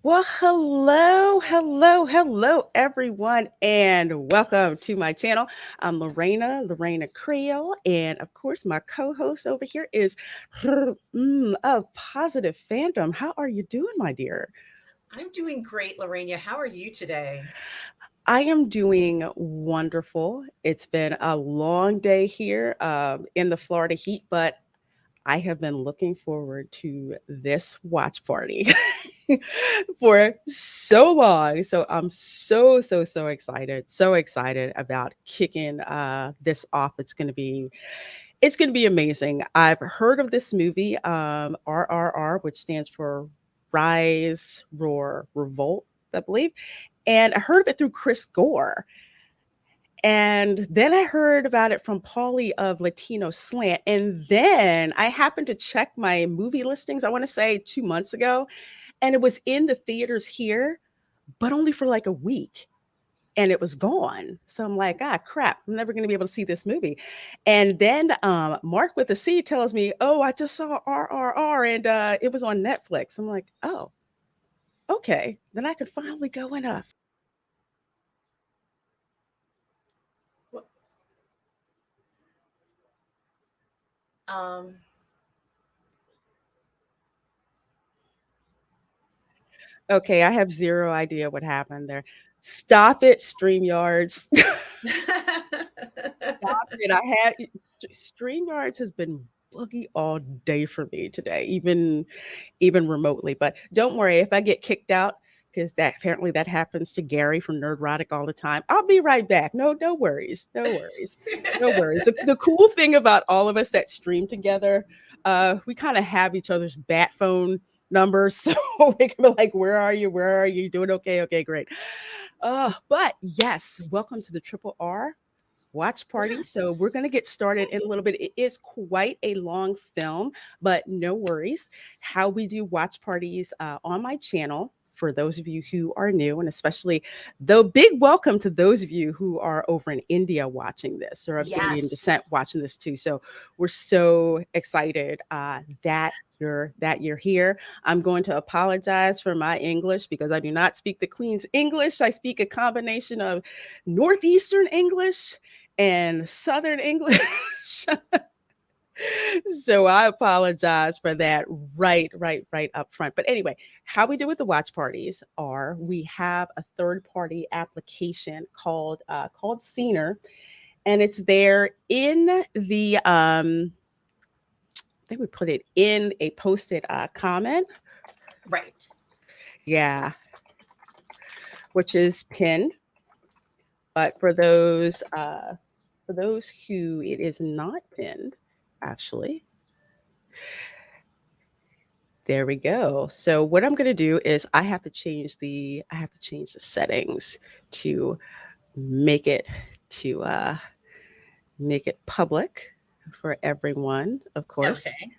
Well, hello, everyone, and welcome to my channel. I'm Lorena Creole, and of course, my co-host over here is of Positive Fandom. How are you doing, my dear? I'm doing great, Lorena. How are you today? I am doing wonderful. It's been a long day here in the Florida heat, but I have been looking forward to this watch party for so long. So I'm so excited. So excited about kicking this off. It's gonna be amazing. I've heard of this movie, RRR, which stands for Rise, Roar, Revolt, I believe. And I heard of it through Chris Gore. And then I heard about it from Paulie of Latino Slant. And then I happened to check my movie listings, I want to say 2 months ago, and it was in the theaters here, but only for like a week. And it was gone. So I'm like, ah, crap, I'm never going to be able to see this movie. And then Mark with a C tells me, oh, I just saw RRR and it was on Netflix. I'm like, oh, okay. Then I could finally go and Well, Um, okay, I have zero idea what happened there. Stop it, StreamYards. Stop it. StreamYards has been buggy all day for me today, even remotely. But don't worry, if I get kicked out, because that apparently that happens to Gary from Nerdrotic all the time. I'll be right back. No worries. No worries. No worries. The cool thing about all of us that stream together, we kind of have each other's bat phone numbers. So we can be like, where are you? Where are you? Doing okay? Okay, great. But yes, welcome to the Triple R watch party. So we're going to yes. get started in a little bit. It is quite a long film, but no worries. How we do watch parties on my channel. For those of you who are new, and especially the big welcome to those of you who are over in India watching this or of Indian descent Yes. watching this too. So we're so excited that you're here. I'm going to apologize for my English because I do not speak the Queen's English. I speak a combination of Northeastern English and Southern English. So I apologize for that right up front. But anyway, how we do with the watch parties are we have a third party application called Scener, and it's there in the I think we put it in a posted comment. Right. Yeah, which is pinned. But for those who it is not pinned, actually, there we go. So what I'm going to do is I have to change the settings to make it to make it public for everyone, of course. Okay.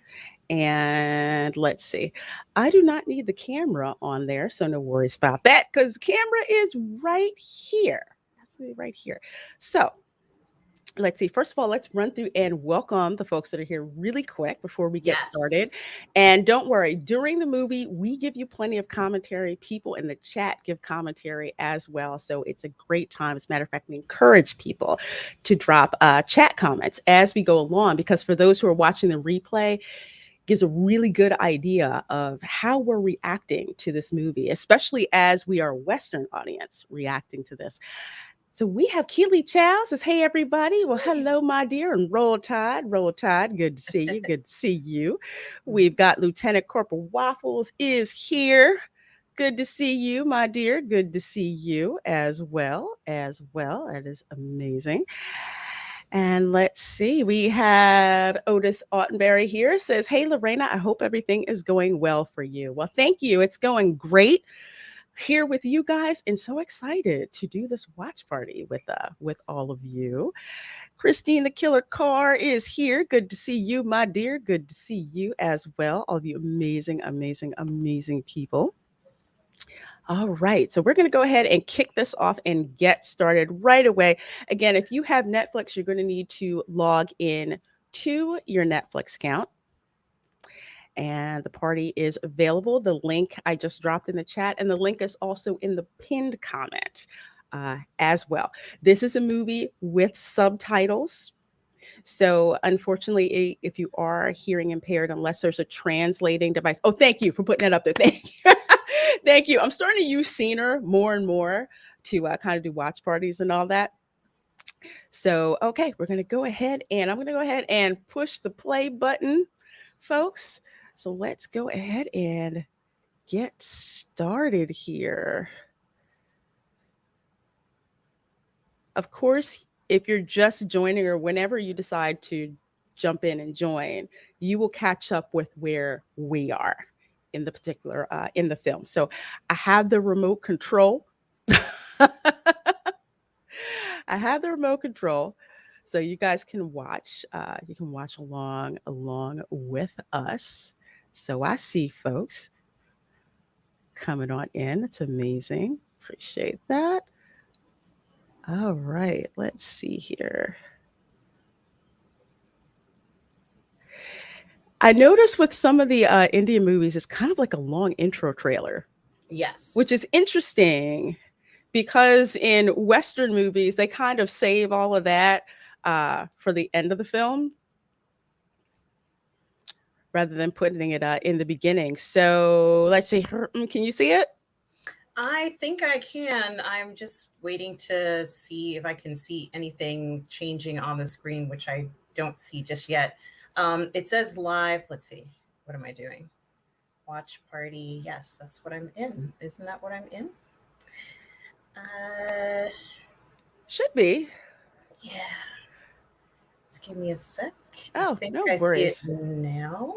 And let's see. I do not need the camera on there, so no worries about that cuz camera is right here. Absolutely right here. So, let's see. First of all, let's run through and welcome the folks that are here really quick before we get started. Yes. And don't worry, during the movie, we give you plenty of commentary. People in the chat give commentary as well. So it's a great time. As a matter of fact, we encourage people to drop chat comments as we go along because for those who are watching the replay, gives a really good idea of how we're reacting to this movie, especially as we are a Western audience reacting to this. So we have Keely Chow says, hey, everybody. Well, Hey. hello, my dear. And Roll Tide, Roll Tide. Good to see you. Good to see you. We've got Lieutenant Corporal Waffles is here. Good to see you, my dear. Good to see you as well. As well. That is amazing. And let's see, we have Otis Ottenberry here says, hey, Lorena, I hope everything is going well for you. Well, thank you. It's going great here with you guys and so excited to do this watch party with all of you. Christine the Killer Car is here. Good to see you, my dear. Good to see you as well. All of you amazing people. All right. So we're going to go ahead and kick this off and get started right away. Again, if you have Netflix, you're going to need to log in to your Netflix account. and the party is available. The link I just dropped in the chat, and the link is also in the pinned comment as well. This is a movie with subtitles. So, unfortunately, if you are hearing impaired, unless there's a translating device, oh, thank you for putting that up there. Thank you. Thank you. I'm starting to use Scener more and more to kind of do watch parties and all that. So, okay, we're going to go ahead and I'm going to go ahead and push the play button, folks. So, let's go ahead and get started here. Of course, if you're just joining or whenever you decide to jump in and join, you will catch up with where we are in the particular in the film. So I have the remote control. I have the remote control, so you guys can watch. You can watch along with us. So I see folks coming on in. It's amazing. Appreciate that. All right, let's see here. I noticed with some of the Indian movies, it's kind of like a long intro trailer, which Yes. is interesting because in Western movies, they kind of save all of that for the end of the film rather than putting it in the beginning. So let's see. Can you see it? I think I can. I'm just waiting to see if I can see anything changing on the screen, which I don't see just yet. It says live. Let's see. What am I doing? Watch party. Yes, that's what I'm in. Isn't that what I'm in? Uh, Should be. yeah. Just give me a sec. I Oh, think no I see it worries. now.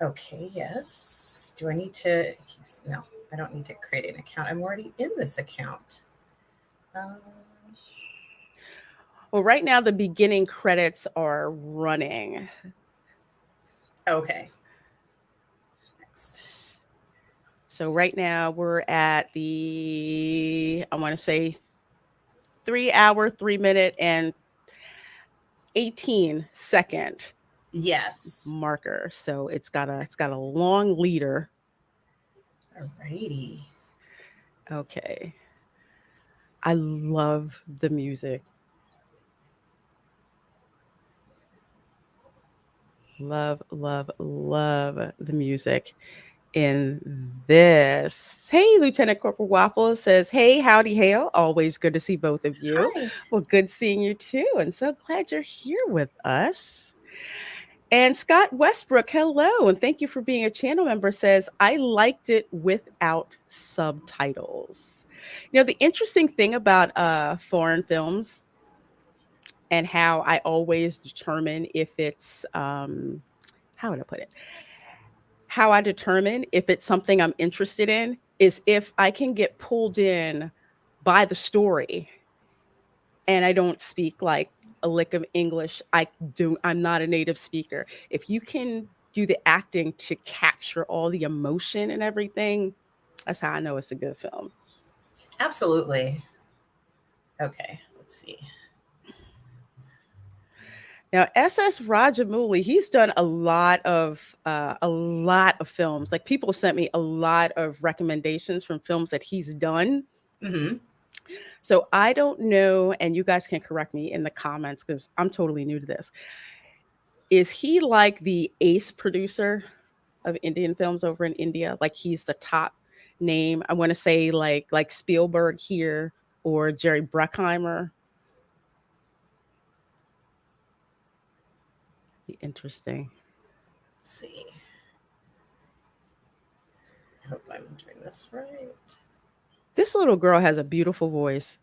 Okay, yes. Do I need to? No, I don't need to create an account. I'm already in this account. Um, Well, right now the beginning credits are running. okay, next. So right now we're at the I want to say 3 hour, 3 minute, and 18-second Yes. marker. So it's got a long leader. Alrighty. Okay. I love the music. Love the music in this. Hey, Lieutenant Corporal Waffle says, hey, howdy, hail. Always good to see both of you. Hi. Well, good seeing you too. And so glad you're here with us. And Scott Westbrook, hello, and thank you for being a channel member, says, I liked it without subtitles. You know, the interesting thing about foreign films and how I always determine if it's, how would I put it? How I determine if it's something I'm interested in is if I can get pulled in by the story and I don't speak like a lick of English. I'm not a native speaker. If you can do the acting to capture all the emotion and everything, that's how I know it's a good film. Absolutely. Okay, let's see. Now, SS Rajamouli, he's done a lot of films. Like people sent me a lot of recommendations from films that he's done. Mm-hmm. So I don't know, and you guys can correct me in the comments because I'm totally new to this. Is he like the ace producer of Indian films over in India? Like he's the top name. I want to say like Spielberg here or Jerry Bruckheimer. Be interesting. Let's see. I hope I'm doing this right. This little girl has a beautiful voice.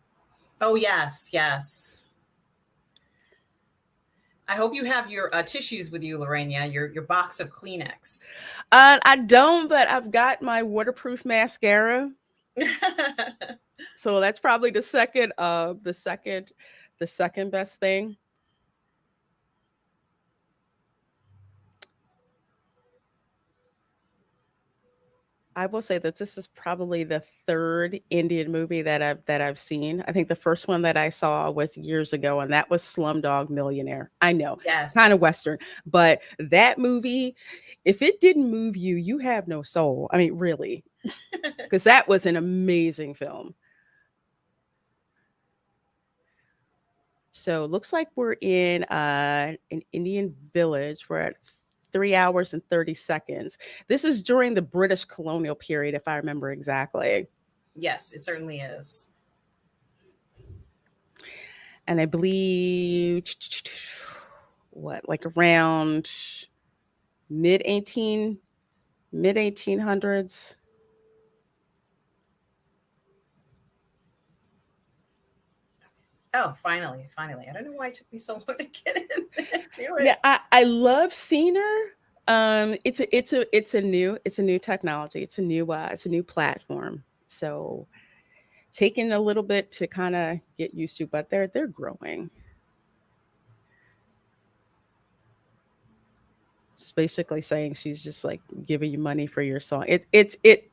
Oh yes, yes. I hope you have your tissues with you, Lorena. Your box of Kleenex. I don't, but I've got my waterproof mascara. So that's probably the second best thing. I will say that this is probably the third Indian movie that I've seen. I think the first one that I saw was years ago, and that was Slumdog Millionaire. I know, kind of Yes. Western, but that movie, if it didn't move you, you have no soul. I mean, really, because that was an amazing film. So looks like we're in an Indian village. We're at 3 hours and 30 seconds. This is during the British colonial period, if I remember exactly. Yes, it certainly is. And I believe what, like around mid 1800s. Oh, finally, finally. I don't know why it took me so long to get into Yeah, it. I love Scener. It's a new technology. It's a new platform. So taking a little bit to kind of get used to, but they're growing. It's basically saying she's just like giving you money for your song. It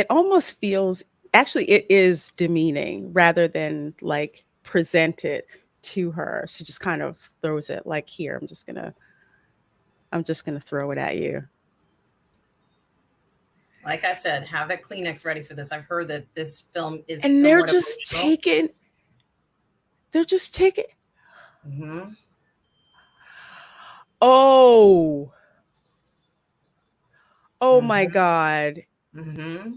almost feels, actually it is demeaning rather than like present it to her. She just kind of throws it like, here, I'm just gonna throw it at you. Like I said, have that Kleenex ready for this. I've heard that this film is And somewhat emotional. they're just taking Hmm. oh, oh my Hmm. God. Hmm.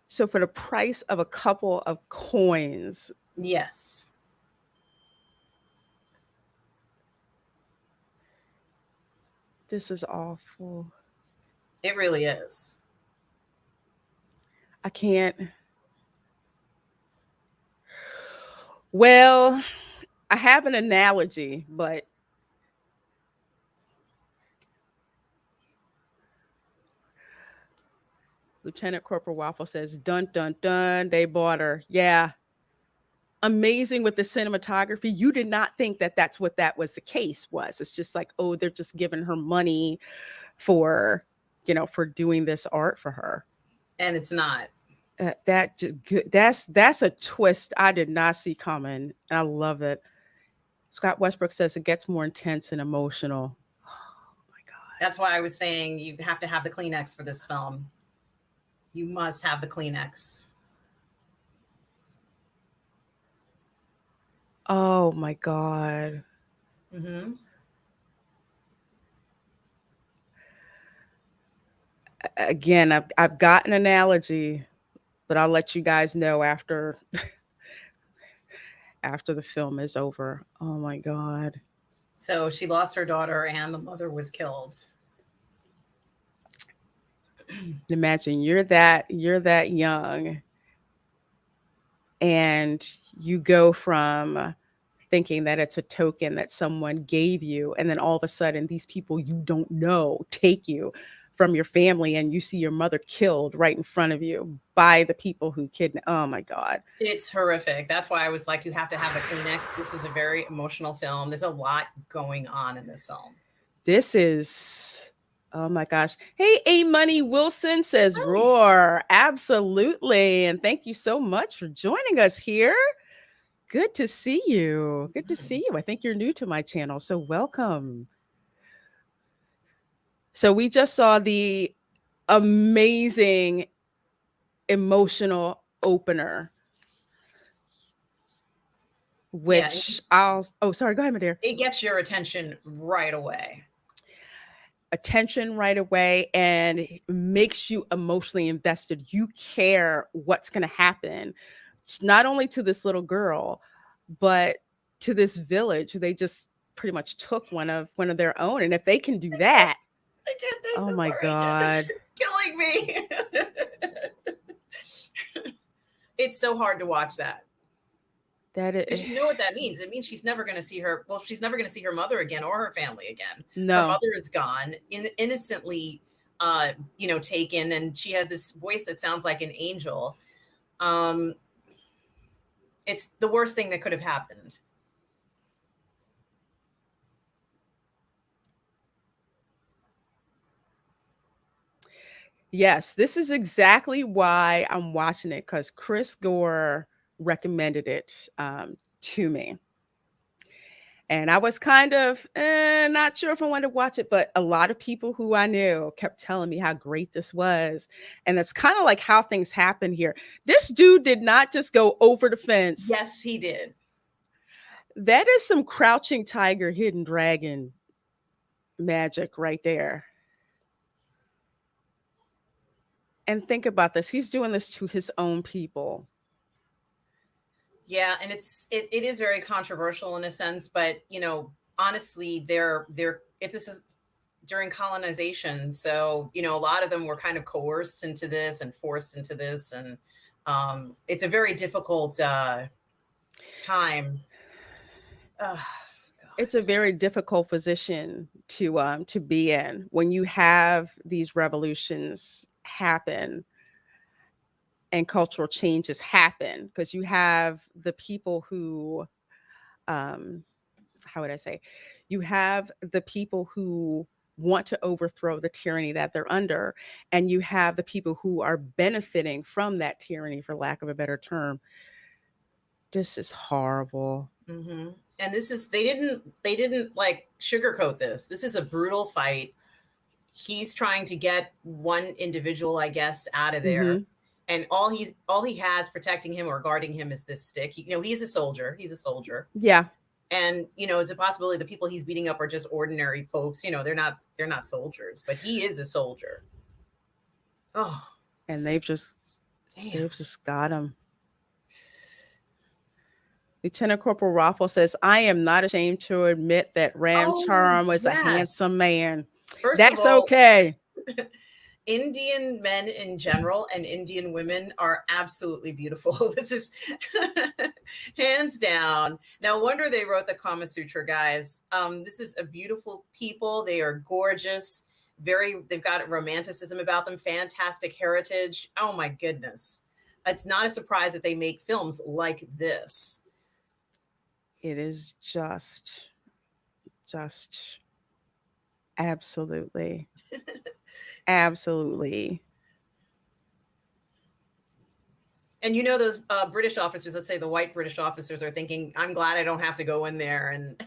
So for the price of a couple of coins, Yes, this is awful. it really is. I can't. Well, I have an analogy, but Lieutenant Corporal Waffle says, dun, dun, dun, they bought her. Yeah. Amazing with the cinematography. You did not think that that's what that was the case was. It's just like, oh, they're just giving her money for, for doing this art for her. And it's not. That just that's a twist I did not see coming. I love it. Scott Westbrook says it gets more intense and emotional. Oh my That's why I was saying you have to have the Kleenex for this film. You must have the Kleenex. God. Oh my God. Hmm. Again, I've got an analogy, but I'll let you guys know after the film is over. Oh my God. So she lost her daughter, and the mother was killed. Imagine you're that young, and you go from thinking that it's a token that someone gave you, and then all of a sudden these people you don't know take you from your family, and you see your mother killed right in front of you by the people who kidnapped. Oh my God. It's horrific. That's why I was like, you have to have the Kleenex. This is a very emotional film. There's a lot going on in this film. This is, oh my gosh. Hey, A Money Wilson says Hi. roar. Absolutely. And thank you so much for joining us here. Good to see you. Good to see you. I think you're new to my channel, so welcome. So we just saw the amazing emotional opener, Yeah, which I'll, oh, sorry, go ahead, my dear. it gets your attention right away. Attention right away and makes you emotionally invested. You care what's going to happen, not only to this little girl, but to this village. They just pretty much took one of their own, and if they can do that, I can't take oh this my already. This God, is killing me. It's so hard to watch that that because is you know what that means. It means she's never going to see her. Well, she's never going to see her mother again or her family again. Her no. mother is gone, innocently, taken, and she has this voice that sounds like an angel. Um, it's the worst thing that could have happened. Yes, this is exactly why I'm watching it, because Chris Gore recommended it to me. And I was kind of not sure if I wanted to watch it, but a lot of people who I knew kept telling me how great this was. And that's kind of like how things happen here. This dude did not just go over the fence. Yes, he did. That is some crouching tiger, hidden dragon magic right there. And think about this, he's doing this to his own people. Yeah, and it is very controversial in a sense, but honestly, they're it this is during colonization, so a lot of them were kind of coerced into this and forced into this, and it's a very difficult time. Oh, God. It's a very difficult position to be in when you have these revolutions happen and cultural changes happen, because you have the people who um how would I say, you have the people who want to overthrow the tyranny that they're under, and you have the people who are benefiting from that tyranny, for lack of a better term. This is horrible. Hmm. And this is they didn't like sugarcoat this. This is a brutal fight. He's trying to get one individual, I guess, out of there. Hmm. And all he has protecting him or guarding him is this stick. He's a soldier. He's a soldier. Yeah, And it's a possibility the people he's beating up are just ordinary folks. They're not soldiers, but he is a soldier. Oh, and damn. they've just got him. Lieutenant Corporal Raffle says, I am not ashamed to admit that Ram Oh, Charm was a handsome yes. man. First of That's all, okay. Indian men in general and Indian women are absolutely beautiful. This is hands down. No wonder they wrote the Kama Sutra, guys. This is a beautiful people. They are gorgeous. They've got romanticism about them. Fantastic heritage. Oh my goodness. It's not a surprise that they make films like this. It is just absolutely, absolutely. And those British officers, let's say the white British officers, are thinking, I'm glad I don't have to go in there. And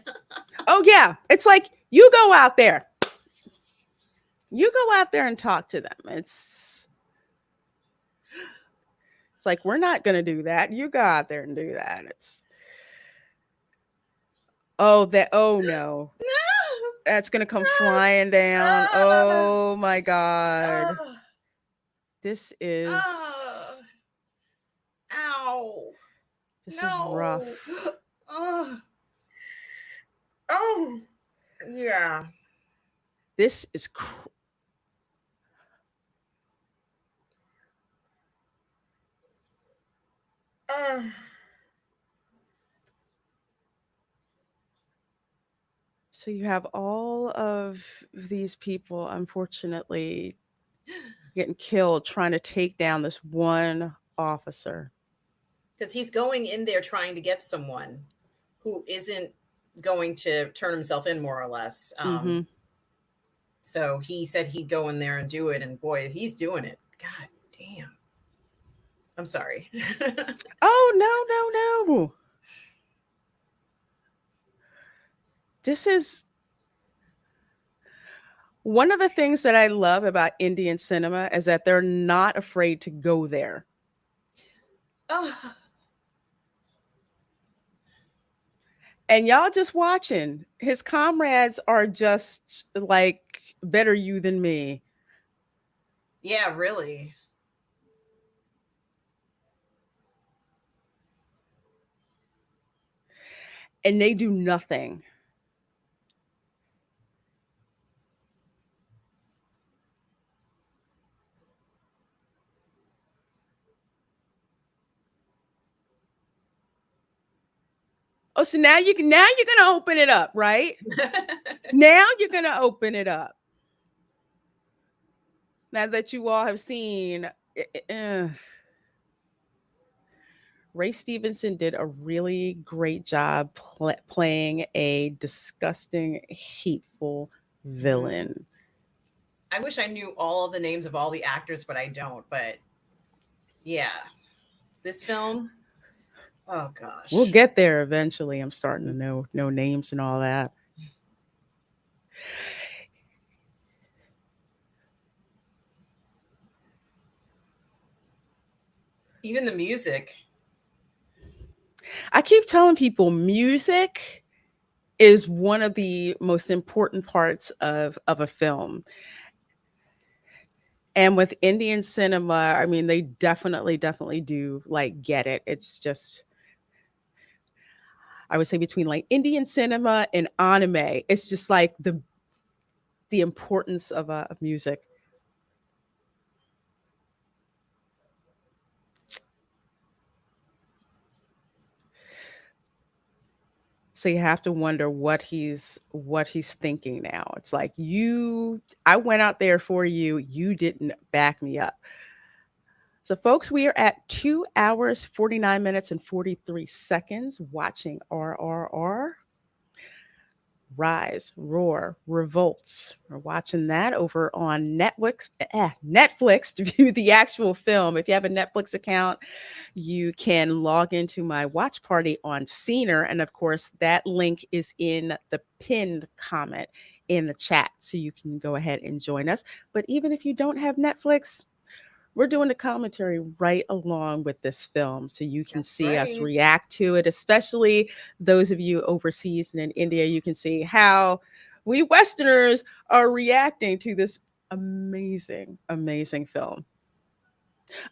Oh, yeah. It's like, you go out there. You go out there and talk to them. It's like, we're not going to do that. You go out there and do that. Oh no. That's going to come flying down. Oh my God. oh, This is, oh, ow, this is rough. no, oh, oh, yeah. This is, Uh, so you have all of these people, unfortunately, getting killed trying to take down this one officer. because he's going in there trying to get someone who isn't going to turn himself in, more or less. Hmm. So he said he'd go in there and do it, and boy, he's doing it. God damn. I'm sorry. Oh, no, no, no. This is one of the things that I love about Indian cinema, is that they're not afraid to go there. Oh, And y'all just watching. His comrades are just like, better you than me. yeah, really. And they do nothing. Oh, so now you're gonna open it up, right? Now you're gonna open it up. Now that you all have seen, Ray Stevenson did a really great job playing a disgusting, hateful Mhm. villain. I wish I knew all of the names of all the actors, but I don't. But yeah, this film, oh We'll gosh. get there eventually. I'm starting to know names and all that. Even the music. I keep telling people music is one of the most important parts of a film. And with Indian cinema, I mean, they definitely do like get it. It's just, I would say between like Indian cinema and anime, it's just like the importance of music. So you have to wonder what he's thinking now. It's like, I went out there for you, you didn't back me up. So folks, we are at 2 hours 49 minutes and 43 seconds watching RRR. Rise, Roar, Revolts. We're watching that over on Netflix. Netflix to view the actual film. If you have a Netflix account, you can log into my watch party on Scener. And of course, that link is in the pinned comment in the chat. So you can go ahead and join us. But even if you don't have Netflix, we're doing the commentary right along with this film so you can That's see us right. react to it, especially those of you overseas and in India. You can see how we Westerners are reacting to this amazing film.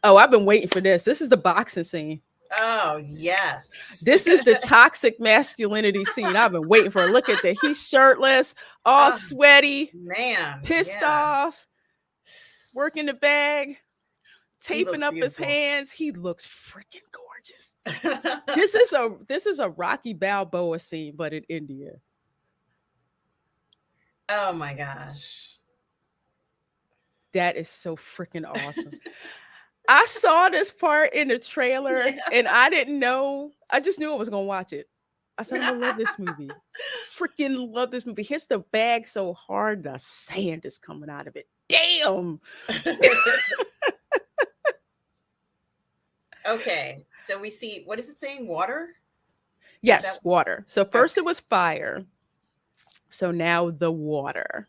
Oh, I've been waiting for this. This is the boxing scene. Oh, yes. This is the toxic masculinity scene I've been waiting for. Look at that. He's shirtless, all Oh, sweaty, man. pissed Yeah. off, working the bag, He taping looks up his beautiful. hands. He looks freaking gorgeous. This is a Rocky Balboa scene, but in India. Oh my gosh. That is so freaking awesome. I saw this part in the trailer Yeah. and I didn't know. I just knew I was gonna watch it. I said, I'm gonna love this movie. Freaking love this movie. Hits the bag so hard, the sand is coming out of it. Damn. Okay. So we see, what is it saying? Water? Is that Yes, water. So first okay? it was fire. So now the water.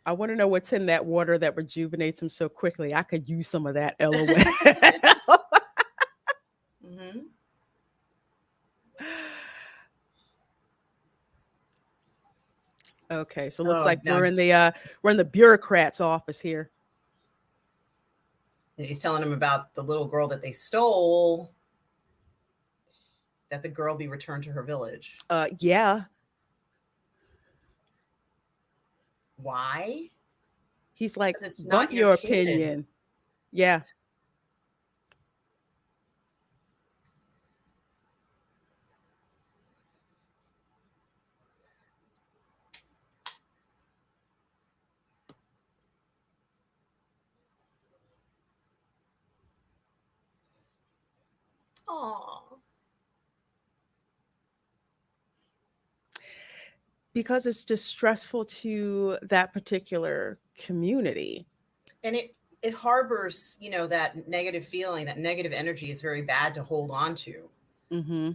I want to know what's in that water that rejuvenates him so quickly. I could use some of that, LOL. Hmm. Okay, so it looks Oh, like no. we're in the bureaucrat's office here. He's telling him about the little girl that they stole, that the girl be returned to her village. Yeah, Why? he's like, Because it's bump not your your kid. opinion. Yeah, Oh. because it's just stressful to that particular community. And it harbors, that negative feeling, that negative energy is very bad to hold on to. Hmm.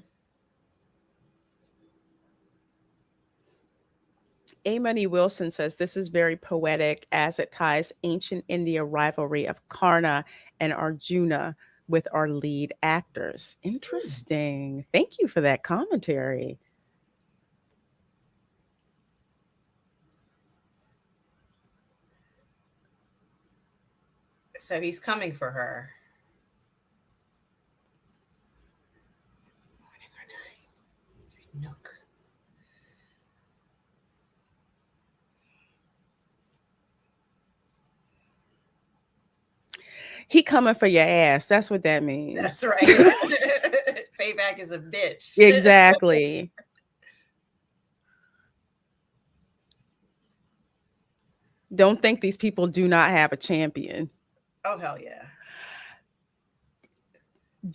Amani Wilson says this is very poetic as it ties ancient India rivalry of Karna and Arjuna with our lead actors. Interesting. Thank you for that commentary. So he's coming for her. Nook. He coming for your ass. That's what that means. That's right. Payback is a bitch. Exactly. Don't think these people do not have a champion. Oh hell yeah.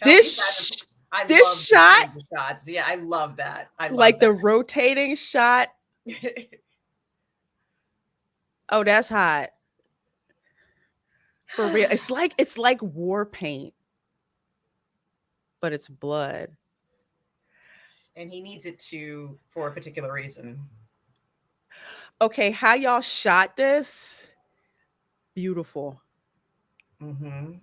Help me, guys. This I this love these shot, kinds of shots. Yeah, I love that. I love like the that. rotating shot. Oh, that's hot for real. It's like war paint, but it's blood. And he needs it to for a particular reason. Okay, how y'all shot this? Beautiful. Hmm.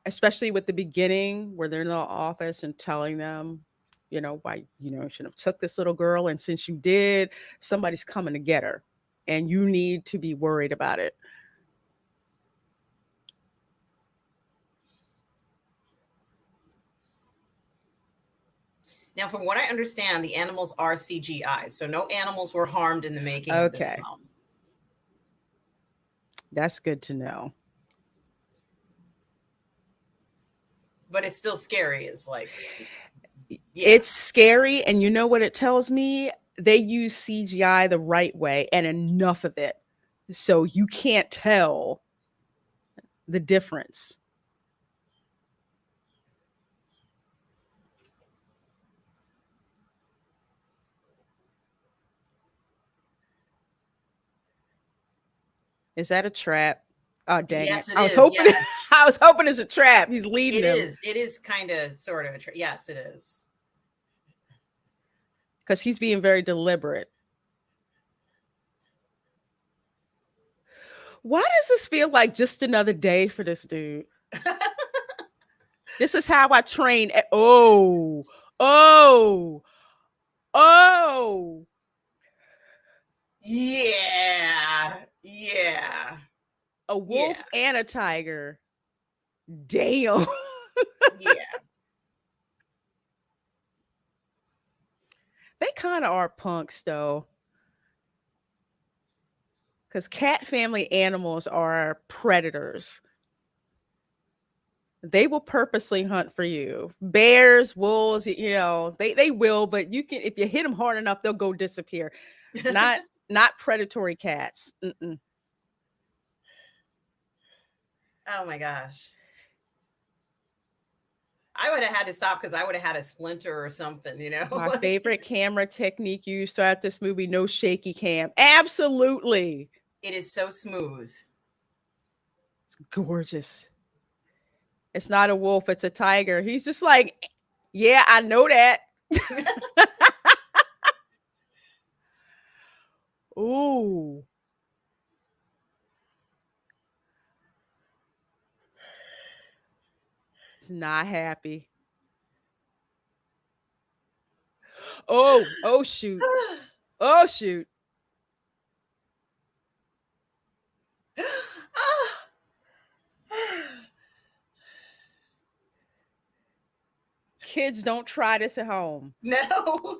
Especially with the beginning where they're in the office and telling them, why, you should have took this little girl, and since you did, somebody's coming to get her, and you need to be worried about it. Now, from what I understand, the animals are CGI, so no animals were harmed in the making of this Okay, film. that's good to know. But it's still scary. It's like, yeah. It's scary, and you know what it tells me? They use CGI the right way and enough of it, so you can't tell the difference. Is that a trap? Oh, dang it. Yes, it I was is. hoping Yes, I was hoping it's a trap. He's leading it him is. It is kind of, sort of. Yes, it is. because he's being very deliberate. Why does this feel like just another day for this dude? This is how I train. Oh, oh, oh. Yeah, yeah, A yeah, wolf and a tiger. Damn. yeah. They kind of are punks though. Because cat family animals are predators. They will purposely hunt for you. Bears, wolves, they will, but you can, if you hit them hard enough, they'll go disappear. Not not predatory cats. Mm-mm. Oh my gosh. I would have had to stop because I would have had a splinter or something, My like favorite camera technique used throughout this movie, no shaky cam. Absolutely. it is so smooth. It's gorgeous. It's not a wolf, it's a tiger. He's just like, yeah, I know that. Ooh, it's not happy. Oh, shoot. Oh, shoot. Kids, don't try this at home. No.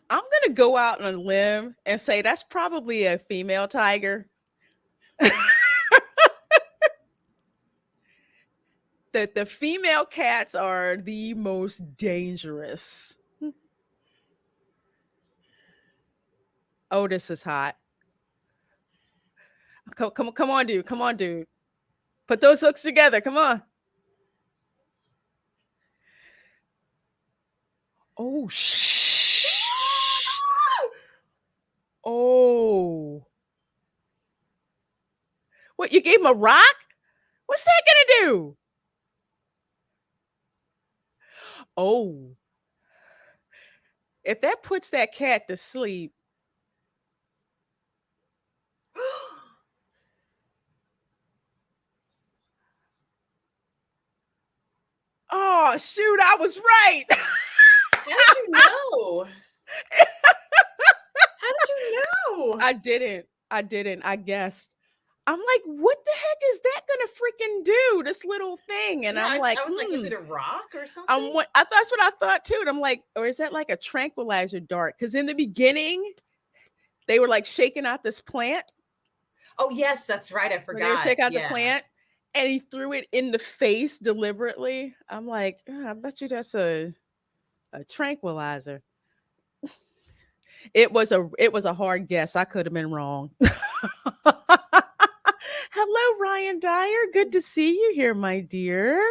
I'm going to go out on a limb and say that's probably a female tiger. The female cats are the most dangerous. Oh, this is hot. Come on, dude. Come on, dude. Put those hooks together. Come on. Oh, shh. Oh. What, you gave him a rock? What's that gonna do? Oh, if that puts that cat to sleep. Oh, shoot, I was right. How did you know? How did you know? I didn't. I didn't. I guessed. I'm like, what the heck is that gonna freaking do? This little thing, and Yeah, I'm like, I was like, is it a rock or something? I'm what I that's what I thought too. And I'm like, or is that like a tranquilizer dart? Because in the beginning, they were like shaking out this plant Oh yes, that's right. I when they were forgot. shaking out the Yeah. plant, and he threw it in the face deliberately. I'm like, I bet you that's a tranquilizer. it was a hard guess. I could have been wrong. Hello, Ryan Dyer. Good to see you here, my dear.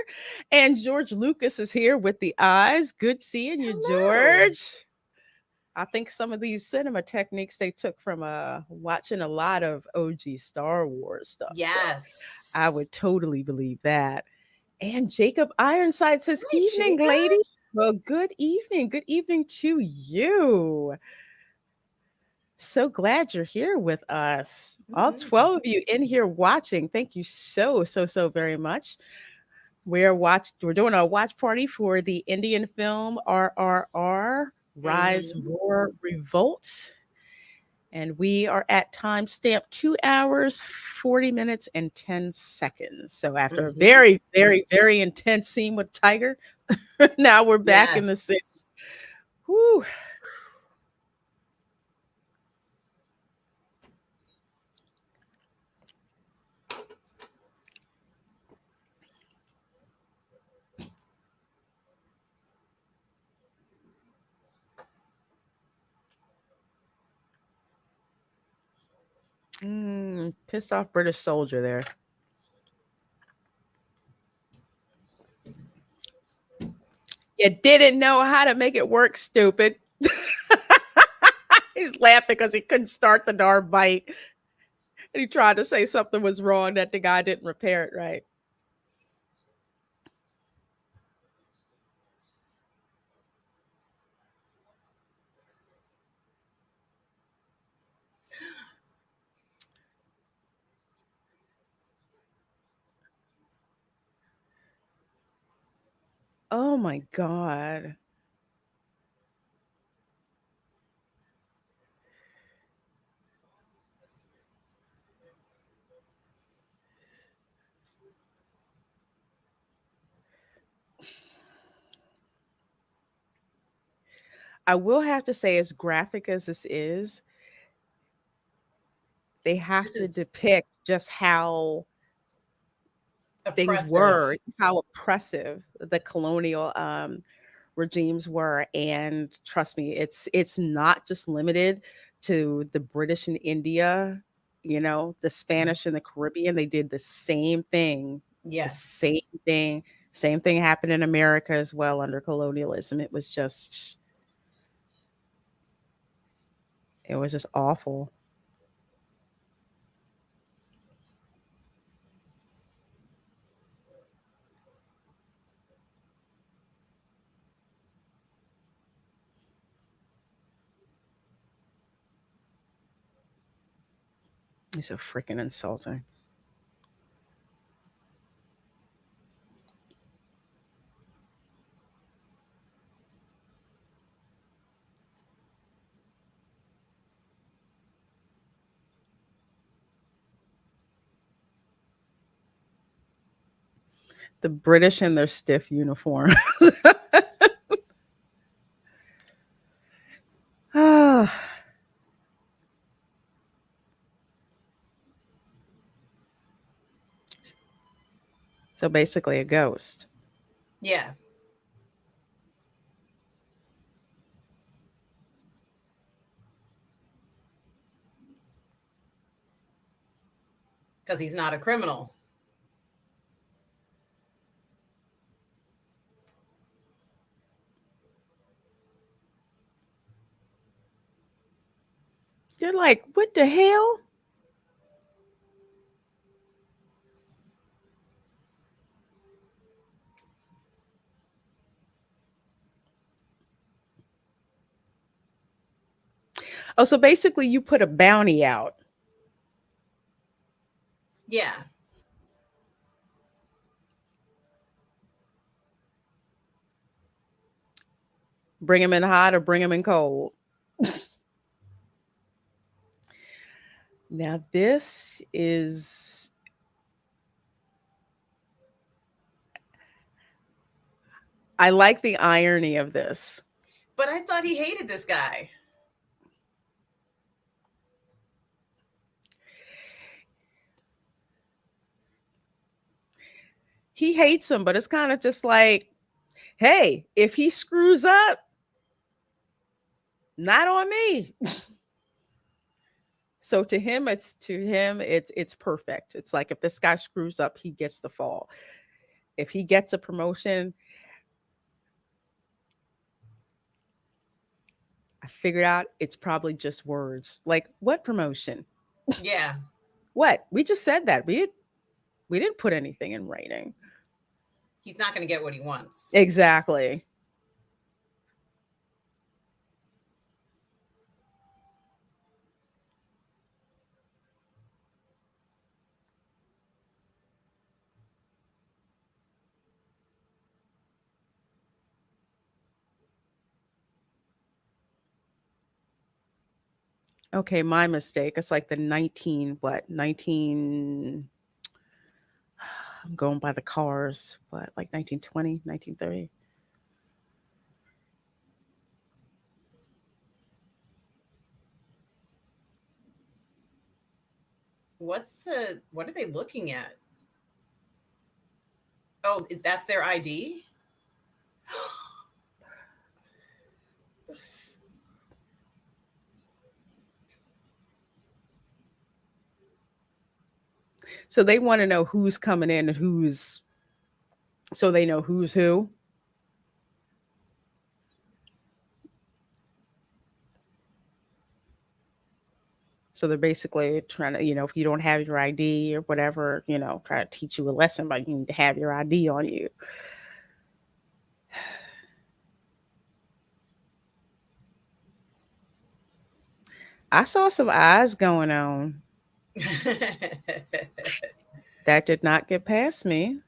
And George Lucas is here with the eyes. Good seeing you, Hello. George. I think some of these cinema techniques they took from watching a lot of OG Star Wars stuff. So I Yes. would totally believe that. And Jacob Ironside says, Hi, "Evening, Jacob. lady." Well, good evening. Good evening to you. So glad you're here with us. All Mhm. 12 of you in here watching. Thank you so very much. We're doing a watch party for the Indian film RRR, Rise, Mhm. Roar, Revolt. And we are at timestamp 2 hours, 40 minutes, and 10 seconds. So after a Mhm. very intense scene with Tiger, now we're back in the city. Yes. Whew. Pissed off British soldier there. You didn't know how to make it work, stupid. He's laughing because he couldn't start the darn bike. And he tried to say something was wrong that the guy didn't repair it right. Oh my God. I will have to say, as graphic as this is, they have This to is depict just how things were, oppressive. how oppressive the colonial regimes were. And trust me, it's not just limited to the British in India, the Spanish in the Caribbean. They did the same thing. The Yes. same thing. Same thing happened in America as well under colonialism. It was just awful. It's so freaking insulting. The British in their stiff uniforms. So basically, a ghost. Yeah. Because he's not a criminal. You're like, what the hell? Oh, so basically, you put a bounty out, Yeah. bring them in hot or bring them in cold. Now, this is, I like the irony of this. But I thought he hated this guy. He hates him, but it's kind of just like, hey, if he screws up, Not on me. So to him it's perfect. It's like if this guy screws up, he gets the fall. If he gets a promotion, I figured out it's probably just words. Like what promotion? Yeah, What? We just said that. We didn't put anything in writing. he's not going to get what he wants. Exactly. Okay, my mistake. It's like the 19 what? 19 I'm going by the cars. What? Like 1920, 1930. What are they looking at? Oh, that's their ID? So they want to know who's coming in and who's so they know who's who. So they're basically trying to, if you don't have your ID or whatever, try to teach you a lesson, but you need to have your ID on you. I saw some eyes going on. That did not get past me.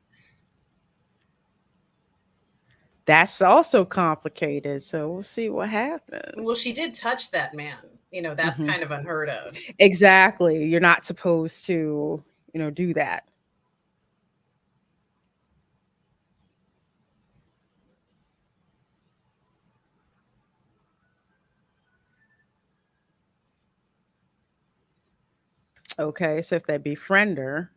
That's also complicated. So we'll see what Well, happens. she did touch that man. That's Hmm. kind of unheard of. Exactly. You're not supposed to, do that. Okay. So if they befriend her,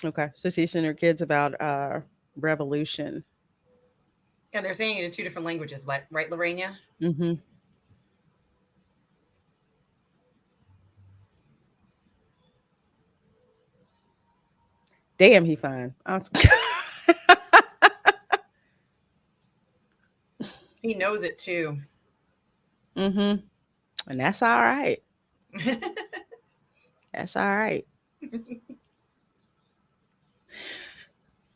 okay. So teaching her kids about revolution. And they're saying it in two different languages, like, right, Lorena? Hmm. Damn, he fine. He knows it too. Hmm. And that's all right. That's all right.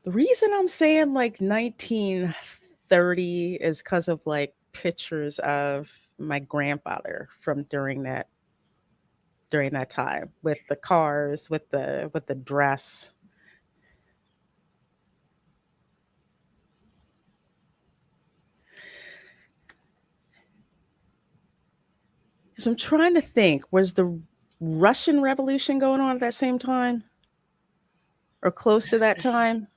The reason I'm saying like 1930 is because of like pictures of my grandfather from during that time with the cars, with the dress. So I'm trying to think, was the Russian Revolution going on at that same time or close to that time?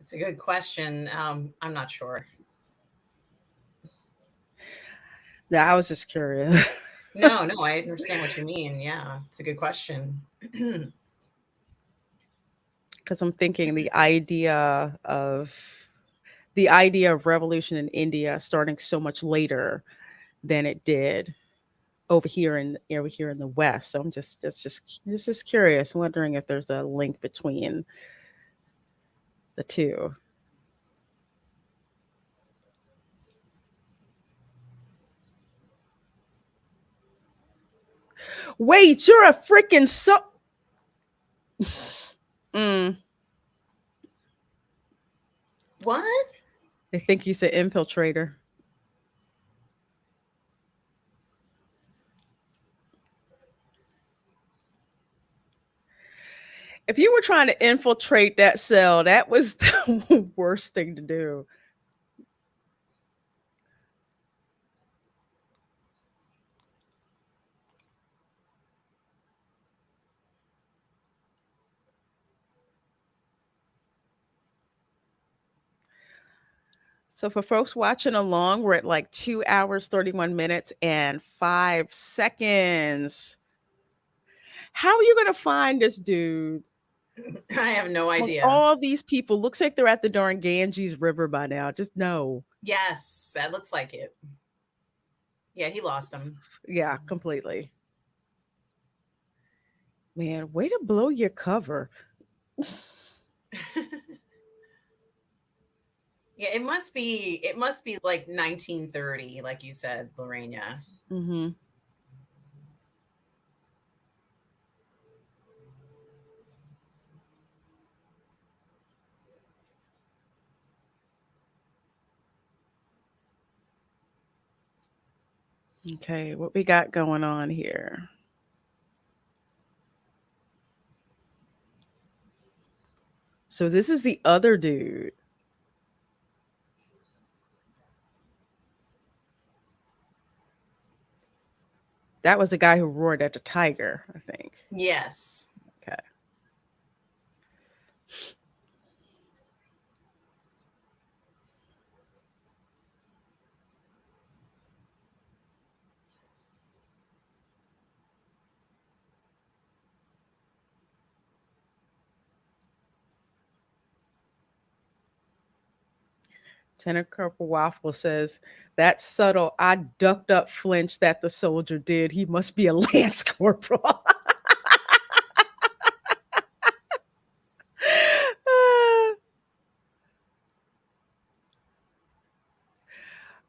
It's a good question. I'm not sure. Yeah, I was just curious No, no, I understand what you mean. Yeah, it's a good question. because I'm thinking the idea of revolution in India starting so much later than it did over here in the West. So I'm just curious, wondering if there's a link between the two. Wait, you're a freaking Mm, What? I think you said infiltrator. If you were trying to infiltrate that cell, that was the worst thing to do. So for folks watching along, we're at like 2 hours, 31 minutes, and 5 seconds. How are you gonna find this dude? I have no Among idea. all these people, looks like they're at the darn Ganges River by now. Just no. Yes, that looks like it. Yeah, he lost him. Yeah, completely. Man, way to blow your cover. Yeah, it must be like 1930, like you said, Lorena. Mm-hmm. Okay, what we got going on here? So this is the other dude. That was the guy who roared at the tiger, I think. Yes. Okay. Tenor Corporal Waffle says, that subtle, I ducked up flinch that the soldier did. He must be a lance corporal.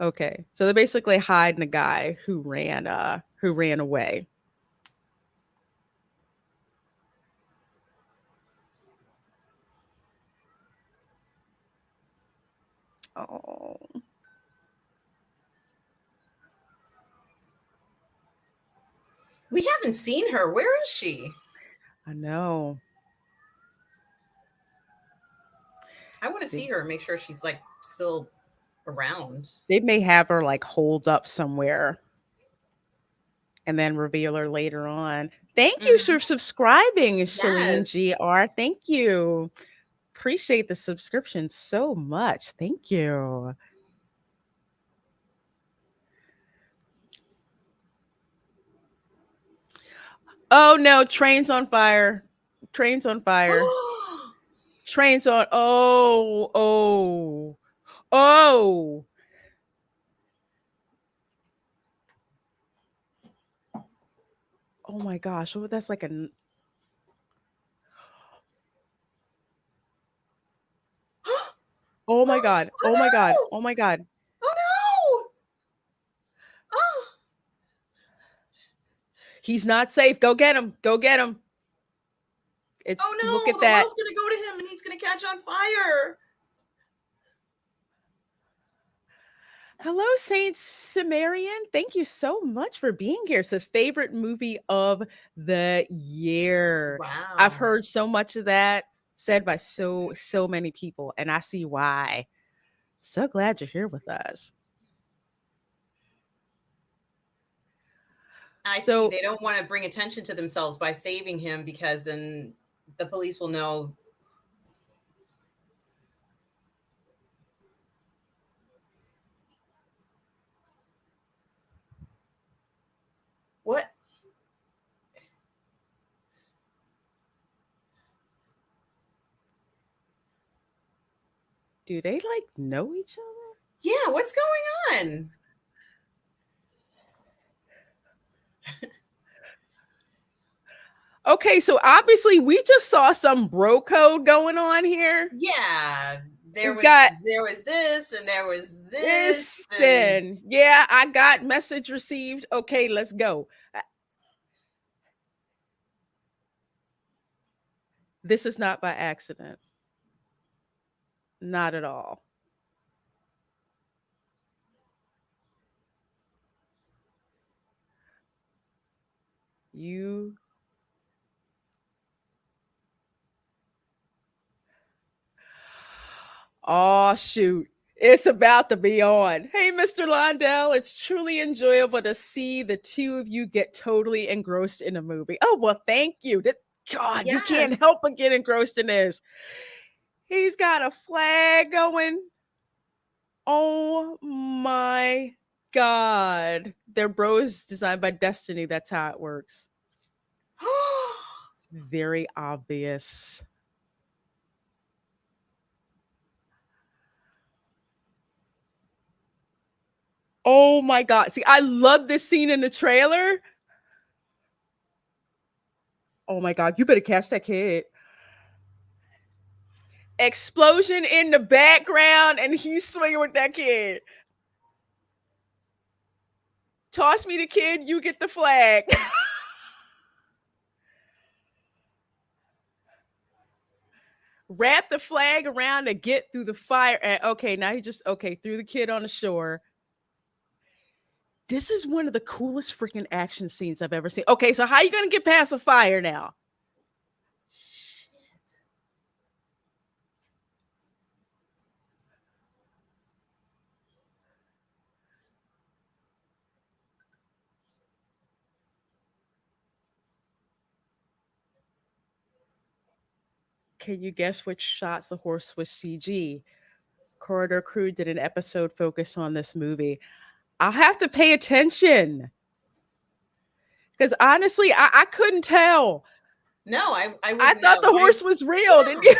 Okay. So they're basically hiding a guy who ran away. Oh, We haven't seen her. Where is she? I know. I want to They, see her, make sure she's like still around. they may have her like holed up somewhere and then reveal her later on. Thank you for Mhm. subscribing, Shalene GR. Yes. Thank you. Appreciate the subscription so much. Thank you. Oh no, trains on fire. Trains on fire. Trains on. Oh, oh, oh. Oh my gosh. Oh, that's like a. Oh my god. Oh Oh my god. no! Oh my god. Oh no! Oh, He's not safe. Go get him. Go get him. It's look oh at no! The that. oil's gonna go to him and he's gonna catch on fire. Hello, Saint Sumerian. Thank you so much for being here. It says favorite movie of the year. I've Wow. heard so much of that said by so many people, and I see why. So glad you're here with us. I see. So They don't want to bring attention to themselves by saving him because then the police will know. What? do they like know each other? Yeah, what's going on? Okay, so obviously we just saw some bro code going on here. Yeah, there We've was got there was this and there was this and listen. Yeah, I got message received. Okay, let's go. This is not by accident. Not at all. You Oh shoot. It's about to be on. Hey, Mr. Londell, it's truly enjoyable to see the two of you get totally engrossed in a movie. Oh, well, thank you. God, you can't yes. help but get engrossed in this. He's got a flag going. Oh my God. They're bros designed by Destiny. That's how it works. Very obvious. Oh my god. See, I love this scene in the trailer. Oh my god, you better catch that kid. Explosion in the background, and he's swinging with that kid. Toss me the kid, you get the flag. Wrap the flag around to get through the fire. And okay, now he just threw the kid on the shore. This is one of the coolest freaking action scenes I've ever seen. Okay, so how you gonna get past the fire now? Shit. Can you guess which shots the horse was CG? Corridor Crew did an episode focus on this movie. I'll have to pay attention because honestly, I couldn't tell. No, I I wouldn't thought know. the horse was real, didn't you?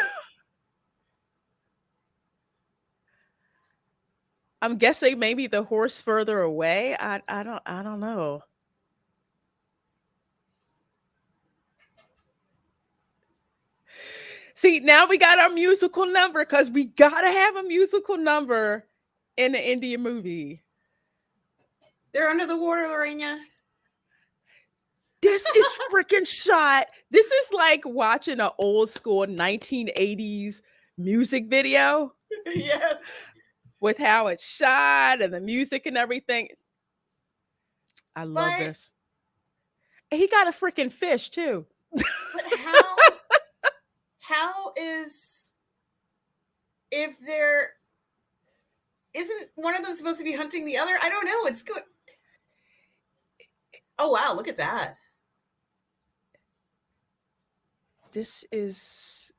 I'm guessing maybe the horse further away. I don't know. See, now we got our musical number because we gotta have a musical number in an Indian movie. They're under the water, Reina. This is freaking shot. This is like watching an old school 1980s music video Yes. with how it's shot and the music and everything. I love But this. And he got a freaking fish too. but how is, if there isn't one of them supposed to be hunting the other? I don't know. It's good. Oh wow, look at that. This is.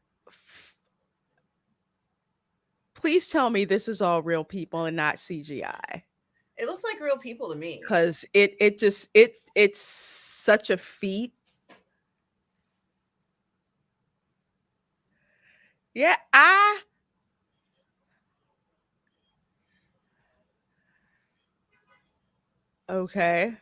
Please tell me this is all real people and not CGI. It looks like real people to me. Because it's such a feat. Yeah, okay.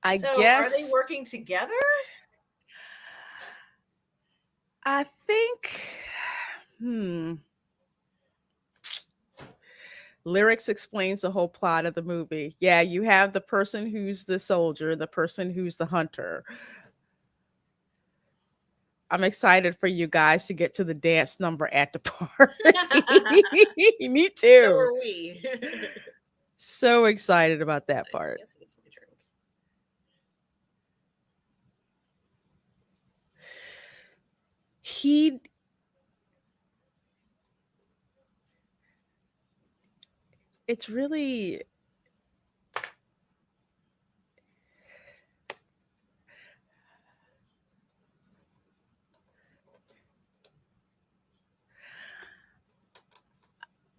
I So are they guess working together? I think hmm lyrics explains the whole plot of the movie. Yeah, you have the person who's the soldier, the person who's the hunter. I'm excited for you guys to get to the dance number at the party. Me So too. are we. So excited about that part. Yes, it's my drink. He it's really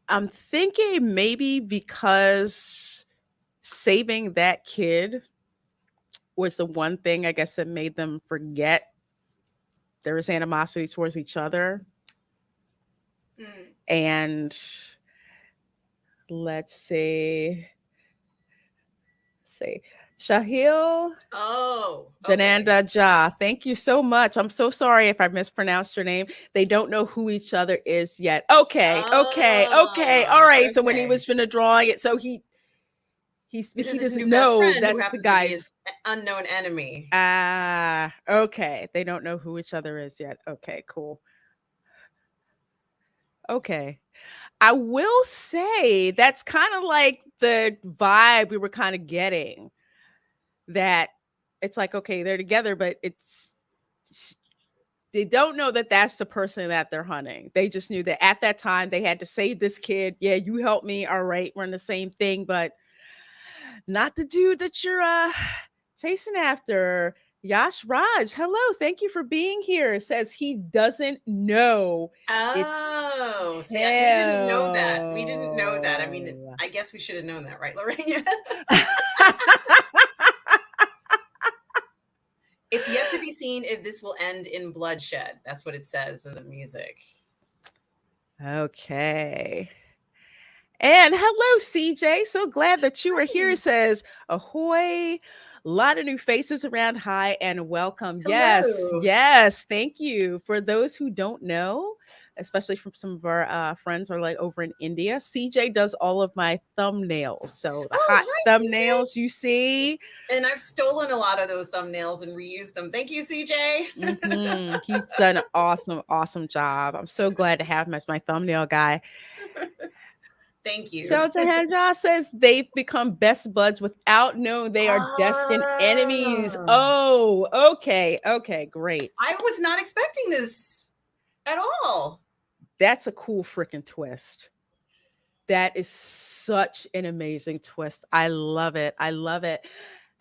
I'm thinking maybe because saving that kid was the one thing I guess that made them forget there was animosity towards each other. Mm. And let's see, Shahil Oh, okay. Jananda Ja. Thank you so much. I'm so sorry if I mispronounced your name. They don't know who each other is yet. Okay, okay, okay. All Ah, right. So when he okay. was finna drawing it, so This is he his doesn't new best know friend who that's the happens to be his guy's. unknown enemy. Ah, okay. They don't know who each other is yet. Okay, cool. Okay. I will say that's kind of like the vibe we were kind of getting, that it's like, okay, they're together, but they don't know that that's the person that they're hunting. They just knew that at that time they had to save this kid. Yeah, you help me. All right, we're in the same thing, but not the dude that you're chasing after. Yash Raj, hello. Thank you for being here. Says he doesn't know it's Oh, see, we didn't know that. We didn't know that. I mean, hell. I guess we should have known that, right, Lorraine? It's yet to be seen if this will end in bloodshed. That's what it says in the music. Okay. And hello, CJ. So glad that you are here. It Hi. says, ahoy. A lot of new faces around. Hi and welcome. Yes, Hello. yes. Thank you. For those who don't know, especially from some of our friends who are like over in India, CJ does all of my thumbnails. So the Oh, hot hi, thumbnails CJ. you see. And I've stolen a lot of those thumbnails and reused them. Thank you, CJ. He's done an awesome, awesome job. I'm so glad to have him as my thumbnail guy. Thank you. Shelter Hendra says they've become best buds without knowing they are destined enemies. Ah, Oh, okay. Okay, great. I was not expecting this at all. That's a cool freaking twist. That is such an amazing twist. I love it. I love it.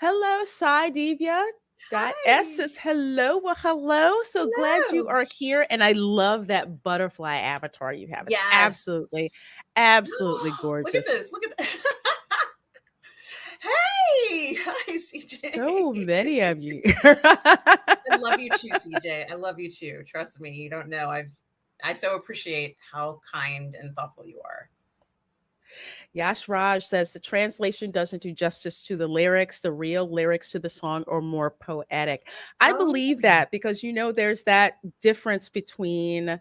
Hello, Sai Divya. Dot S Hi. says hello. Well, hello. So glad you Hello. are here. And I love that butterfly avatar you have. It's Yes. absolutely, absolutely Look at gorgeous. this. Look at that. Hey. Hi, So CJ. many of you. I love you too, CJ. I love you too. Trust me. You don't know. I so appreciate how kind and thoughtful you are. Yash Raj says the translation doesn't do justice to the lyrics. The real lyrics to the song are more poetic. I Oh, believe that because, there's that difference between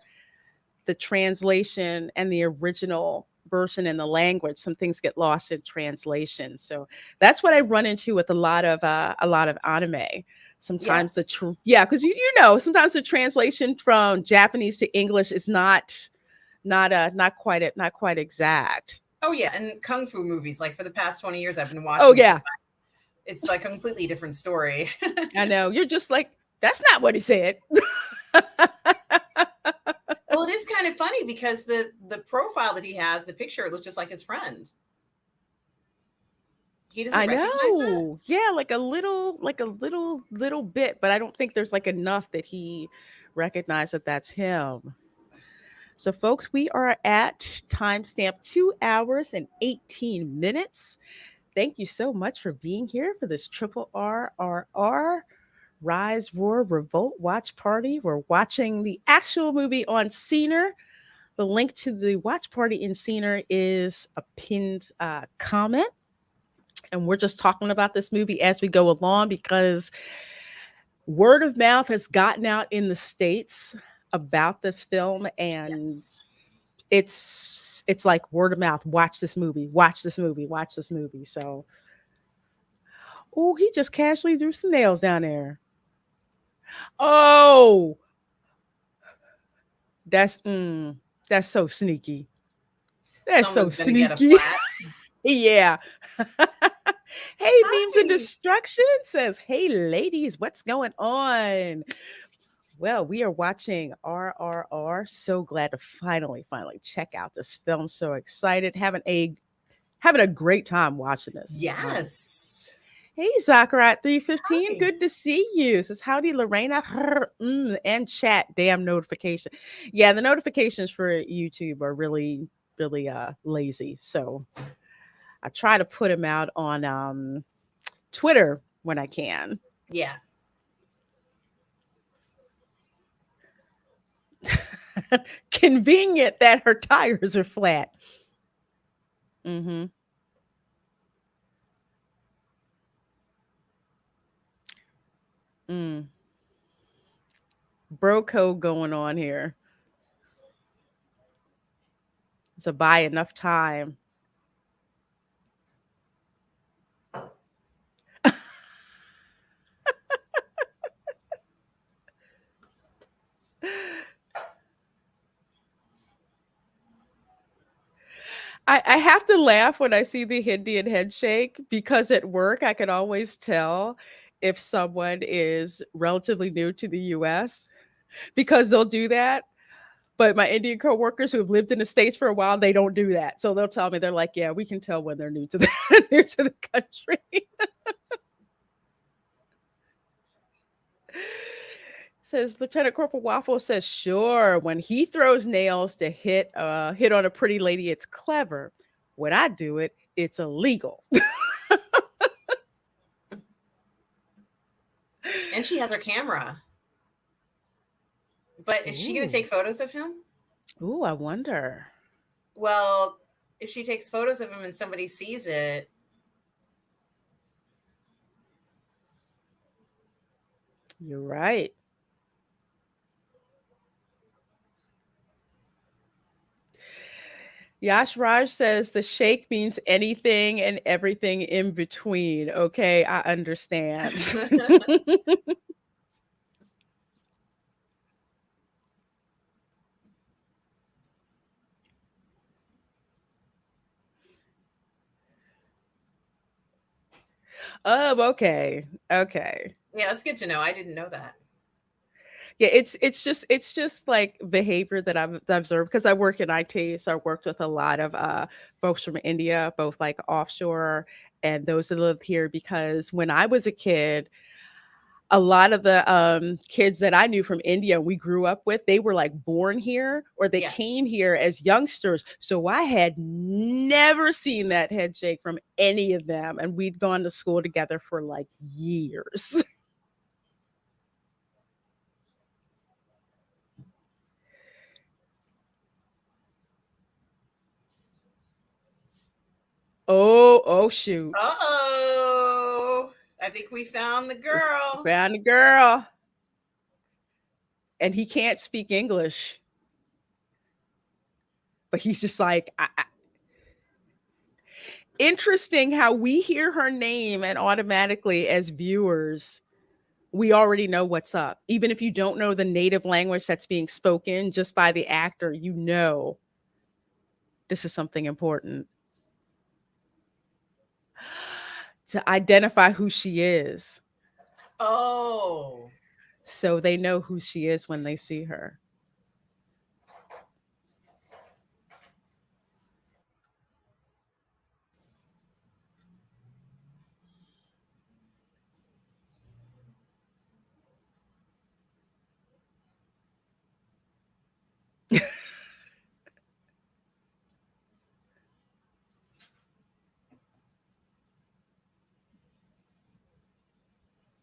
the translation and the original version in the language. Some things get lost in translation. So that's what I run into with a lot of anime. Sometimes yes. yeah, because sometimes the translation from Japanese to English is not quite exact. Oh, yeah. And kung fu movies, like for the past 20 years, I've been Oh watching stuff. yeah, It's like a completely different story. I know. You're just like, that's not what he said. Well, it is kind of funny because the profile that he has, the picture, it looks just like his friend. He doesn't I recognize it. know. Yeah, like a little bit, but I don't think there's like enough that he recognized that that's him. So, folks, we are at timestamp 2 hours and 18 minutes. Thank you so much for being here for this triple RRR Rise, Roar, Revolt watch party. We're watching the actual movie on Scener. The link to the watch party in Scener is a pinned comment. And we're just talking about this movie as we go along because word of mouth has gotten out in the States about this film. And Yes. it's like word of mouth. Watch this movie, watch this movie, watch this movie. So, oh, he just casually threw some nails down there. Oh, that's that's so sneaky. That's so Someone's going to get a sneaky. flat. Yeah. Hey, memes and Hi. destruction says, "Hey, ladies, what's going on?" Well, we are watching RRR. So glad to finally check out this film. So excited, having a great time watching this. Yes. Hey, Zachary at 315. Hi. Good to see you. Says howdy, Lorena. And chat. Damn notification. Yeah, the notifications for YouTube are really, really lazy. So I try to put them out on Twitter when I can. Yeah. Convenient that her tires are flat. Mm-hmm. Mm. Bro code going on here. So buy enough time. I have to laugh when I see the Indian head shake because at work I can always tell if someone is relatively new to the US because they'll do that. But my Indian coworkers who have lived in the States for a while, they don't do that. So they'll tell me, they're like, yeah, we can tell when they're new to the new to the country. Says Lieutenant Corporal Waffle says, sure, when he throws nails to hit on a pretty lady, it's clever. When I do it, it's illegal. And she has her camera. But is she going to Ooh. take photos of him? Ooh, I wonder. Well, if she takes photos of him and somebody sees it, You're right. Yash Raj says the shake means anything and everything in between. Okay, I understand. Okay. Okay. yeah, that's good to know. I didn't know that. Yeah, it's just like behavior that I've observed because I work in IT, so I worked with a lot of folks from India, both like offshore and those that live here. Because when I was a kid, a lot of the kids that I knew from India, we grew up with, they were like born here or they came Yes. here as youngsters. So I had never seen that head shake from any of them, and we'd gone to school together for like years. Oh shoot. Uh-oh. I think we found the We girl. found a girl. And he can't speak English, but he's just like, interesting how we hear her name and automatically, as viewers, we already know what's up. Even if you don't know the native language that's being spoken, just by the actor, you know this is something important to identify who she is. Oh. So they know who she is when they see her.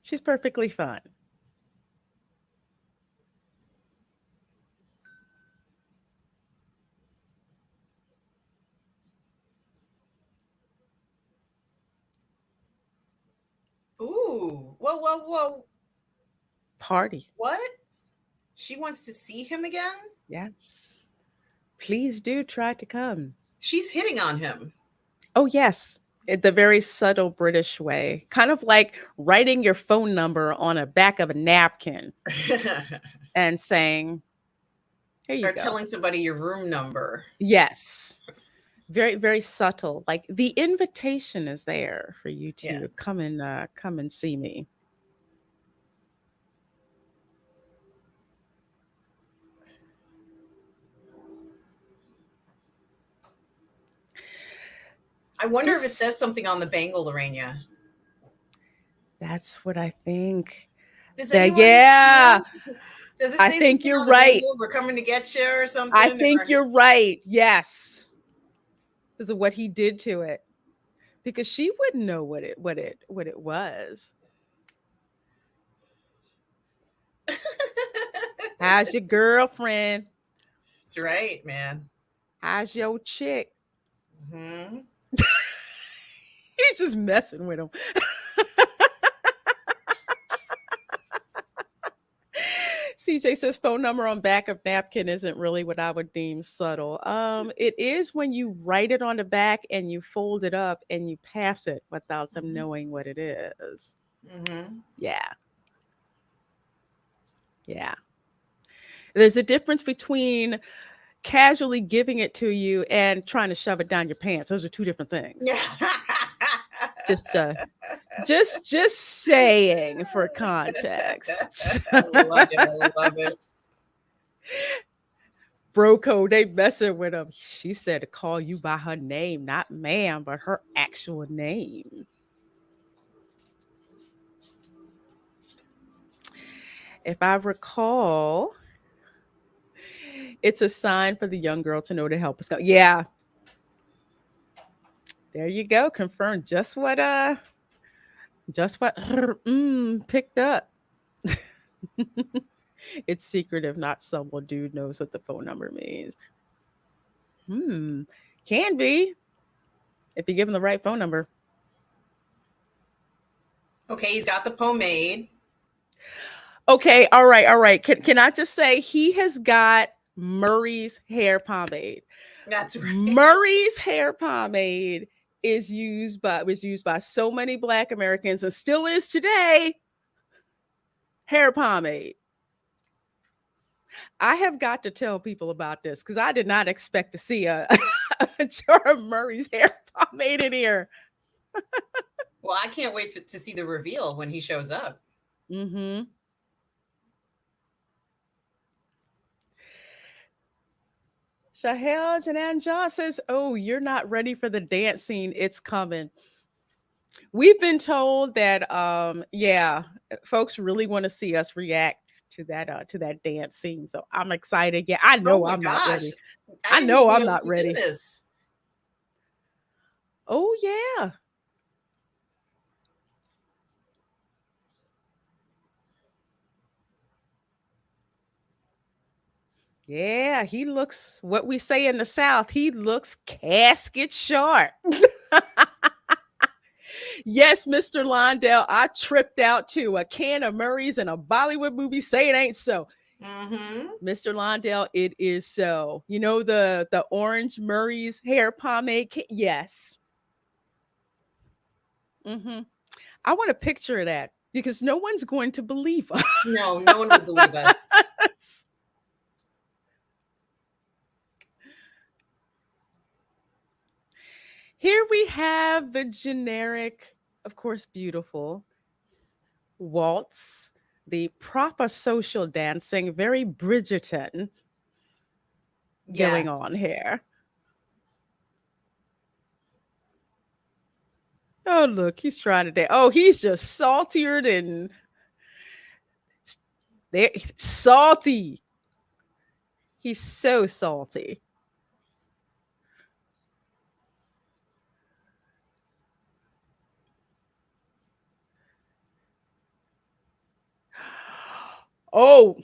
She's perfectly fine. Ooh. Whoa, whoa, whoa. Party. What? She wants to see him again? Yes. Please do try to come. She's hitting on him. Oh, yes. The very subtle British way, kind of like writing your phone number on a back of a napkin and saying, here you Or go. telling somebody your room number. Yes. Very, very subtle. Like the invitation is there for you to Yes. come and see me. I wonder if it says This something on the bangle, Lorena. That's what I think. Does That anyone yeah, know? Does it I say think something you're on the right. bangle? We're coming to get you or I something? think Or you're right. Yes. Because of what he did to it. Because she wouldn't know what it was. How's your girlfriend? That's right, man. How's your chick? Hmm. He's just messing with him. CJ says phone number on back of napkin isn't really what I would deem subtle. It is when you write it on the back and you fold it up and you pass it without them Hmm. knowing what it is. Hmm. Yeah, yeah. There's a difference between casually giving it to you and trying to shove it down your pants. Those are two different things. Yeah. Just just saying for context. I love it. I love it. Bro code, they messing with him. She said to call you by her name, not ma'am, but her actual name. If I recall, it's a sign for the young girl to know to help us go. Yeah, there you go. Confirmed just what picked up. It's secretive, not someone dude knows what the phone number means. Hmm. Can be if you give him the right phone number. Okay, he's got the pomade. Okay, all right, all right. Can I just say he has got Murray's hair pomade. That's right. Murray's hair pomade was used by so many black Americans and still is today. Hair pomade. I have got to tell people about this because I did not expect to see a jar of Murray's hair pomade in here. Well, I can't wait to see the reveal when he shows up. Mm-hmm. Shahel Janan John says, "Oh, you're not ready for the dance scene. It's coming." We've been told that yeah, folks really want to see us react to that dance scene. So I'm excited. Yeah, I Oh know my I'm not gosh. ready. I I didn't know even I'm know this not was in ready. this. Oh yeah. Yeah, he looks what we say in the South, he looks casket sharp. Yes, Mr. Londell, I tripped out to a can of Murray's in a Bollywood movie. Say it ain't so. Mm-hmm. Mr. Londell, it is so. You know the orange Murray's hair pomade? Yes. Hmm. I want a picture of that because no one's going to believe us. No, no one would believe us. Here we have the generic, of course, beautiful waltz, the proper social dancing, very Bridgerton going on Yes. here. Oh, look, he's trying to dance. Oh, he's just saltier than there. Salty. He's so salty. Oh,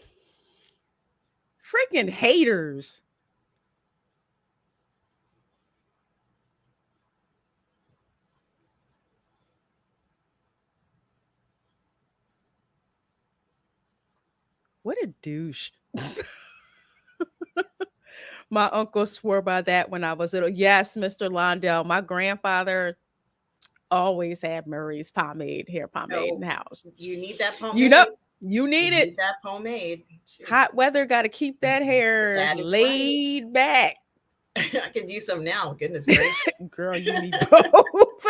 freaking haters. What a douche. My uncle swore by that when I was little. Yes, Mr. Londell. My grandfather always had Murray's pomade, hair pomade in Oh, the house. you need that You know, pomade. you You need it. need that pomade. Shoot. Hot weather got to keep that hair That is right. laid back. I could use some now. Goodness gracious. Girl, you need both.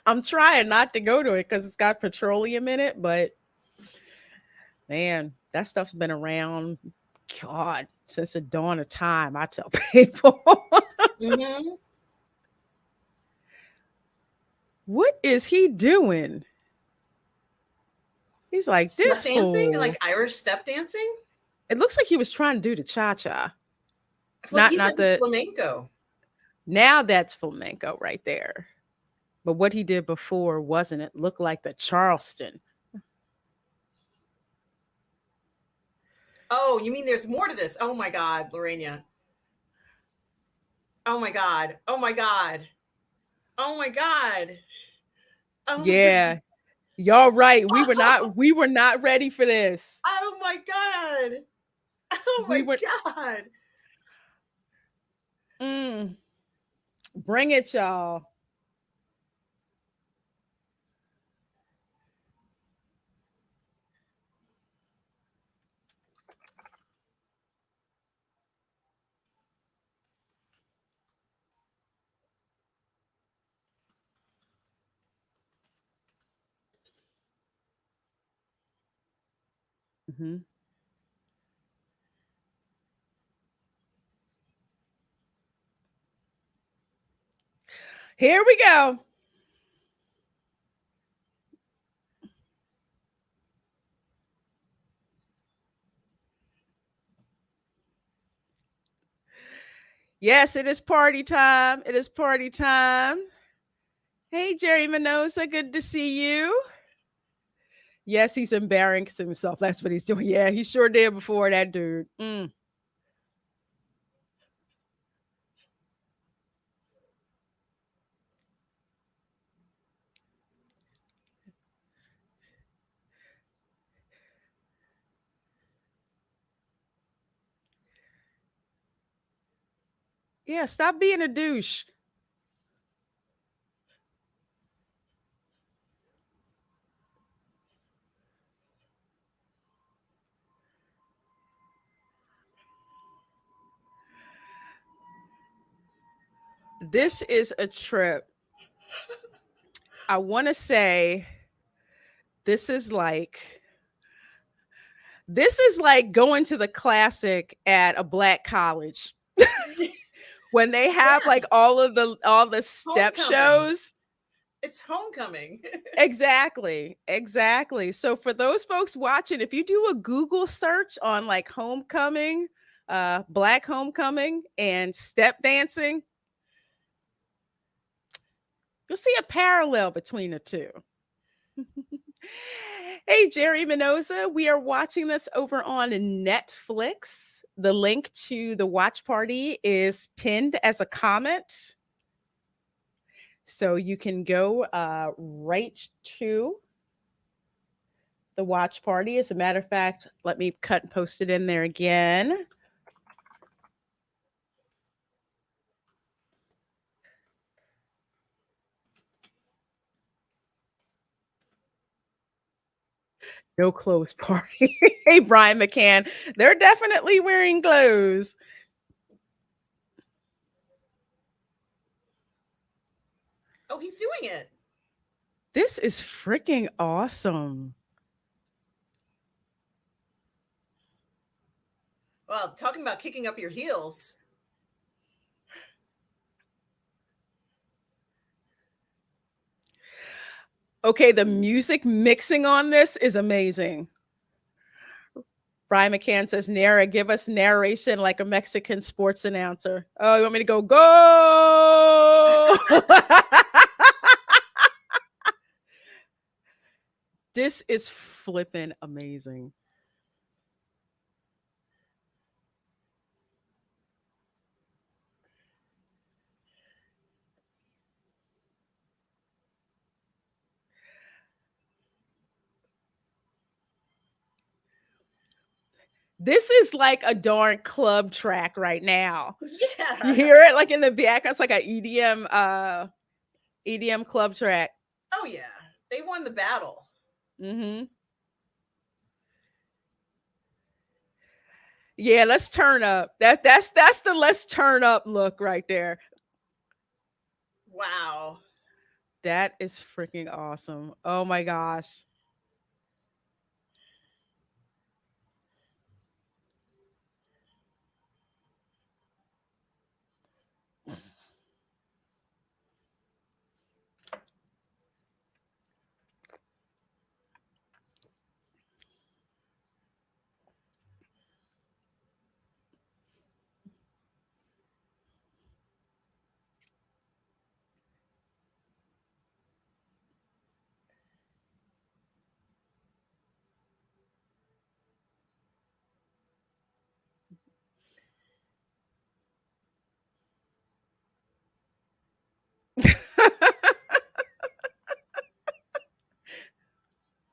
I'm trying not to go to it because it's got petroleum in it, but man, that stuff's been around, God, since the dawn of time. I tell people, Mm-hmm. what is he doing? He's like, Step this dancing, like fool. Irish step dancing. It looks like he was trying to do the cha cha. Well, he says Not it's the, flamenco. now that's flamenco right there. But what he did before wasn't it? Looked like the Charleston. Oh, you mean there's more to this? Oh my God, Lorena. Oh my God. Oh my God. Oh my God. Oh my God. Yeah, y'all right. We were not ready for this. Oh my God. Oh We my were God. mm, bring it, y'all. Mhm. Here we go. Yes, it is party time. It is party time. Hey, Jerry Minosa, good to see you. Yes, he's embarrassing himself. That's what he's doing. Yeah, he sure did before that dude. Yeah, stop being a douche. This is a trip. I want to say this is like this is like going to the classic at a black college when they have Yeah, like all the step homecoming. shows. It's homecoming. Exactly. Exactly. So for those folks watching, if you do a Google search on like homecoming, black homecoming and step dancing, you'll see a parallel between the two. Hey, Jerry Minosa, we are watching this over on Netflix. The link to the watch party is pinned as a comment. So you can go right to the watch party. As a matter of fact, let me cut and post it in there again. No clothes party. Hey, Brian McCann. They're definitely wearing clothes. Oh, he's doing it. This is freaking awesome. Well, talking about kicking up your heels. Okay, the music mixing on this is amazing. Brian McCann says, Nara, give us narration like a Mexican sports announcer. Oh, you want me to go, go? This is flipping amazing. This is like a darn club track right now. You Yeah. hear it like in the background. It's like an EDM club track. Oh yeah. They won the battle. Mm-hmm. Yeah, let's turn up. That's the let's turn up look right there. Wow. That is freaking awesome. Oh my gosh.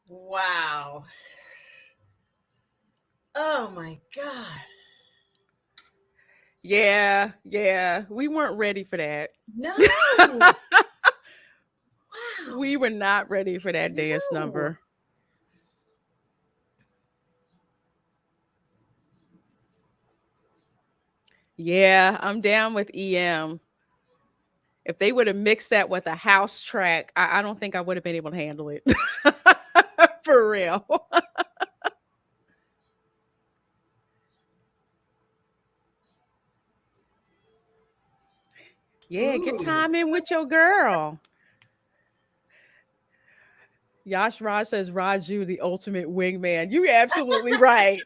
Wow. Oh my god. Yeah, yeah. We weren't ready for that. No. We Wow. were not ready for that dance No. number. Yeah, I'm down with EM. If they would have mixed that with a house track, I don't think I would have been able to handle it. For real. Yeah, get Ooh. time in with your girl. Yash Raj says Raju, the ultimate wingman. You're absolutely right.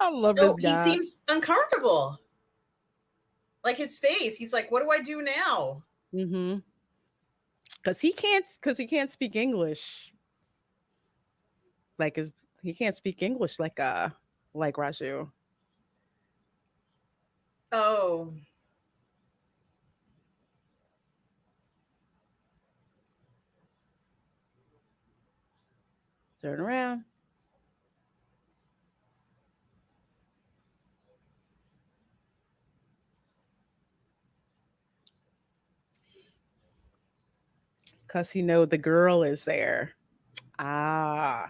I love Oh, this he guy. seems uncomfortable. Like his face. He's like, what do I do now? Mm-hmm. Because he can't speak English like his he can't speak English like Raju. Oh, Turn around. Because he know the girl is there. Ah.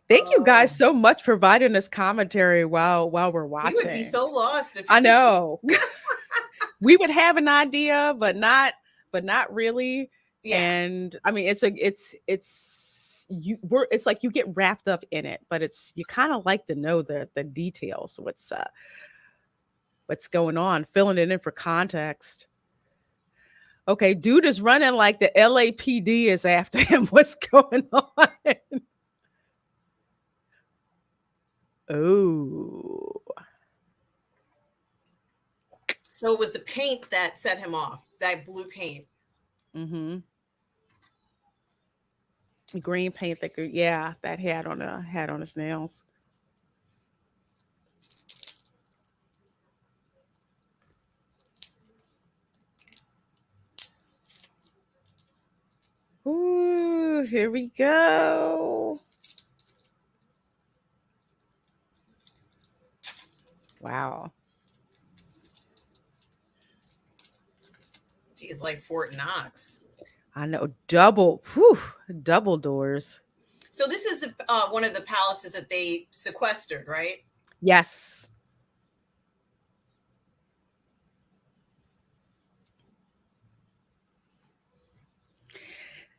Thank you oh. guys so much for providing this commentary while we're We would be watching. so lost if I know. We would have an idea, but not really. yeah. And I mean it's you we're it's like you get wrapped up in it, but it's you kind of like to know the details, what's going on, filling it in for context. Okay, dude is running like the LAPD is after him. What's going on? Oh. So it was the paint that set him off, that blue paint. Mhm. Green paint that could, yeah, that had on his nails. Ooh, here we go. Wow. Geez, like Fort Knox. I know double doors. So this is one of the palaces that they sequestered, right? Yes.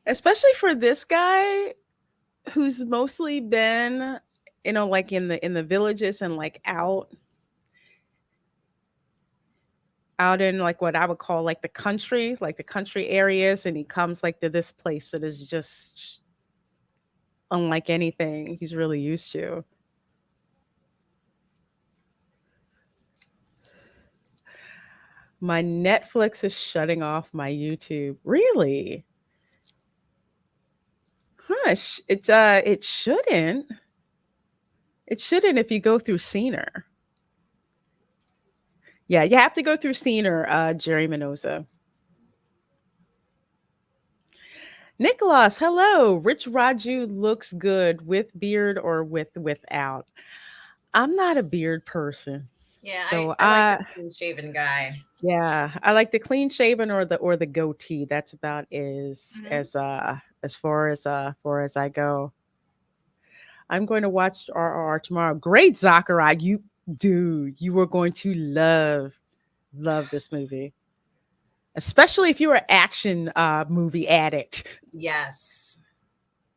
Especially for this guy who's mostly been, like in the villages and like out in like what I would call like the country areas, and he comes like to this place that is just unlike anything he's really used to. My Netflix is shutting off my YouTube. Really? Hush. It shouldn't. It shouldn't if you go through Scener. Yeah, you have to go through Scener, Jerry Minoza. Nicholas, hello. Rich Raju looks good with beard or without. I'm not a beard person. Yeah, So I like the clean shaven guy. yeah, I like the clean shaven or the goatee. That's about Hmm. as far as I go. I'm going to watch RRR tomorrow. Great, Zachariah. You are going to love this movie, especially if you're an action movie addict. Yes.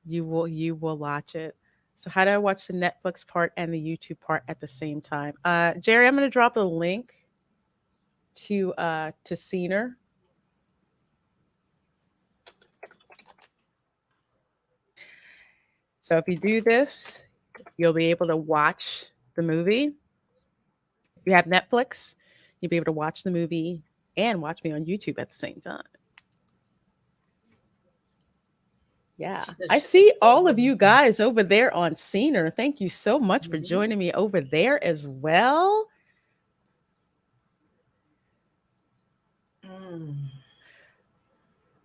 You will watch it. So how do I watch the Netflix part and the YouTube part at the same time? Jerry, I'm going to drop a link to Scener. So if you do this, you'll be able to watch the movie. If you have Netflix, you'll be able to watch the movie and watch me on YouTube at the same time. Yeah. She said I she looks see so all of good. you guys over there on Scener. Thank you so much for Mhm. joining me over there as well. Mm,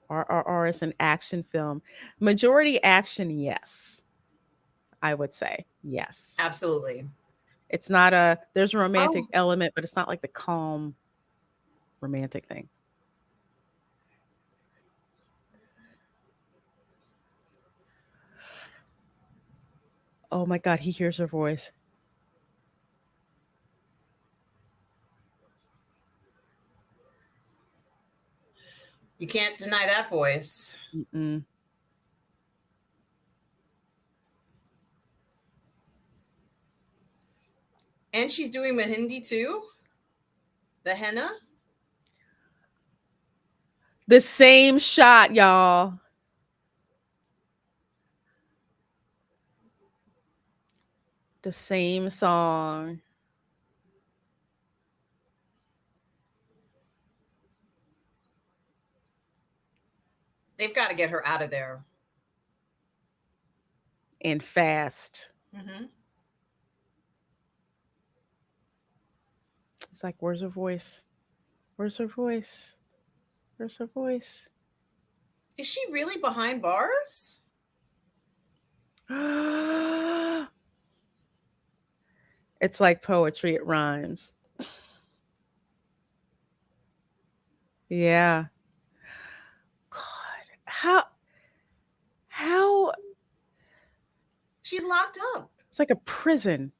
RRR is an action film. Majority action, yes. I would say. Yes. absolutely. It's not there's a romantic Oh, element, but it's not like the calm romantic thing. Oh my god, he hears her voice. you can't deny that voice. Mm-mm. And she's doing Mahindi too. The henna. The same shot, y'all. The same song They've got to get her out of there. and fast. Hmm. It's like, where's her voice? Where's her voice? Where's her voice? Is she really behind bars? It's like poetry, it rhymes. Yeah. God. How She's locked up. it's like a prison.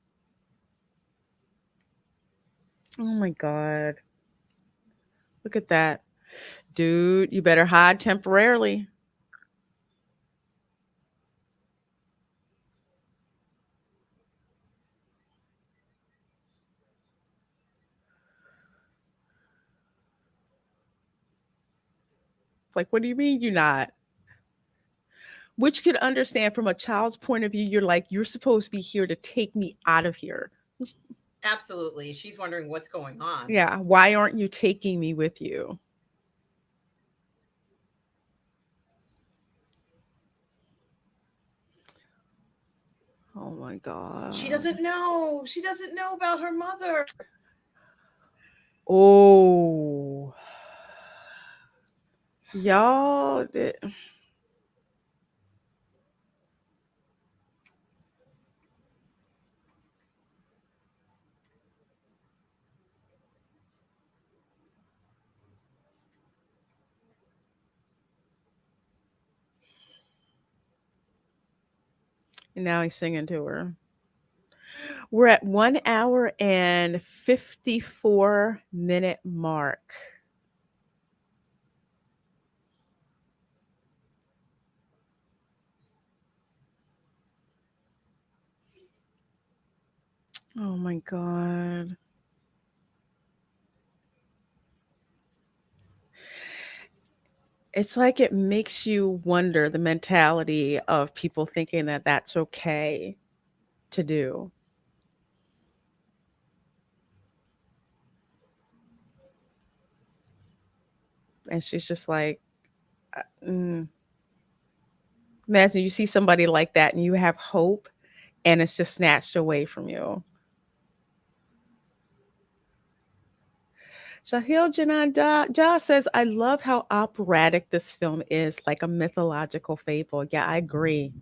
Oh my God. Look at that. Dude, you better hide temporarily. Like, what do you mean you're not? Which could understand from a child's point of view, you're like, you're supposed to be here to take me out of here. Absolutely. She's wondering what's going on. Yeah. Why aren't you taking me with you? Oh my She God. doesn't know. She doesn't know about her mother. Oh. Y'all. And now he's singing to her. We're at 1 hour and 54-minute mark. Oh my God. It's like it makes you wonder the mentality of people thinking that that's okay to do. And she's just like, mm. Imagine you see somebody like that and you have hope and it's just snatched away from you. Shahil Janan Ja says, I love how operatic this film is, like a mythological fable. Yeah, I agree.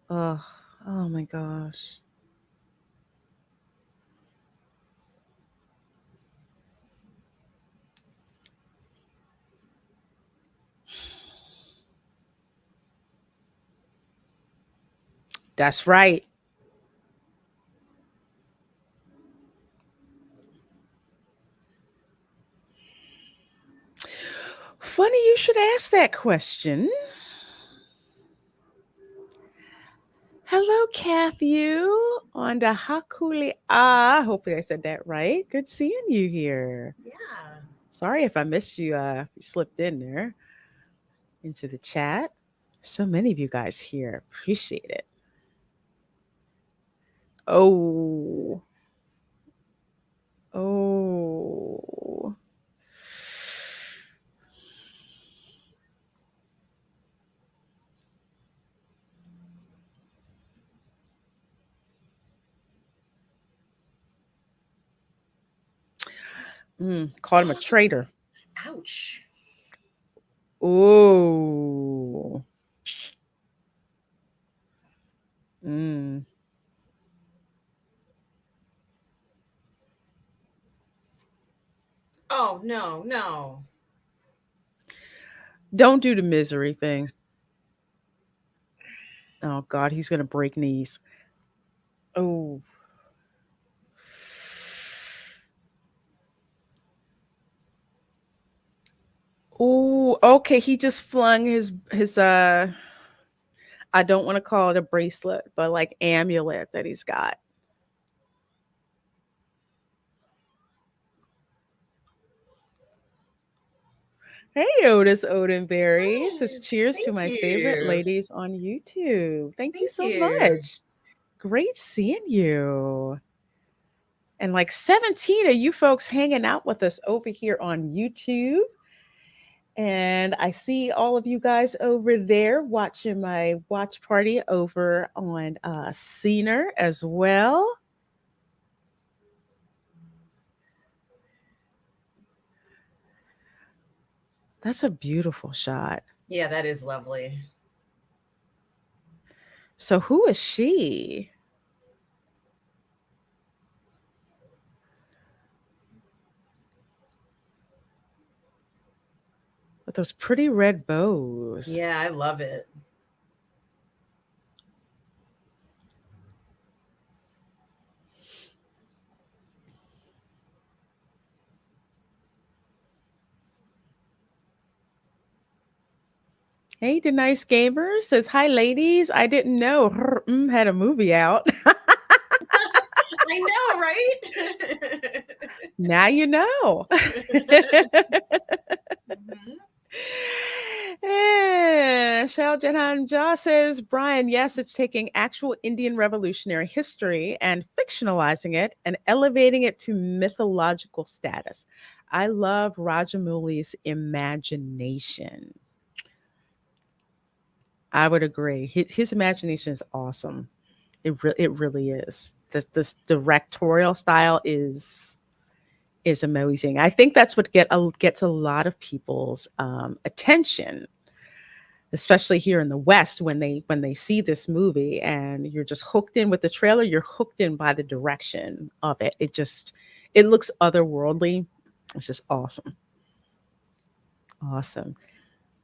Oh, oh my gosh. That's right. Funny you should ask that question. Hello, Kathy, on the Hakuli. Ah, hopefully I said that right. Good seeing you here. Yeah. Sorry if I missed you. You slipped in there into the chat. So many of you guys here. Appreciate it. Oh, oh. Called him a traitor. Ouch. Oh. Mm. Oh, no, no. Don't do the misery thing. Oh God, he's gonna break knees. Oh. Oh, okay. He just flung his I don't want to call it a bracelet, but like amulet that he's got. Hey, Otis Odenberry. Says Hi. cheers to Thank my favorite you. ladies on YouTube. Thank you Thank so you. much. Great seeing you. And like 17 of you folks hanging out with us over here on YouTube. And I see all of you guys over there watching my watch party over on Scener as well. That's a beautiful shot. Yeah, that is lovely. So who is she? With those pretty red bows. Yeah, I love it. Hey, the nice gamer says, "Hi, ladies. I didn't know had a movie out. I know, right? Now you know." Mhm. Shao Jahan Jha says, "Brian, yes, it's taking actual Indian revolutionary history and fictionalizing it and elevating it to mythological status. I love Rajamouli's imagination." I would agree. His imagination is awesome. It really is. This directorial style is amazing. I think that's what gets a lot of people's attention, especially here in the West when they see this movie and you're just hooked in with the trailer. You're hooked in by the direction of it. It looks otherworldly. It's just awesome, awesome.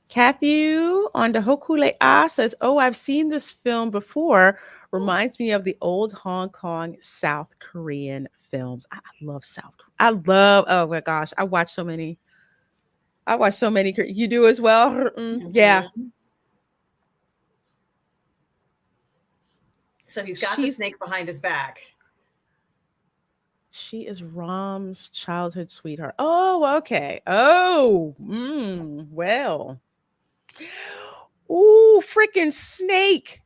Kathy on the Hokule A says, "Oh, I've seen this film before. Ooh. Reminds me of the old Hong Kong, South Korean films." I love South. I love. Oh my gosh, I watch so many. I watch so many. You do as well. Yeah, Mhm. So he's got the she's snake behind his back. she is Rom's childhood sweetheart. Oh, okay. Oh, well. Ooh, freaking snake.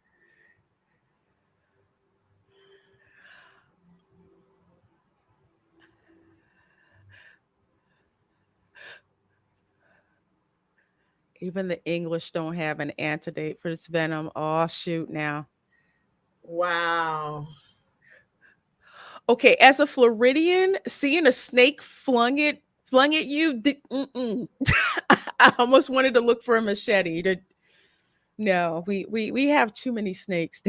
Even the English don't have an antidote for this venom. Oh, shoot now. Wow. Okay, as a Floridian, seeing a snake flung at you, I almost wanted to look for a machete. No, we have too many snakes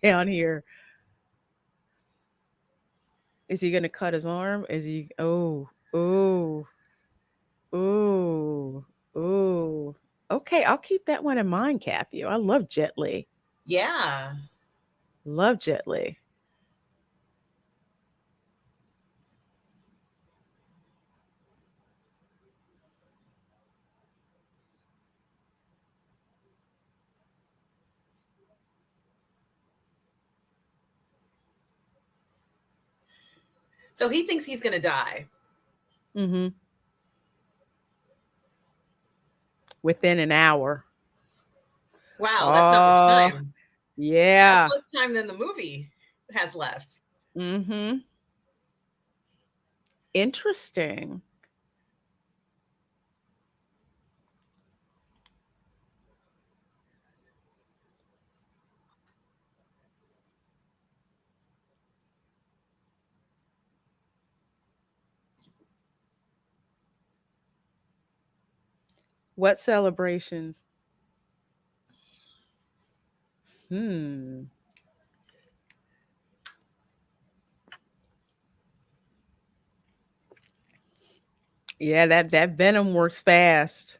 down here. Is he gonna cut his arm? Is he? Oh, oh, oh, oh. Okay, I'll keep that one in mind, Kathy. I love Jet Li. Yeah. Love Jet Li. So he thinks he's going to die. Mm-hmm. Within an hour. Wow, that's not much Oh, time. That's yeah. less time than the movie has left. Mm-hmm. Interesting. What celebrations? Hmm. Yeah, that venom works fast.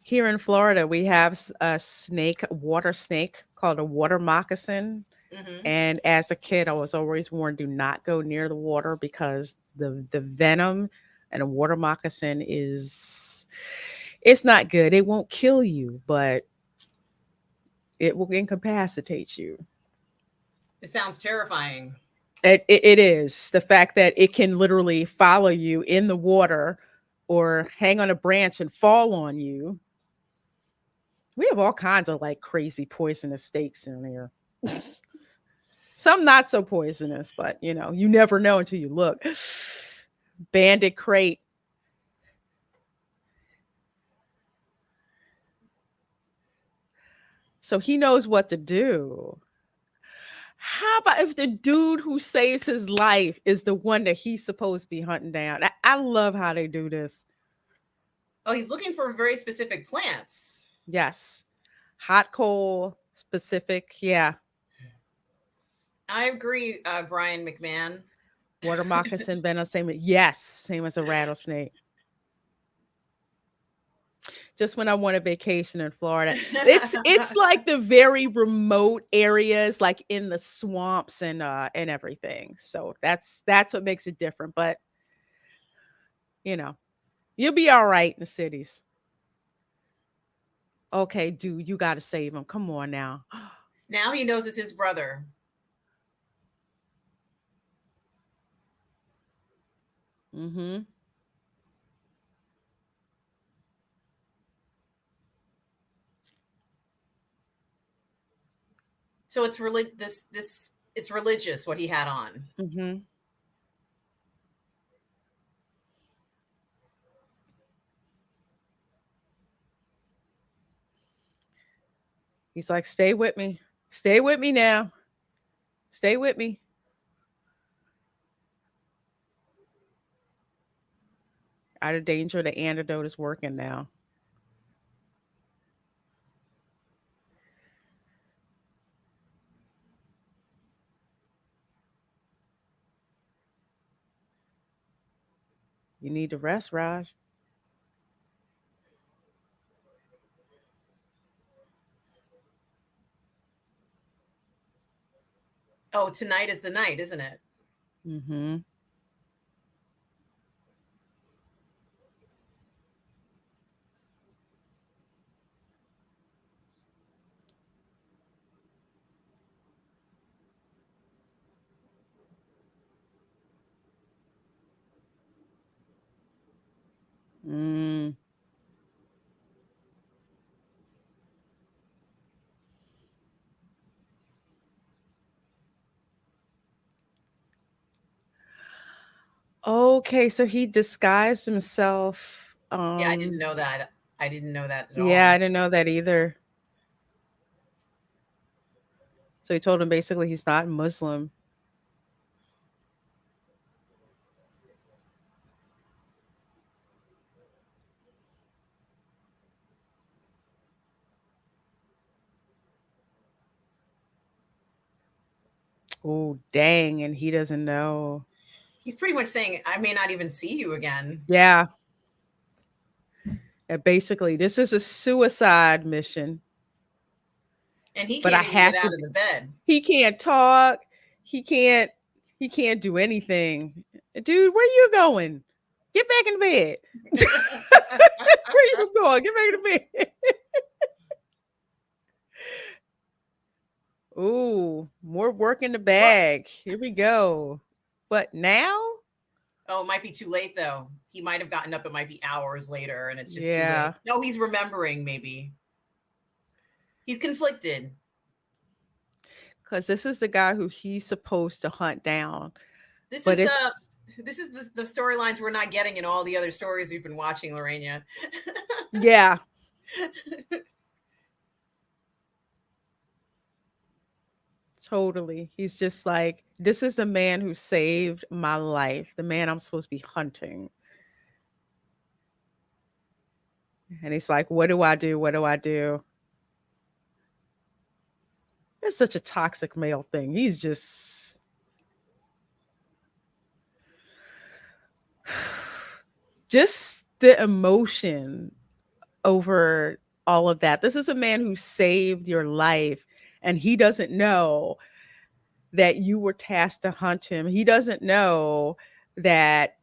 Here in Florida, we have a snake, a water snake called a water moccasin. Hmm. And as a kid, I was always warned, do not go near the water because the venom and a water moccasin is it's not good. It won't kill you, but it will incapacitate you. It sounds terrifying. It is the fact that it can literally follow you in the water or hang on a branch and fall on you. We have all kinds of like crazy poisonous snakes in here. Some not so poisonous, but you never know until you look. Bandit crate. So he knows what to do. How about if the dude who saves his life is the one that he's supposed to be hunting down? I love how they do this. Oh, he's looking for very specific plants. Yes. Hot coal specific. Yeah. I agree, Brian McMahon. Water moccasin venom, same. Yes. Same as a rattlesnake. Just when I want a vacation in Florida. It's like the very remote areas, like in the swamps and everything. So that's what makes it different. But you know, you'll be all right in the cities. Okay, dude, you got to save him. Come on now. Now he knows it's his brother. Mm-hmm. So it's this it's religious what he had on. Mm-hmm. He's like, stay with me. Stay with me now. Stay with me. Out of danger, the antidote is working now. You need to rest, Raj. Oh, tonight is the night, isn't it? Mm-hmm. Mm. Okay, so he disguised himself. Yeah, I didn't know that. I didn't know that at Yeah, I all. didn't know that either. So he told him basically he's not Muslim. Oh, dang, and he doesn't know. He's pretty much saying, I may not even see you again. Yeah, basically, this is a suicide mission, And he but I can't even get have to. out of the bed. He can't talk. He can't. He can't do anything. Dude, where you going? Get back in bed. Where you going? Get back in bed. Ooh, more work in the Well, bag. Here we go. But now? oh, it might be too late though. He might have gotten up. It might be hours later, and it's just too late. Yeah, No, he's remembering. Maybe he's conflicted. because this is the guy who he's supposed to hunt down. This But is it's, this is the storylines we're not getting in all the other stories we've been watching, Lorena. yeah, totally. He's just like, this is the man who saved my life, the man I'm supposed to be hunting. And he's like, what do I do? What do I do? It's such a toxic male thing. He's just the emotion over all of that. This is a man who saved your life, and he doesn't know that you were tasked to hunt him. He doesn't know that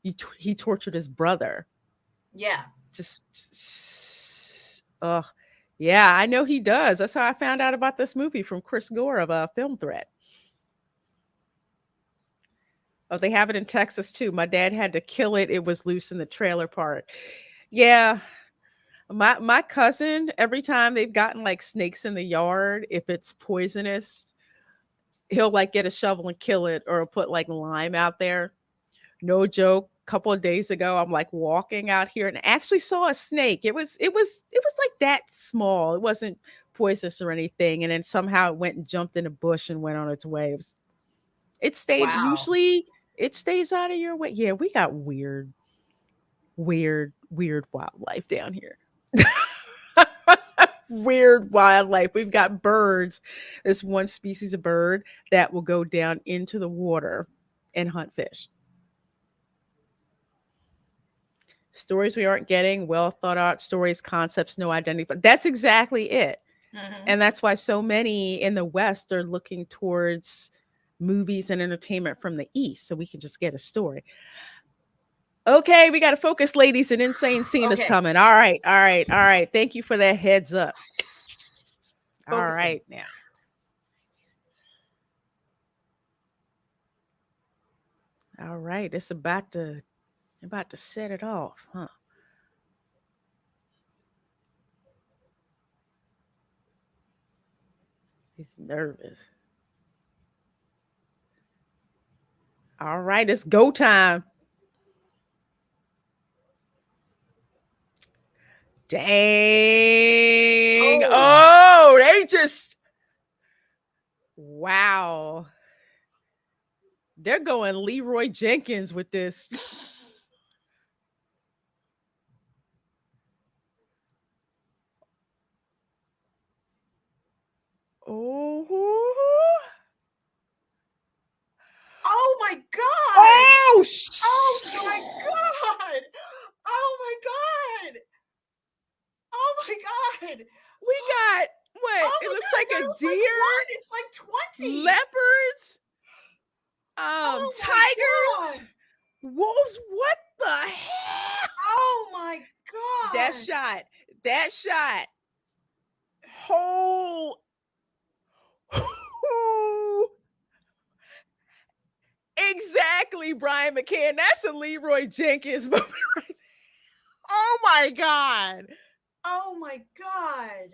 he tortured his brother. Yeah. Oh, yeah, I know he does. That's how I found out about this movie from Chris Gore of a Film Threat. Oh, they have it in Texas too. My dad had to kill it. It was loose in the trailer park. Yeah, my cousin, every time they've gotten like snakes in the yard, if it's poisonous, he'll like get a shovel and kill it or put like lime out there. No joke. Couple of days ago, I'm like walking out here and actually saw a snake. It was like that small. It wasn't poisonous or anything. And then somehow it went and jumped in a bush and went on its way. It stayed Wow. usually it stays out of your way. Yeah, we got weird wildlife down here. Weird wildlife. We've got birds. This one species of bird that will go down into the water and hunt fish. Stories we aren't getting, well thought out stories, concepts, no identity. But that's exactly it. Hmm. And that's why so many in the West are looking towards movies and entertainment from the East so we can just get a story. Okay, we got to focus, ladies. An insane scene is Okay, coming. All right, all right, all right. Thank you for that heads up. All focusing. right, now. All right, it's about to set it off, huh? He's nervous. All right, it's go time. Dang. Oh, Oh, they just wow. They're going Leroy Jenkins with this. Oh. oh my God! Oh, Oh my God! Oh my God! Oh my God! we got what? Oh It my looks God! like That a was like deer, one. It's like 20. leopards, Oh my tigers, God! wolves. What the hell? Oh my That God! shot. That shot. Whole. Exactly, Brian McCann. That's a Leroy Jenkins movie. Oh my god. Oh my God!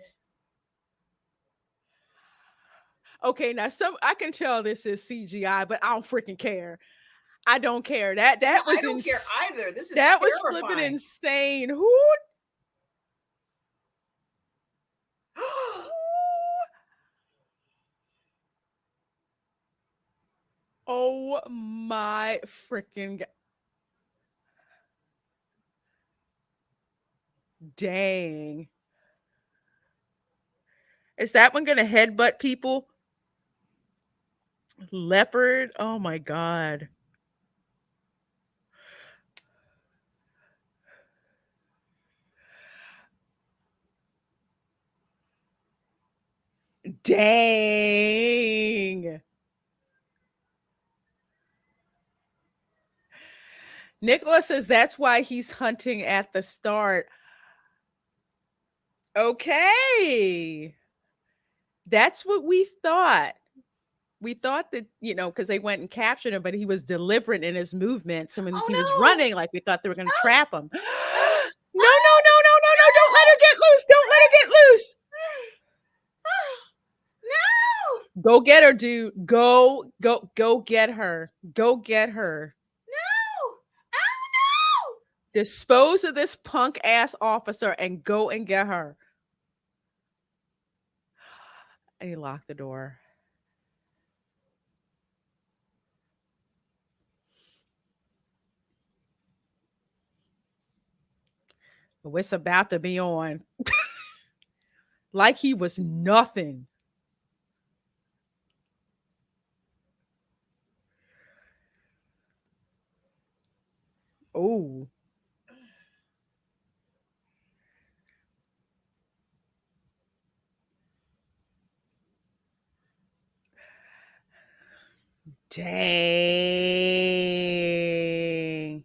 Okay, now some I can tell this is CGI, but I don't freaking care. I don't care. That Yeah, that I was don't care either. This is that was flipping terrifying. insane. Who oh my freaking dang. Is that one gonna headbutt people? Leopard? Oh my god. Dang. Nicholas says that's why he's hunting at the start. Okay. That's what we thought. We thought that, because they went and captured him, but he was deliberate in his movements. And when Oh he was no! running, like we thought they were going to Ah! trap him. No, Ah! no, Ah! no, no, no, no. Don't let her No! get loose. Don't let her get loose. Ah! No! Go get her, dude. Go get her. Go get her. No! Oh Dispose of this punk ass officer and go and get her. And he locked the door. It's about to be on. Like he was nothing. Oh, dang.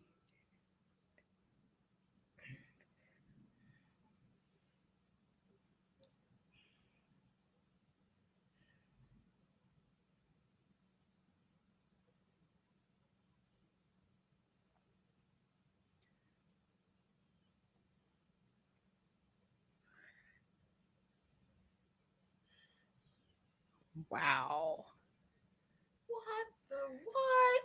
Wow. What the what?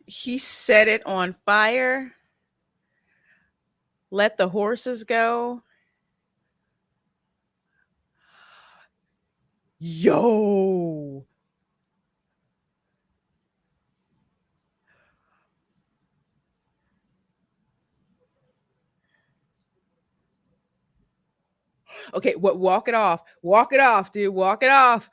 He set it on fire, let the horses go. Yo. Okay, what walk it off. Walk it off, dude. Walk it off.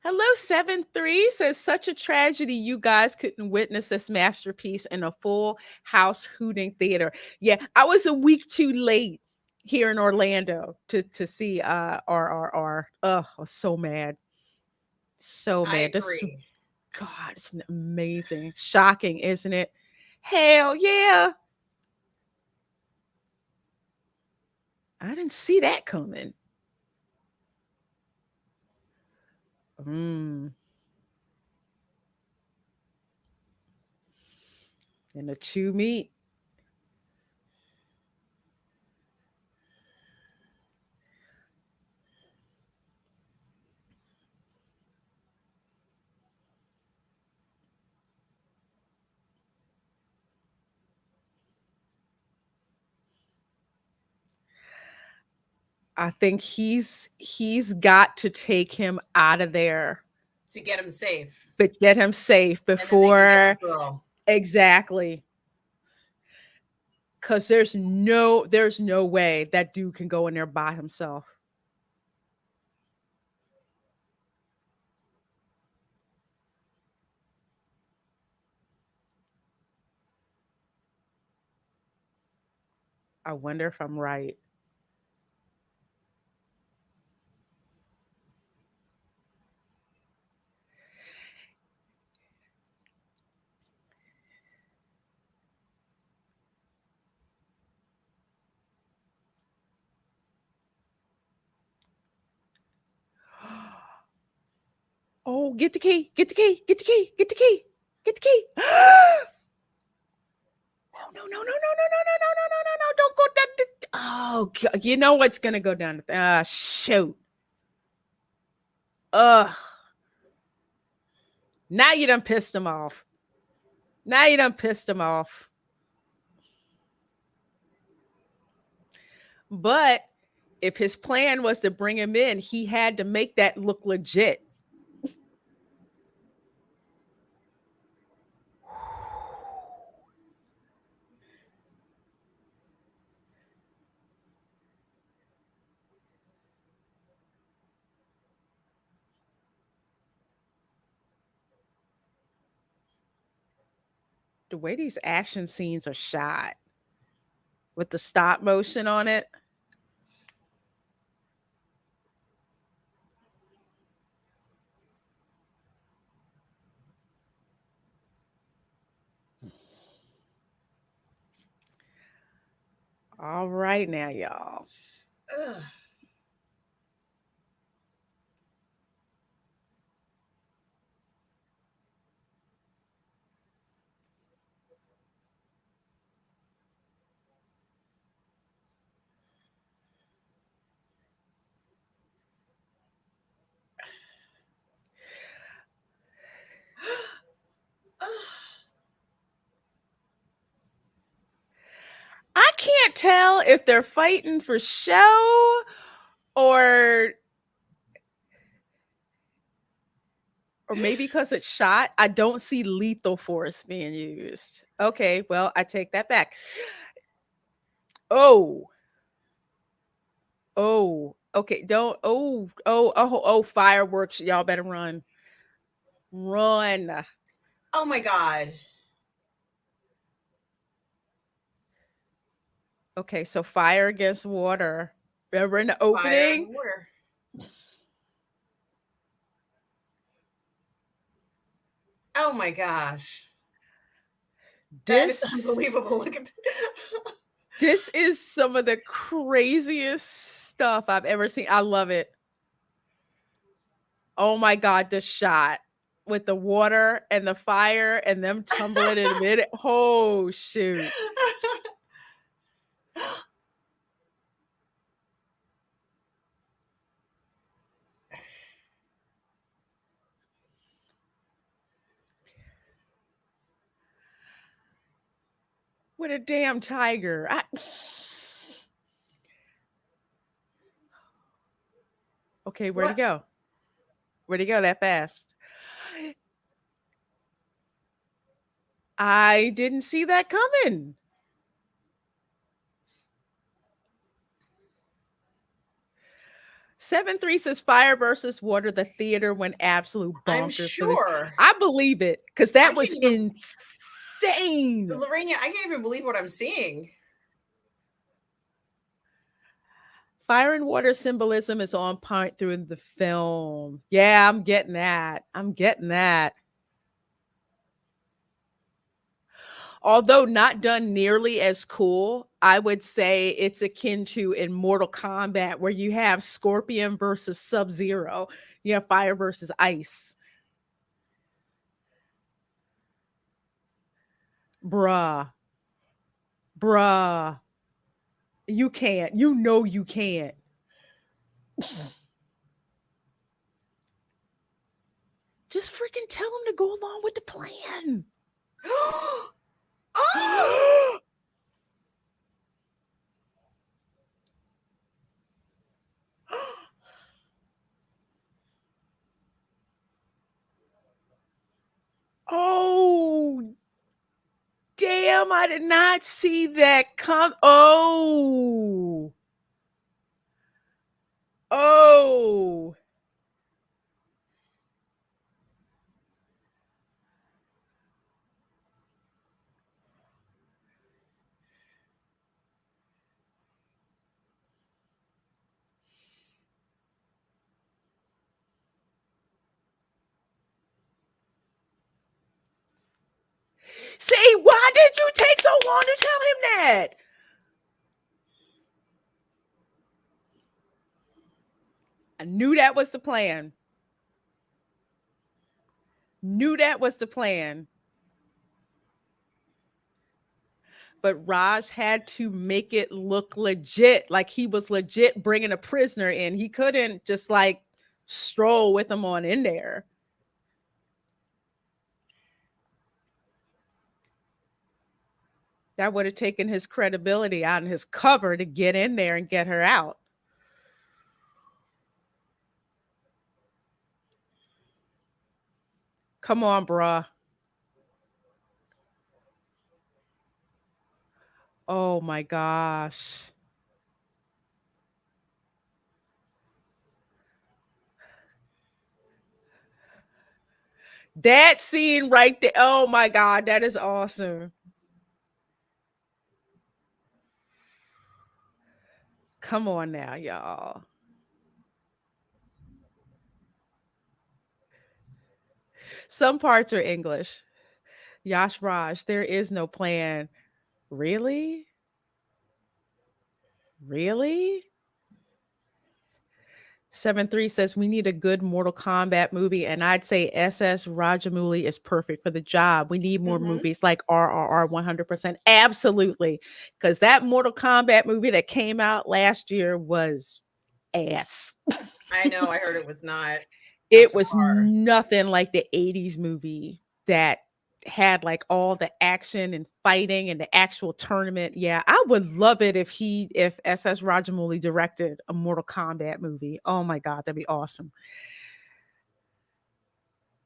Hello, 7-3 says such a tragedy you guys couldn't witness this masterpiece in a full house hooting theater. Yeah, I was a week too late here in Orlando to see RRR. Ugh, I was so mad. So I mad. This agree. God, it's been amazing. Shocking, isn't it? Hell yeah. I didn't see that coming. Mm. And the two meet. I think he's got to take him out of there, To get him safe. but get him safe And then they can get the before girl. exactly. Cause there's no way that dude can go in there by himself. I wonder if I'm right. Oh, get the key, get the key, get the key, get the key, get the key. No, no, no, no, no, no, no, no, no, no, no, no, don't go down. Oh, God. You know what's gonna go down. Ah, shoot. Ugh. Now you done pissed him off. Now you done pissed him off. But if his plan was to bring him in, he had to make that look legit. The way these action scenes are shot with the stop motion on it. All right now, y'all. Ugh. I can't tell if they're fighting for show or maybe because it's shot, I don't see lethal force being used. Okay, well, I take that back. Oh, oh, okay. Don't. Oh, fireworks. Y'all better run. Run. Oh my god. Okay, so fire against water. Remember in the Fire opening? and water. Oh my gosh. That is This unbelievable. Look at this is some of the craziest stuff I've ever seen. I love it. Oh my god, the shot. with the water and the fire and them tumbling in a minute. Oh shoot. With a damn tiger. Okay, where'd he What? go? Where'd he go that fast? I didn't see that coming. 7-3 says fire versus water. The theater went absolute I'm bonkers for this. sure. I believe it because I that can't was even, insane. Lorena, I can't even believe what I'm seeing. Fire and water symbolism is on point through the film. Yeah, I'm getting that. I'm getting that. Although not done nearly as cool, I would say it's akin to in Mortal Kombat where you have Scorpion versus Sub-Zero. You have fire versus ice. Bruh. Bruh. You can't. You know you can't. Just freaking tell him to go along with the plan. Oh, Oh, damn. I did not see that come. Oh. Oh. See, why did you take so long to tell him that? I knew that was the plan. Knew that was the plan. But Raj had to make it look legit, like he was legit bringing a prisoner in. He couldn't just like stroll with him on in there. That would have taken his credibility out and his cover to get in there and get her out. Come on, bruh. Oh my gosh. That scene right there. Oh my God. That is awesome. Come on now, y'all. Some parts are English. Yash Raj, there is no plan. Really? Really? 7-3 says we need a good Mortal Kombat movie, and I'd say SS Rajamouli is perfect for the job. We need more mm-hmm. movies like RRR 100%. Absolutely. Because that Mortal Kombat movie that came out last year was ass. I know. I heard it was not up It to was par. nothing like the 80s movie that had like all the action and fighting and the actual tournament. Yeah, I would love it if SS Rajamouli directed a Mortal Kombat movie. Oh my god, that'd be awesome.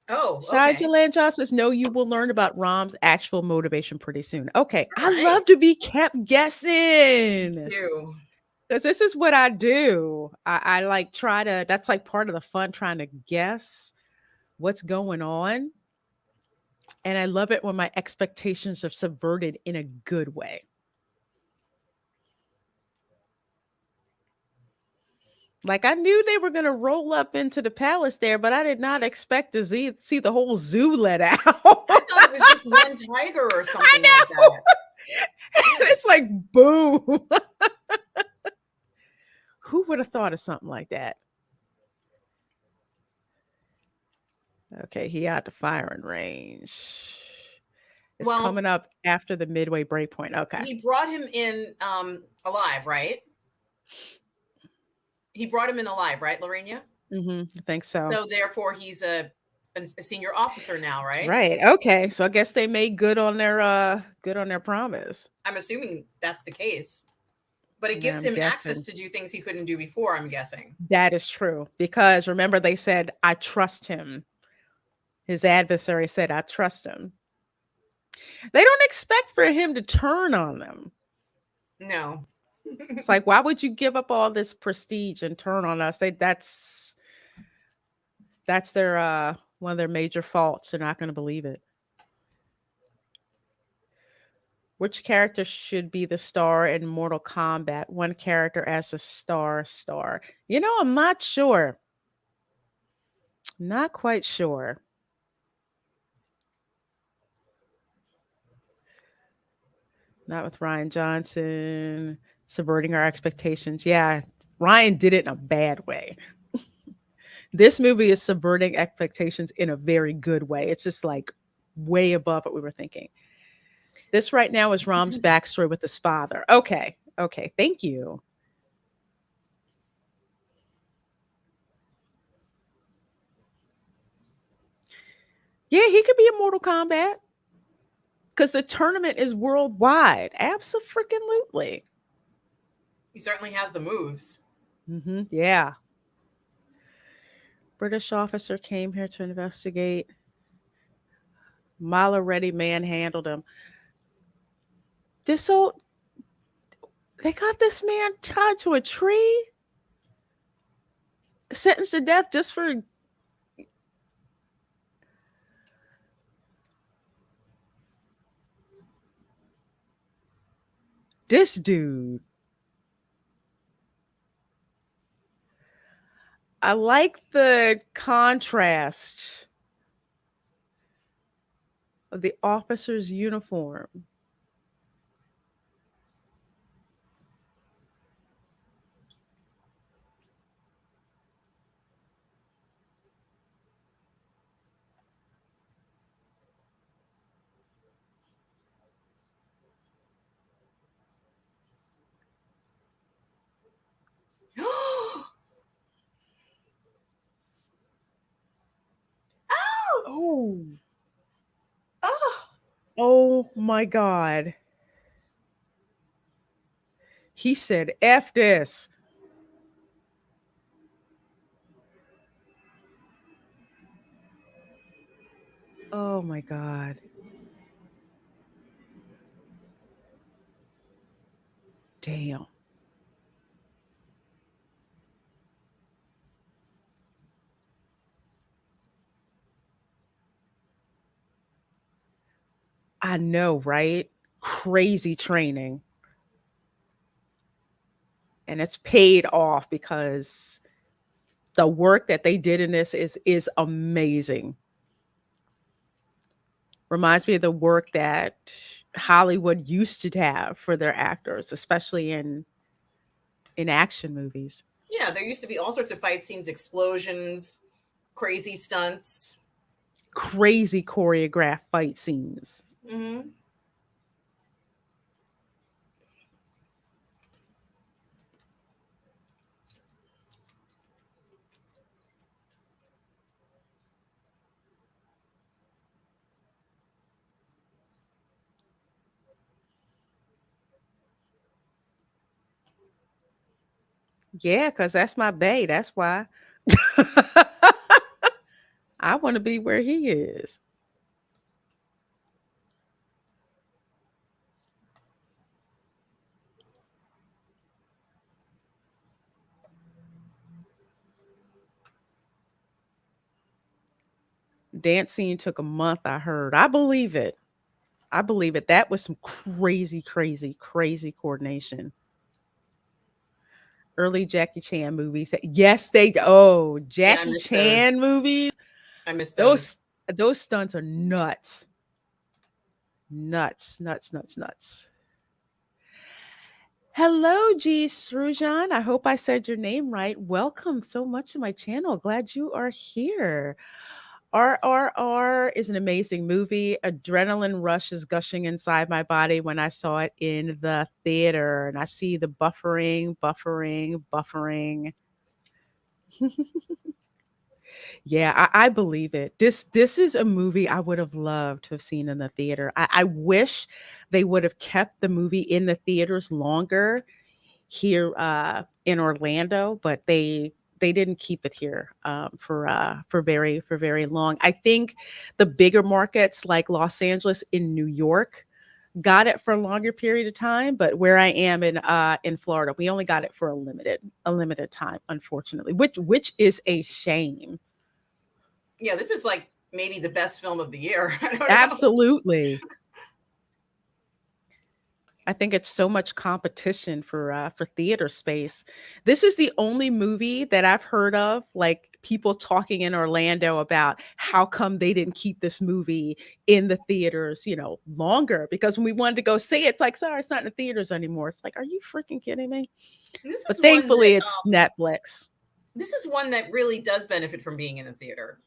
Oh, Shai okay. Jalan says, no, you will learn about Rom's actual motivation pretty soon. Okay, All I right. love to be kept Me guessing. too. Because this is what I do. I like try to, that's like part of the fun, trying to guess what's going on. And I love it when my expectations are subverted in a good way. Like I knew they were going to roll up into the palace there, but I did not expect to see the whole zoo let out. I thought it was just one tiger or I something like know. that. Yeah. It's like boom. Who would have thought of something like that? Okay, he out the firing range. It's Well, coming up after the midway break point. Okay. he brought him in alive, right? He brought him in alive, right, Lorena? I think so. So therefore, he's a senior officer now, right? Right. Okay. So I guess they made good on their promise. I'm assuming that's the case. But it Yeah, gives I'm him access guessing. to do things he couldn't do before, I'm guessing. That is true because remember they said I trust him. His adversary said I trust him. They don't expect for him to turn on them. No. It's like why would you give up all this prestige and turn on us? That's their one of their major faults. They're not going to believe it. Which character should be the star in Mortal Kombat? One character as a star. I'm not sure. Not quite sure. Not with Ryan Johnson subverting our expectations. Yeah, Ryan did it in a bad way. This movie is subverting expectations in a very good way. It's just like way above what we were thinking. This right now is Rom's backstory with his father. Okay. Okay. Thank you. Yeah, he could be in Mortal Kombat because the tournament is worldwide. Absolutely. He certainly has the moves. Yeah. British officer came here to investigate. Mile ready manhandled him. This old, they got this man tied to a tree, sentenced to death just for this dude. I like the contrast of the officer's uniform. Oh! Oh, Oh! oh my God. He said, F this. Oh my God. Damn. I know, right? Crazy training. And it's paid off because the work that they did in this is amazing. Reminds me of the work that Hollywood used to have for their actors, especially in action movies. Yeah, there used to be all sorts of fight scenes, explosions, crazy stunts. Crazy choreographed fight scenes. Hmm. Yeah, because that's my bae. That's why. I want to be where he is. Dance scene took a month, I heard. I believe it. I believe it. That was some crazy coordination. Early Jackie Chan movies. Yes, Yeah, I Jackie miss Chan those. movies. I miss Those those. those stunts are nuts. Nuts. Hello, G. Srujan. I hope I said your name right. Welcome so much to my channel. Glad you are here. RRR is an amazing movie. Adrenaline rush is gushing inside my body when I saw it in the theater, and I see the buffering, buffering, buffering. Yeah, I believe it. This is a movie I would have loved to have seen in the theater. I wish they would have kept the movie in the theaters longer here in Orlando, but they didn't keep it here for very long. I think the bigger markets like Los Angeles and New York got it for a longer period of time, but where I am in Florida, we only got it for a limited time, unfortunately, which is a shame. Yeah, this is like maybe the best film of the year. I don't know. Absolutely. I think it's so much competition for theater space. This is the only movie that I've heard of, like people talking in Orlando about how come they didn't keep this movie in the theaters, longer. Because when we wanted to go see it, it's like, sorry, it's not in the theaters anymore. It's like, are you freaking kidding me? This But is one that thankfully, it's Netflix. this is one that really does benefit from being in a theater.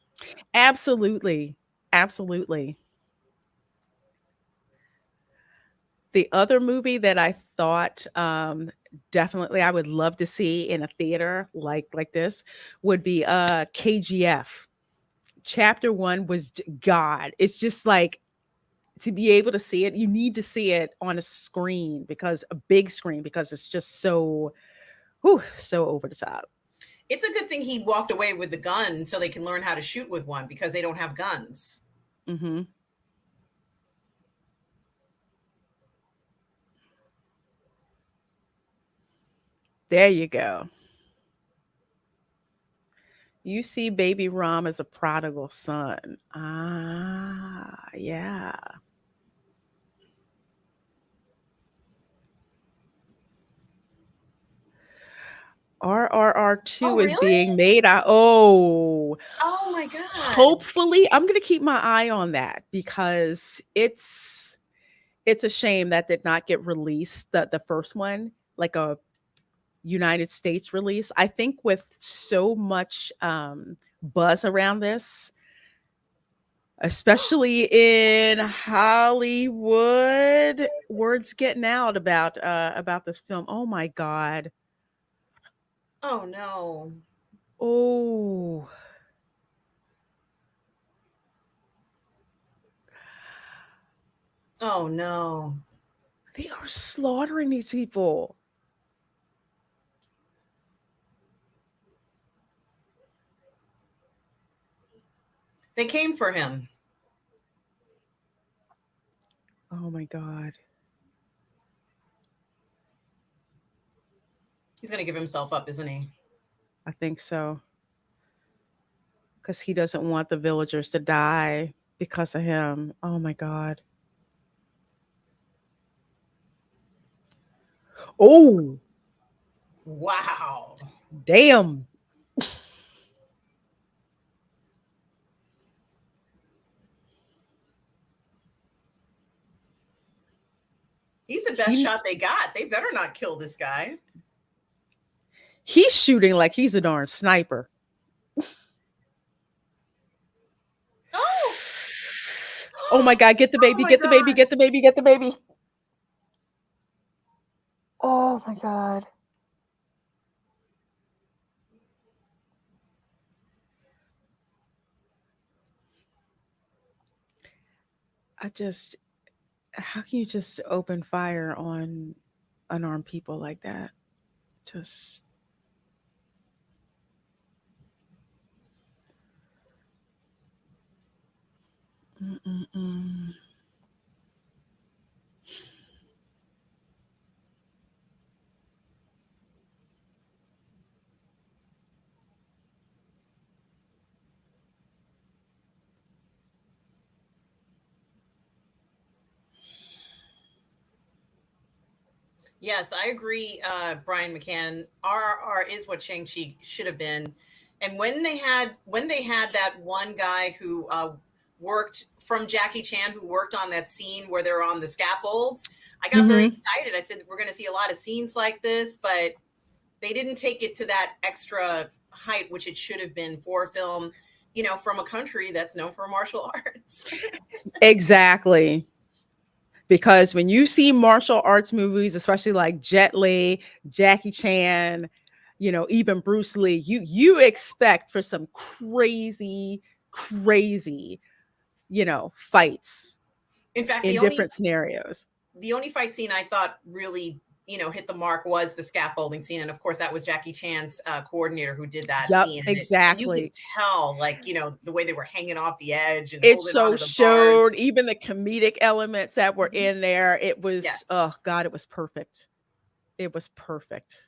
Absolutely, absolutely. The other movie that I thought, definitely I would love to see in a theater like this would be, KGF. Chapter 1 was j God. It's just like to be able to see it, you need to see it on a screen because a big screen because it's just so, whew, so over the top. It's a good thing he walked away with the gun so they can learn how to shoot with one because they don't have guns. Mhm. There you go. You see baby Rom as a prodigal son. Ah, yeah. RRR Oh, 2 is really? being made. Oh my god. Hopefully, I'm gonna keep my eye on that because it's a shame that did not get released, the first one, like a United States release. I think with so much, buzz around this, especially in Hollywood, words getting out about this film. Oh my god. Oh no. Oh. Oh no. They are slaughtering these people. They came for him. Oh my god. He's going to give himself up, isn't he? I think so. Because he doesn't want the villagers to die because of him. Oh my god. Oh, Wow. damn. He's the best He shot they got. They better not kill this guy. he's shooting like he's a darn sniper. Oh. Oh my god, get the Oh baby, my get the baby, god. get the baby, get the baby. Oh my god. I just how can you just open fire on unarmed people like that? Just mm-mm-mm. Yes, I agree, Brian McCann. RRR is what Shang-Chi should have been. And when they had that one guy who worked from Jackie Chan who worked on that scene where they're on the scaffolds, I got very Mhm. excited. I said we're going to see a lot of scenes like this, but they didn't take it to that extra height which it should have been for a film. from a country that's known for martial arts. Exactly. Because when you see martial arts movies, especially like Jet Li, Jackie Chan, even Bruce Lee, you expect for some crazy, crazy, fights In fact, in different scenarios. the only fight scene I thought really hit the mark was the scaffolding scene, and of course that was Jackie Chan's coordinator who did that Yep, scene, and you could exactly. tell, like, the way they were hanging off the edge and It holding so onto the bars. showed even the comedic elements that were Mhm. in there. It was, oh Yes. God, it was perfect. It was perfect.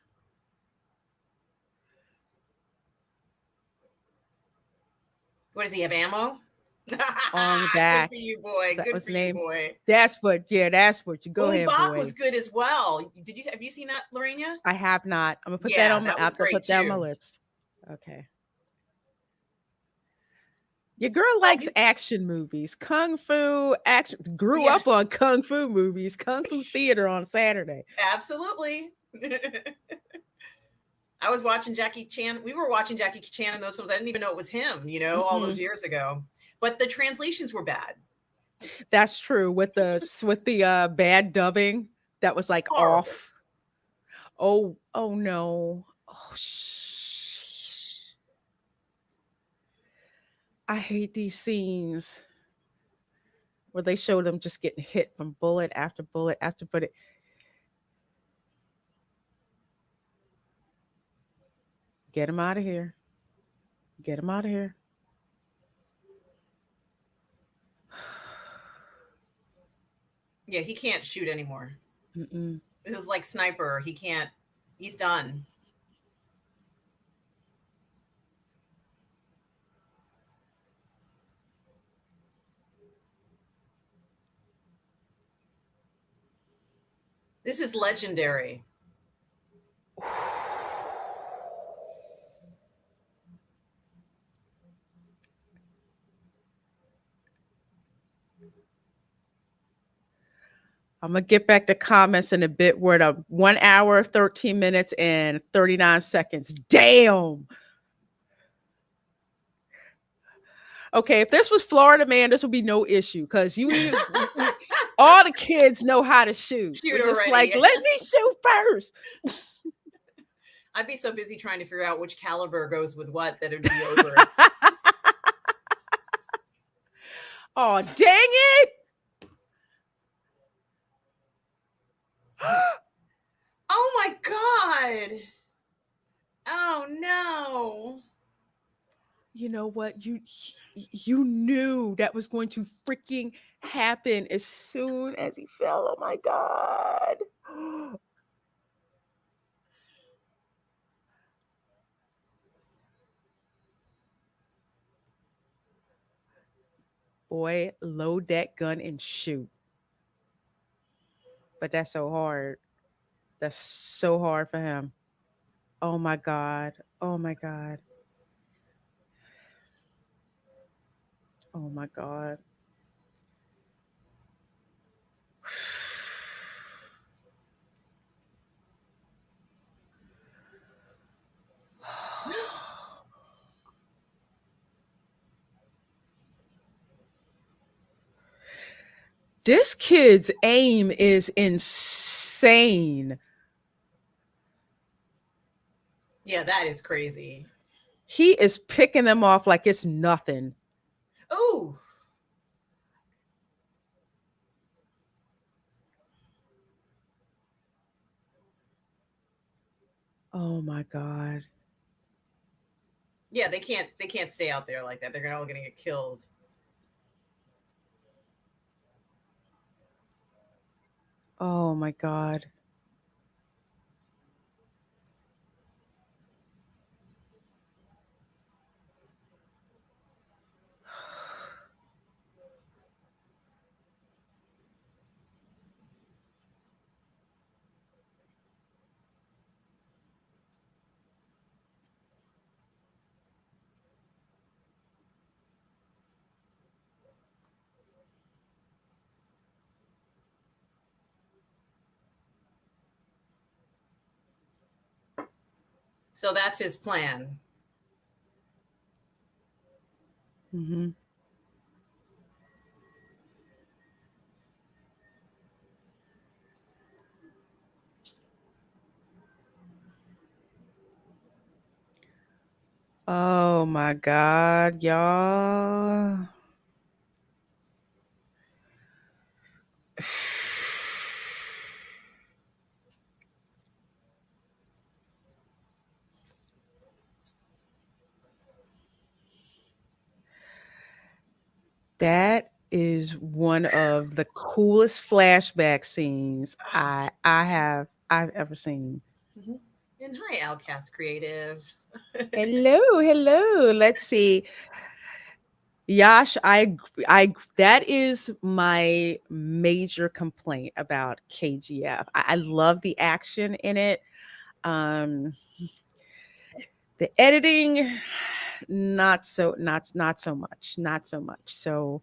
What does he have, ammo? On the Good back. for you, boy. That Good was for the you, name. boy. That's what you go Ong ahead, Bak was boy. good as well. Have you seen that, Lorena? I have not. I'm gonna put that Yeah, on my that I was have to great put that on my too. list. Okay. Your girl Oh, likes action movies, kung fu action. Grew up yes, on kung fu movies, kung fu theater on Saturday. absolutely. I was watching Jackie Chan. We were watching Jackie Chan in those films. I didn't even know it was him, all those Mm-mm. years ago. But the translations were bad. That's true with the bad dubbing that was like Horrible. off. Oh no. I hate these scenes where they show them just getting hit from bullet after bullet after bullet. Get him out of here. Get him out of here. Yeah, he can't shoot anymore. Mm-mm. This is like Sniper. He can't. He's done. This is legendary. I'm gonna get back to comments in a bit. We're at 1 hour, 13 minutes, and 39 seconds. Damn. Okay, if this was Florida, man, this would be no issue because we all the kids know how to shoot. We're Shoot just already. like, let me shoot first. I'd be so busy trying to figure out which caliber goes with what that it'd be over. Oh, dang it. Oh my god. Oh no. You know what? You knew that was going to freaking happen as soon as he fell. Oh my god. Boy, load that gun and shoot. But that's so hard. That's so hard for him. Oh my god. Oh my god. Oh my god. This kid's aim is insane. Yeah, that is crazy. He is picking them off like it's nothing. Oh, Oh my god. yeah, they can't stay out there like that. They're all gonna get killed. Oh my god. So that's his plan. Mm-hmm. Oh my God, y'all. That is one of the coolest flashback scenes I've ever seen. Mhm. And hi, Outcast Creatives. Hello, hello. Let's see. Yash, that is my major complaint about KGF. I love the action in it. Um, the editing, not so much, not so much. So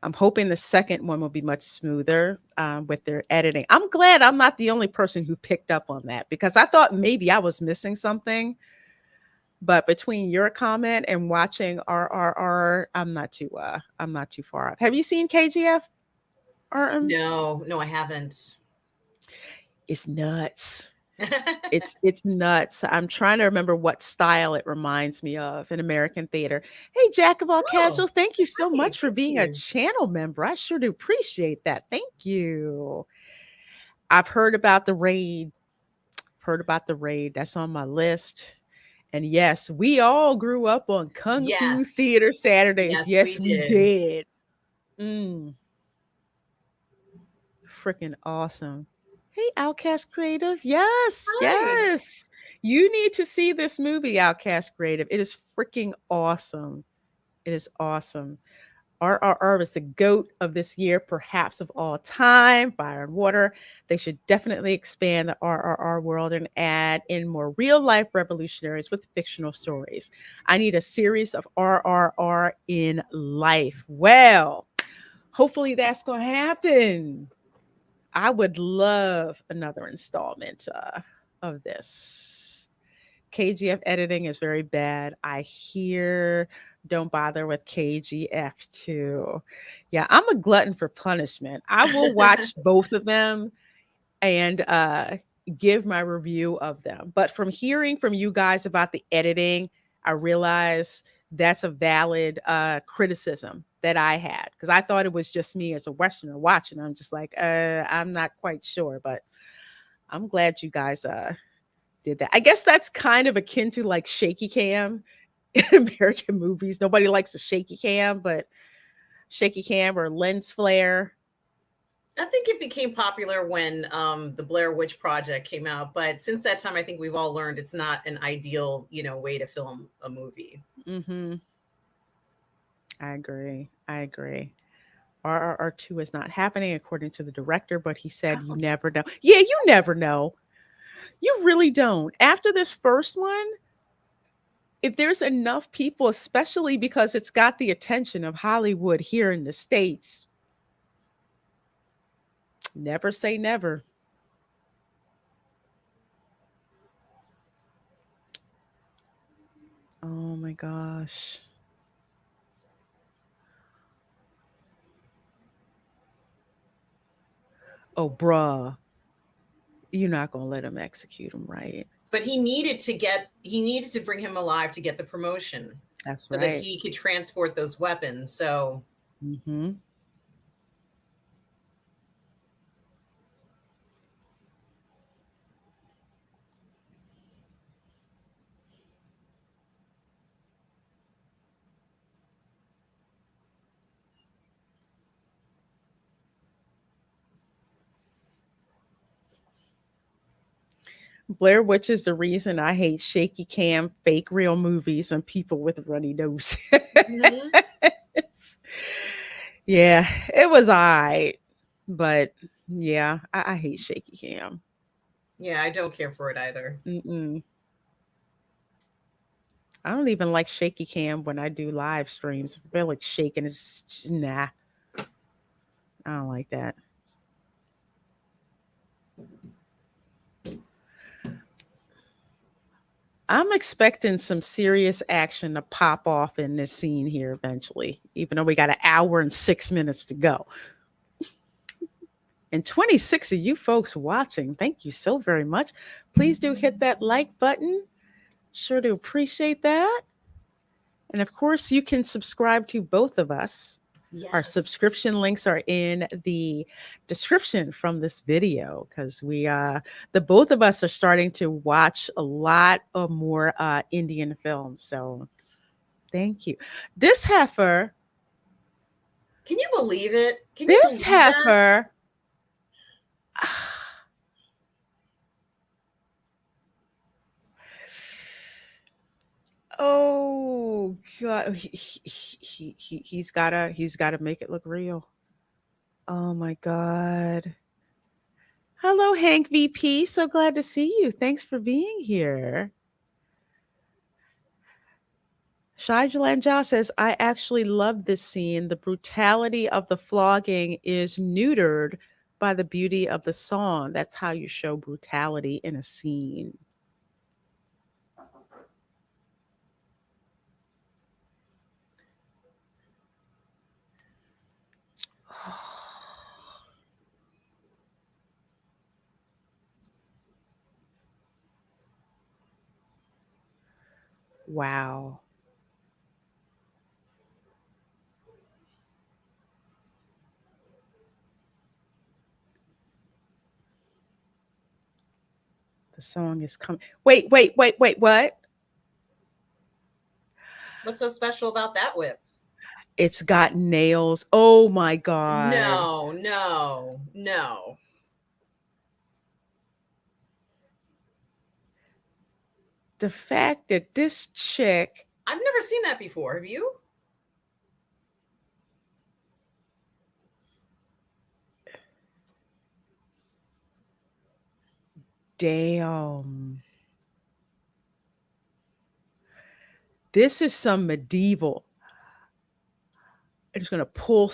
I'm hoping the second one will be much smoother with their editing. I'm glad I'm not the only person who picked up on that because I thought maybe I was missing something. But between your comment and watching RRR, I'm not too far off. Have you seen KGF? RM? No, no, I haven't. It's nuts. It's nuts. I'm trying to remember what style it reminds me of in American theater. Hey, Jack of all Oh, casuals, thank you so hi, much for thank being a you. channel member. I sure do appreciate that. Thank you. I've heard about the raid. Heard about the raid. That's on my list. And yes, we all grew up on Kung Fu Theater Yes. Saturdays. Yes, we Yes, we did. did. Mm, freaking awesome. Hey, Outcast Creative. Yes, Hi. yes. You need to see this movie, Outcast Creative. It is freaking awesome. It is awesome. RRR is the GOAT of this year, perhaps of all time. Fire and Water. They should definitely expand the RRR world and add in more real life revolutionaries with fictional stories. I need a series of RRR in life. Well, hopefully that's going to happen. I would love another installment of this. KGF editing is very bad. I hear don't bother with KGF too. Yeah, I'm a glutton for punishment. I will watch both of them and give my review of them. But from hearing from you guys about the editing, I realize that's a valid criticism that I had because I thought it was just me as a Westerner watching. I'm just like, I'm not quite sure, but I'm glad you guys did that. I guess that's kind of akin to like shaky cam in American movies. Nobody likes a shaky cam, but shaky cam or lens flare. I think it became popular when the Blair Witch Project came out, but since that time, I think we've all learned it's not an ideal, way to film a movie. Mm-hmm. I agree. I agree. RRR2 is not happening according to the director, but he said you Oh, never know. Yeah, you never know. You really don't. After this first one, if there's enough people, especially because it's got the attention of Hollywood here in the States, never say never. Oh my gosh. Oh, bruh. You're not going to let him execute him, right? but he needed to bring him alive to get the promotion That's so that right. he could transport those weapons. So Mm-hmm. Blair Witch is the reason I hate shaky cam, fake real movies, and people with runny nose. mhm. Yeah, it was alright, but yeah, I hate shaky cam. Yeah, I don't care for it either. Mm-mm. I don't even like shaky cam when I do live streams. I feel like shaking. It's nah. I don't like that. I'm expecting some serious action to pop off in this scene here eventually, even though we got an hour and 6 minutes to go. And 26 of you folks watching, thank you so very much. Please do hit that like button. Sure to appreciate that. And of course, you can subscribe to both of us. Our Yes. subscription links are in the description from this video because the both of us are starting to watch a lot of more Indian films. So thank you. This heifer, Can you believe it? Can you this believe that? heifer. Oh God, he's gotta make it look real. Oh my God. Hello, Hank VP. So glad to see you. Thanks for being here. Shai Jalanjao says, I actually love this scene. The brutality of the flogging is neutered by the beauty of the song. That's how you show brutality in a scene. Wow. The song is coming. Wait. What? What's so special about that whip? It's got nails. Oh my God. No, no, no. The fact that this chick, I've never seen that before. Have you? damn, this is some medieval. I'm just going to pull.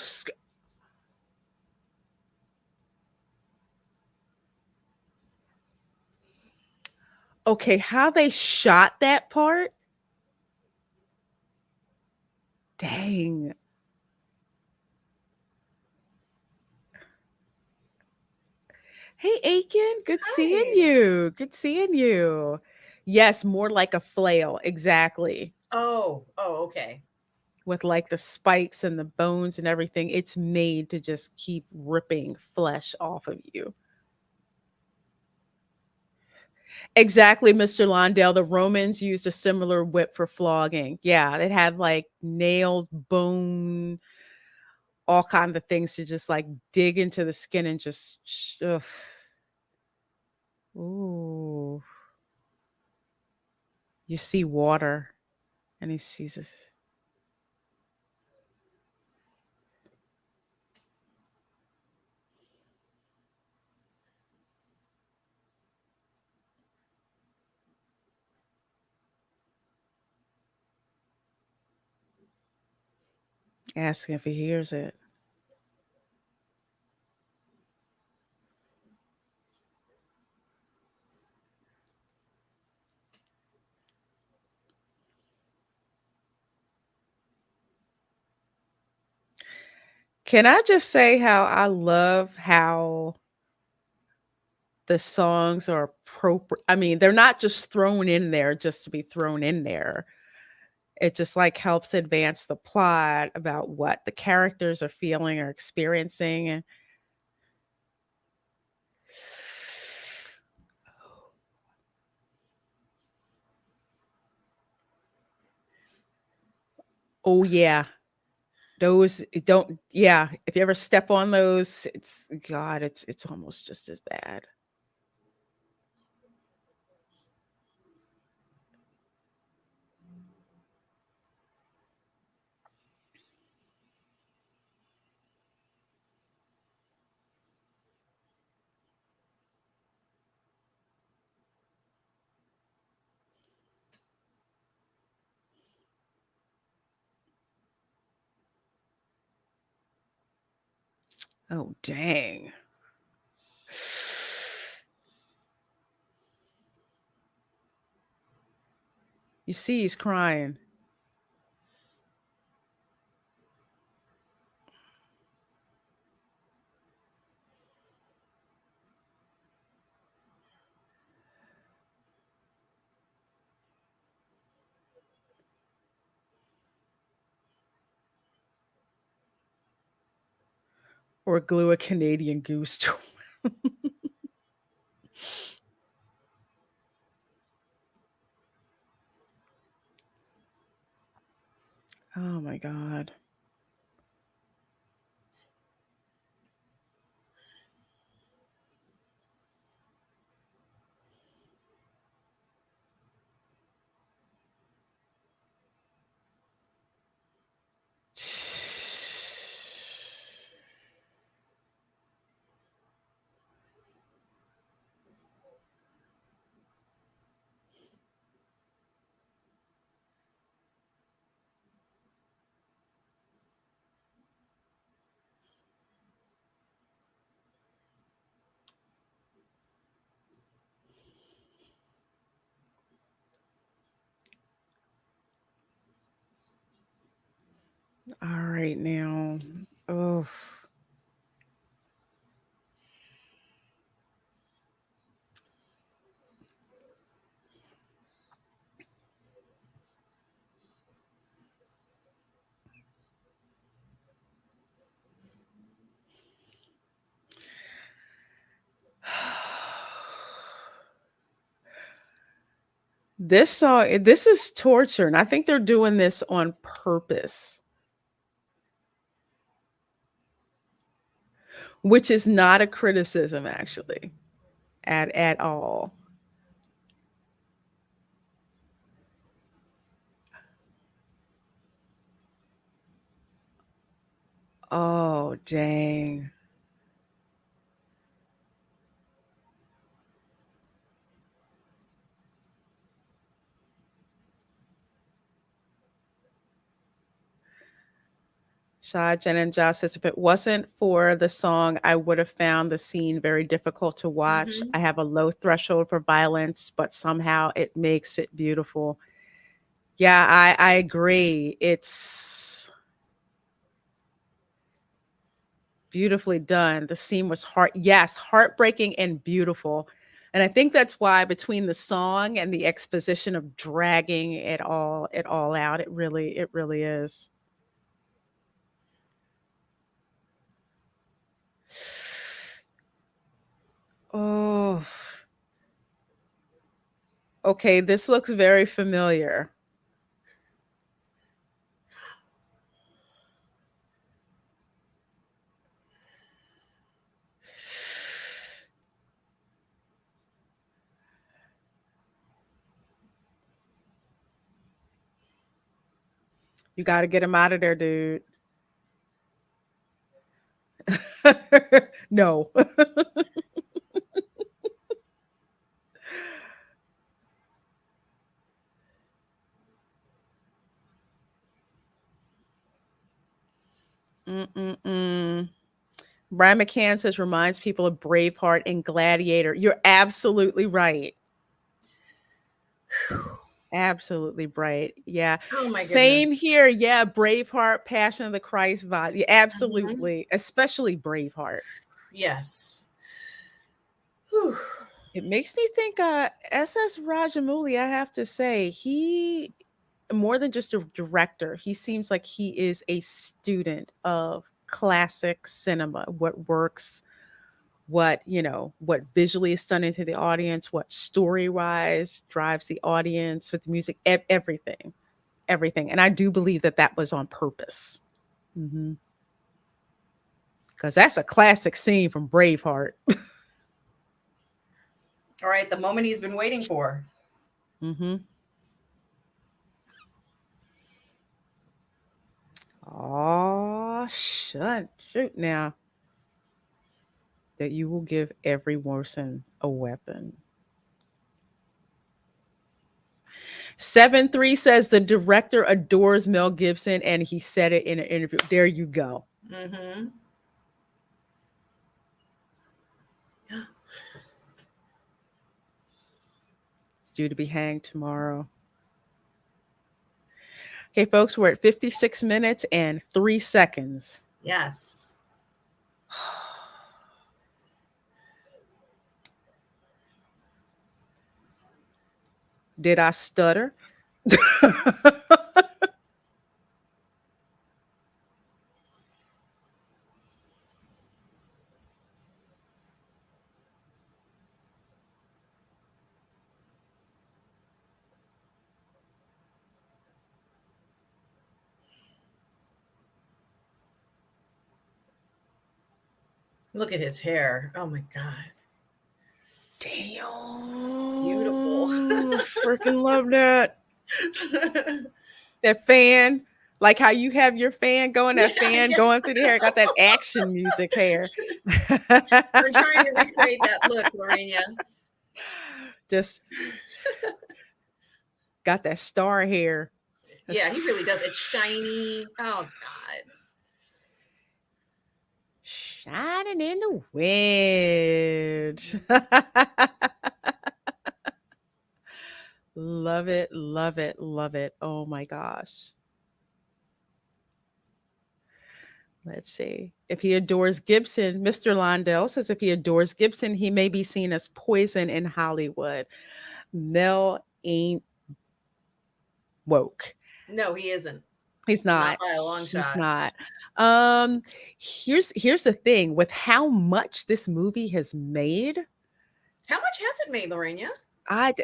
Okay, how they shot that part? Dang. Hey, Aiken, good seeing Hi. you. Good seeing you. Yes, more like a flail, exactly. Oh, okay. With like the spikes and the bones and everything. It's made to just keep ripping flesh off of you. Exactly, Mr. Londale. The Romans used a similar whip for flogging. Yeah, it had like nails, bone, all kinds of things to just like dig into the skin and just. Ugh. Ooh. You see water, and he sees us asking if he hears it. Can I just say how I love how the songs are appropriate? I mean, they're not just thrown in there just to be thrown in there. It just like helps advance the plot about what the characters are feeling or experiencing. Oh yeah. Those don't yeah, if you ever step on those, it's God, it's almost just as bad. Oh dang. You see, he's crying. Or glue a Canadian goose to. Oh my God. All right, now. Oh, this song, this is torture. And I think they're doing this on purpose, which is not a criticism, actually, at all. Oh, dang. Shah Jen and Josh says, if it wasn't for the song, I would have found the scene very difficult to watch. Mm-hmm. I have a low threshold for violence, but somehow it makes it beautiful. Yeah, I agree. It's beautifully done. The scene was heartbreaking and beautiful. And I think that's why between the song and the exposition of dragging it all out, it really is. Oh, okay, this looks very familiar. You got to get him out of there, dude. No. Mm-mm-mm. Brian McCann says reminds people of Braveheart and Gladiator. You're absolutely right. Absolutely right. Yeah. Oh my Same goodness. here. Yeah. Braveheart, Passion of the Christ vibe. Yeah, Mhm. absolutely. Especially Braveheart. Yes. Whew. It makes me think SS Rajamouli, I have to say, he more than just a director, he seems like he is a student of classic cinema, what works, what visually is stunning to the audience, what story wise drives the audience with the music, everything, everything. And I do believe that that was on purpose. Because that's a classic scene from Braveheart. All right, the moment he's been waiting for. hmm Oh, shoot now that you will give every Morrison a weapon. 7-3 says the director adores Mel Gibson and he said it in an interview. There you go. Mm-hmm. It's due to be hanged tomorrow. Okay, folks, we're at 56 minutes and 3 seconds. Yes. Did I stutter? Look at his hair. Oh my God. Beautiful. Damn. Freaking love that. That fan. Like how you have your fan going, Yeah, that fan yes. going through the hair. Got that action music hair. I'm trying to recreate that look, Lorena. Just got that star hair. Yeah, he really does. It's shiny. Oh God. Shining in the wind. Love it, love it, love it. Oh my gosh. Let's see. If he adores Gibson, Mr. Londell says if he adores Gibson, he may be seen as poison in Hollywood. Mel ain't woke. No, he isn't. He's Not not. by a long He's shot. not. Um, here's the thing with how much this movie has made. How much has it made, Lorena? I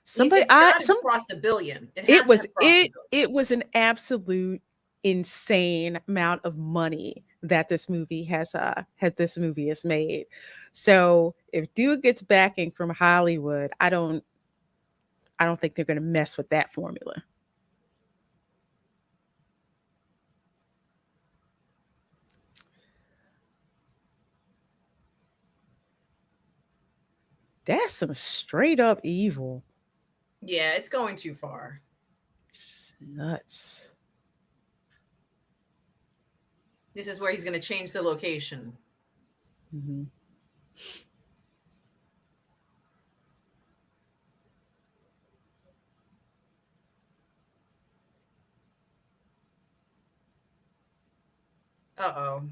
somebody It's I got to some cross a billion. It it has to was have crossed a billion. it was an absolute insane amount of money that this movie has made. So if dude gets backing from Hollywood, I don't think they're going to mess with that formula. That's some straight up evil. Yeah, it's going too far. It's nuts. This is where he's going to change the location. Hmm. Uh-oh.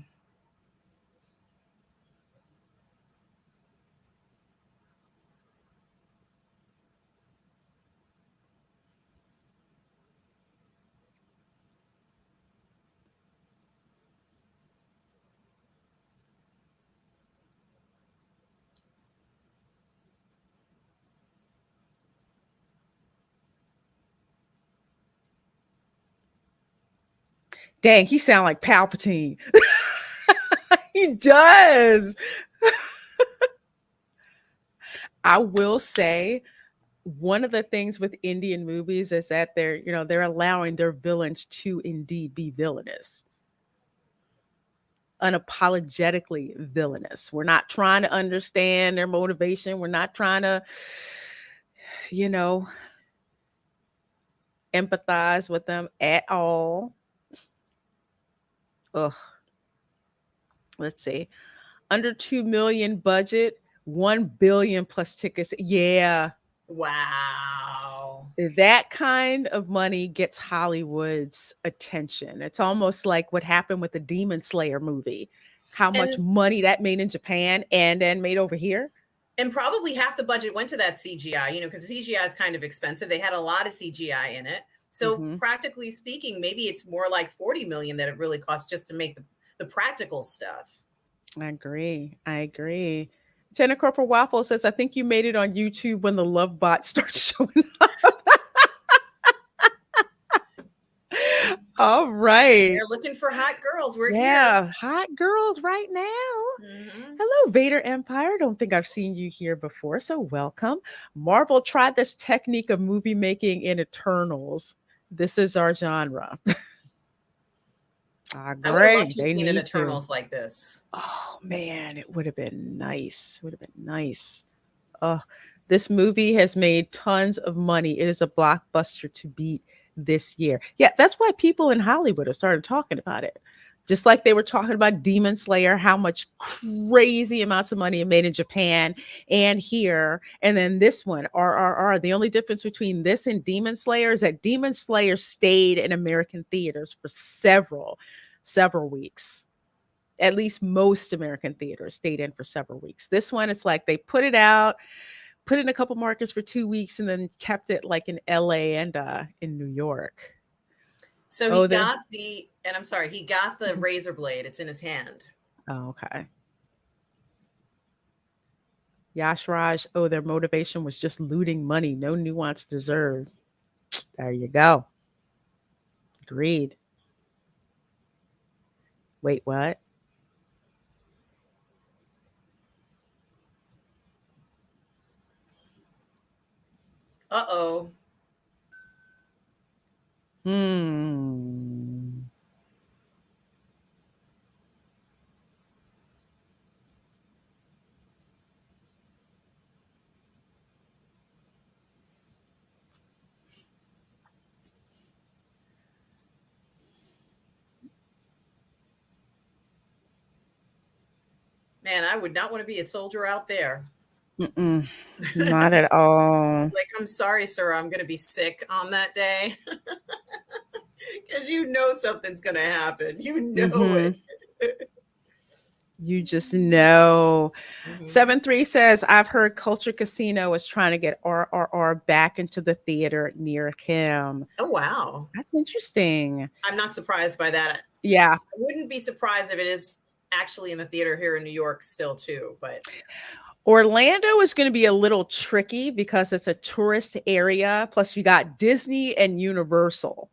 Dang, he sound like Palpatine. He does. I will say one of the things with Indian movies is that they're allowing their villains to indeed be villainous, unapologetically villainous. We're not trying to understand their motivation. We're not trying to, you know, empathize with them at all. Ugh. Let's see. Under 2 million budget, 1 billion plus tickets. Yeah, Wow. that kind of money gets Hollywood's attention. It's almost like what happened with the Demon Slayer movie. How much And money that made in Japan and then made over here. and probably half the budget went to that CGI, because the CGI is kind of expensive. They had a lot of CGI in it. So Hmm. practically speaking, maybe it's more like 40 million that it really costs just to make the practical stuff. I agree. I agree. Jenna Corporal Waffle says, I think you made it on YouTube when the love bot starts showing up. All right. They're looking for hot girls. We're here. Yeah, hot girls right now. Hmm. Hello, Vader Empire. Don't think I've seen you here before, so welcome. Marvel tried this technique of movie making in Eternals. This is our genre. I I would have loved agree. to have They seen an need to. Eternals like this. Oh man, it would have been nice. Would have been nice. Oh, this movie has made tons of money. It is a blockbuster to beat this year. Yeah, that's why people in Hollywood have started talking about it. Just like they were talking about Demon Slayer, how much crazy amounts of money it made in Japan and here. And then this one, RRR. The only difference between this and Demon Slayer is that Demon Slayer stayed in American theaters for several weeks. At least most American theaters stayed in for several weeks. This one, it's like they put it out, put in a couple markets for 2 weeks, and then kept it like in LA and in New York. So he Oh, the got the, and I'm sorry, he got the razor blade. It's in his hand. oh, okay. Yash Raj, oh, their motivation was just looting money, no nuance deserved. There you go. Agreed. Wait, what? Uh-oh. Hmm. Man, I would not want to be a soldier out there. Mm-mm. Not at all. Like, I'm sorry, sir, I'm going to be sick on that day. Because you know something's going to happen. You know Mm-hmm. it. You just know. Mhm. 7-3 says, I've heard Culture Casino is trying to get RRR back into the theater near him. Oh, wow. That's interesting. I'm not surprised by that. Yeah. I wouldn't be surprised if it is actually in the theater here in New York still, too. But Orlando is going to be a little tricky because it's a tourist area. Plus, you got Disney and Universal.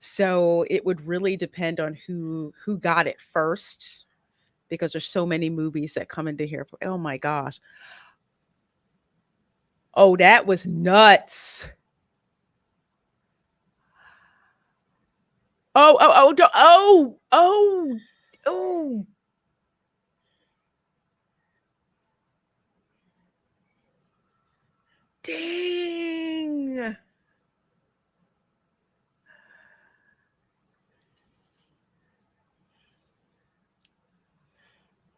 So it would really depend on who got it first because there's so many movies that come into here. Oh my gosh. Oh, that was nuts. Oh. Dang.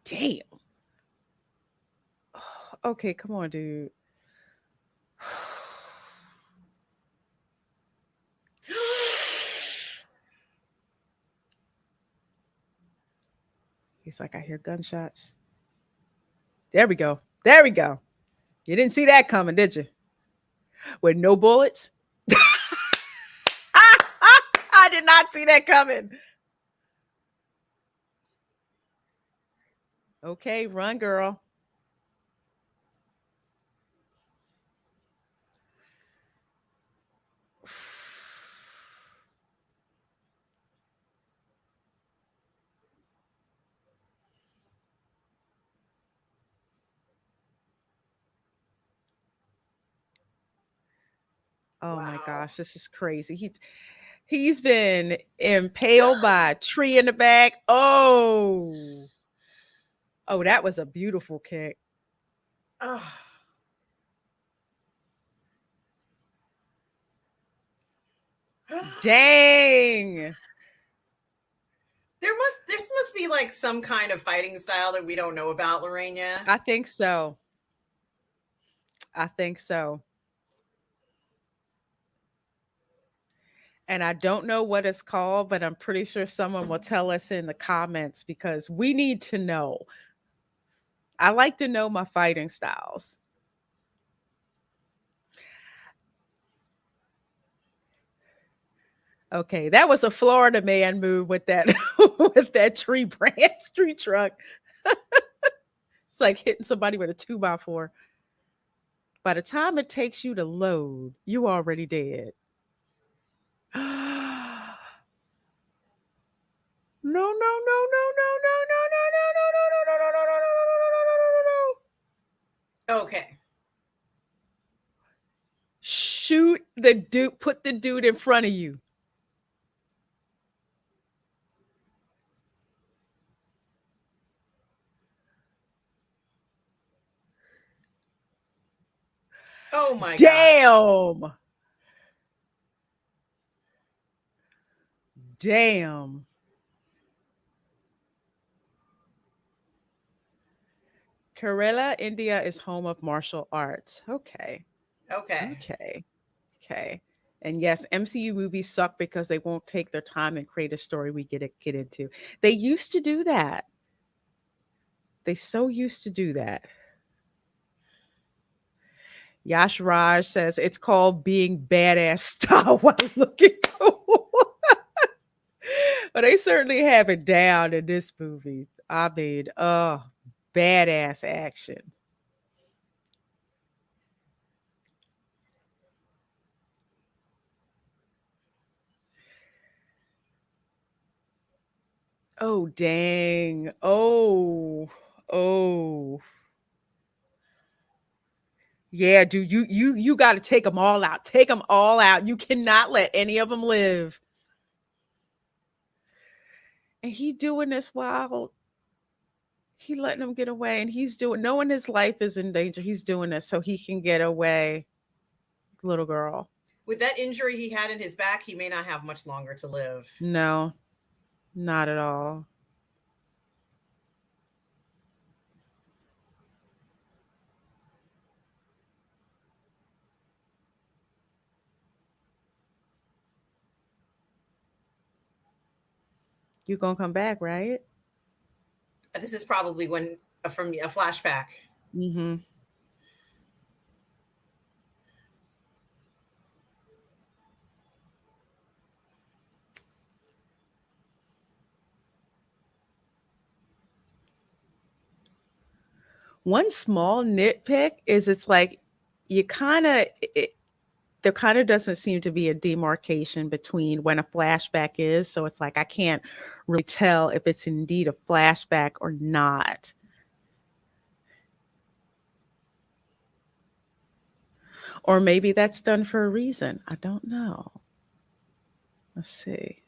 Damn. Okay, come on, dude. He's like, I hear gunshots. There we go. There we go. You didn't see that coming, did you? With no bullets? I did not see that coming. Okay, run, girl. Oh my wow. gosh, this is crazy. He's been impaled by a tree in the back. Oh. Oh, that was a beautiful kick. Oh. Dang. There must be like some kind of fighting style that we don't know about, Lorena. I think so. I think so. And I don't know what it's called, but I'm pretty sure someone will tell us in the comments because we need to know. I like to know my fighting styles. Okay, that was a Florida man move with that with that tree branch, tree trunk. It's like hitting somebody with a 2x4. By the time it takes you to load, you already dead. No, no, no, no, no, no, no, no, no, no, no, no, no, no, no, no, no, no, no. Okay. Shoot the dude, put the dude in front of you. Oh my God. Damn. Damn. Kerala, India is home of martial arts. Okay. Okay. Okay. Okay. And yes, MCU movies suck because they won't take their time and create a story we get into. They used to do that. They so used to do that. Yash Raj says it's called being badass style while looking cool. But they certainly have it down in this movie. I mean, badass action. Oh dang. Oh. Yeah, dude, you got to take them all out. Take them all out. You cannot let any of them live. And he doing this while he letting them get away, and he's doing knowing his life is in danger. He's doing this so he can get away, little girl. With that injury he had in his back, he may not have much longer to live. No, not at all. You gonna come back, right? This is probably when from a flashback. Mm-hmm. One small nitpick is it's like you kind of there kind of doesn't seem to be a demarcation between when a flashback is, so it's like I can't really tell if it's indeed a flashback or not. Or maybe that's done for a reason. I don't know. Let's see.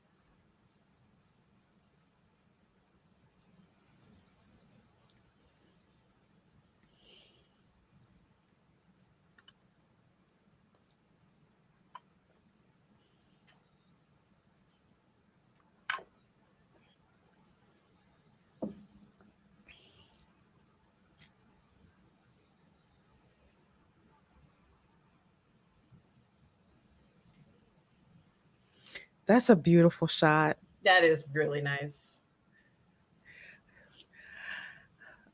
That's a beautiful shot. That is really nice.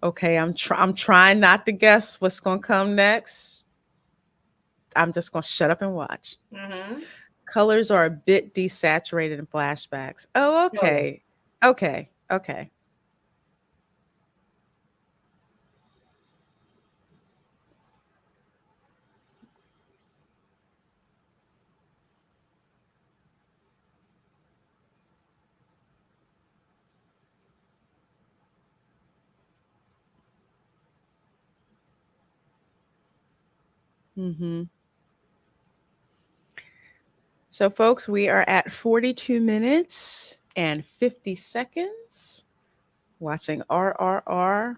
Okay, I'm trying not to guess what's going to come next. I'm just going to shut up and watch. Mm-hmm. Colors are a bit desaturated in flashbacks. Oh, Oh yeah. okay. Okay. Okay. Mhm. So folks, we are at 42 minutes and 50 seconds watching RRR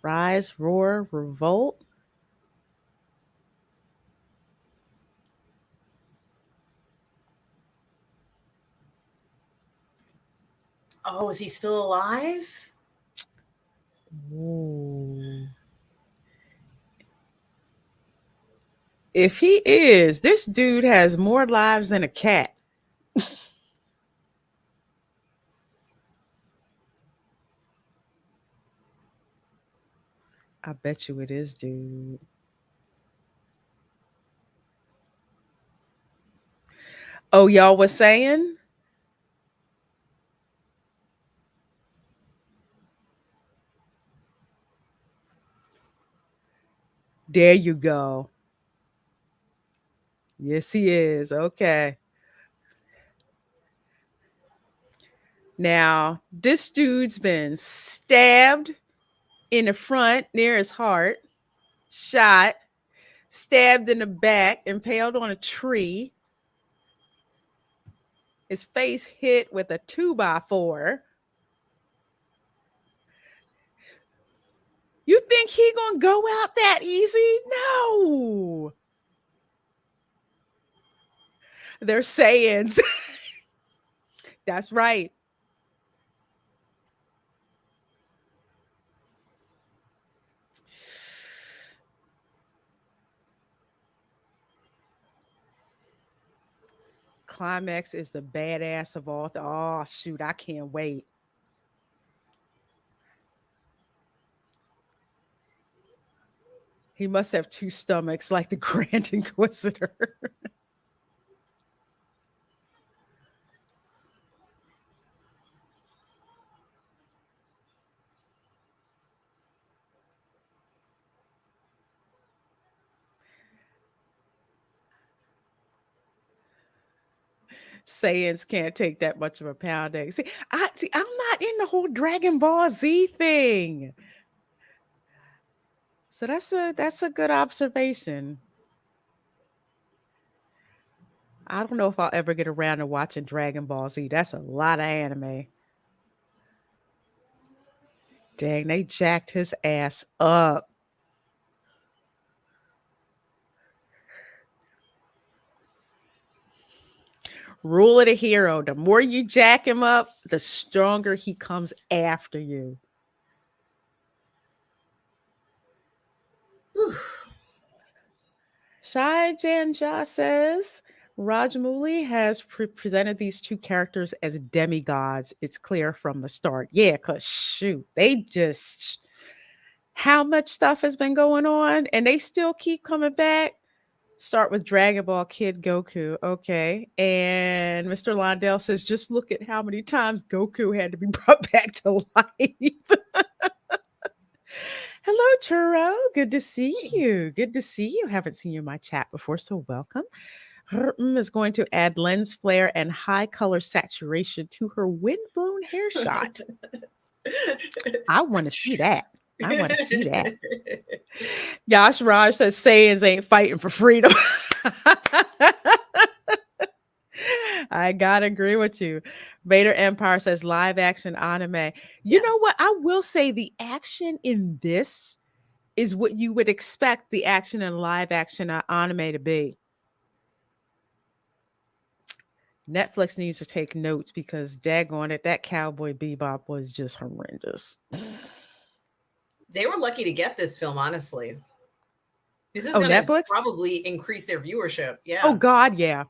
Rise, Roar, Revolt. Oh, is he still alive? Ooh. If he is, this dude has more lives than a cat. I bet you it is, dude. Oh, y'all was saying? There you go. Yes, he is. Okay. Now, this dude's been stabbed in the front near his heart, shot, stabbed in the back, impaled on a tree. His face hit with a 2x4. You think he gonna go out that easy? No. They're sayings. That's right. climax is the badass of all. Oh shoot, I can't wait. He must have two stomachs like the Grand Inquisitor. Saiyans can't take that much of a pounding. I'm not in the whole Dragon Ball Z thing. So that's a good observation. I don't know if I'll ever get around to watching Dragon Ball Z. That's a lot of anime. Dang, they jacked his ass up. Rule of the hero. The more you jack him up, the stronger he comes after you. Whew. Shai Janja says Rajamouli has presented these two characters as demigods. It's clear from the start. Yeah, because shoot, they just how much stuff has been going on and they still keep coming back. Start with Dragon Ball Kid Goku. Okay. And Mr. Londell says, just look at how many times Goku had to be brought back to life. Hello, Churro. Good to see Hey, you. Good to see you. Haven't seen you in my chat before, so welcome. Is going to add lens flare and high color saturation to her windblown hair shot. I want to see that. I want to see that. Yash Raj says Saiyans ain't fighting for freedom. I gotta agree with you. Vader Empire says live action anime. You know what? yes. I will say the action in this is what you would expect the action in live action anime to be. Netflix needs to take notes because daggone it, that Cowboy Bebop was just horrendous. They were lucky to get this film, honestly. This is Oh, going to Netflix? probably increase their viewership. Oh Yeah. God, yeah.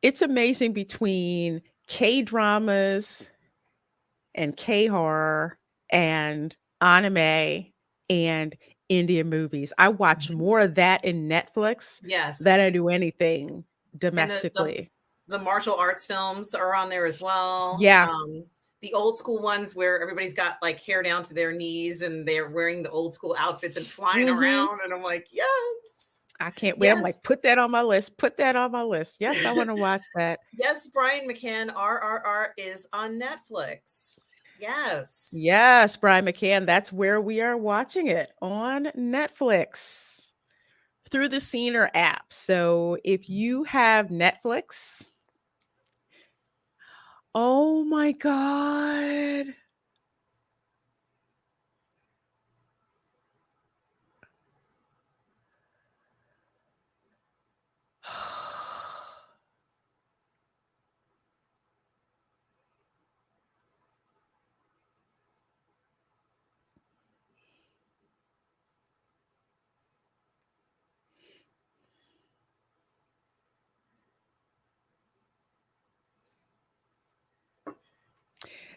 It's amazing between K dramas and K horror and anime and Indian movies. I watch Mhm. more of that in Netflix than Yes. I do anything And domestically. the martial arts films are on there as well. Yeah. The old school ones where everybody's got like hair down to their knees and they're wearing the old school outfits and flying Hmm. around. And I'm like, yes, I can't wait. I'm yes, like, put that on my list. Put that on my list. Yes, I want to watch that. yes. Brian McCann, RRR is on Netflix. Yes. Yes, Brian McCann. That's where we are watching it on Netflix through the Scener app. So if you have Netflix, oh my God.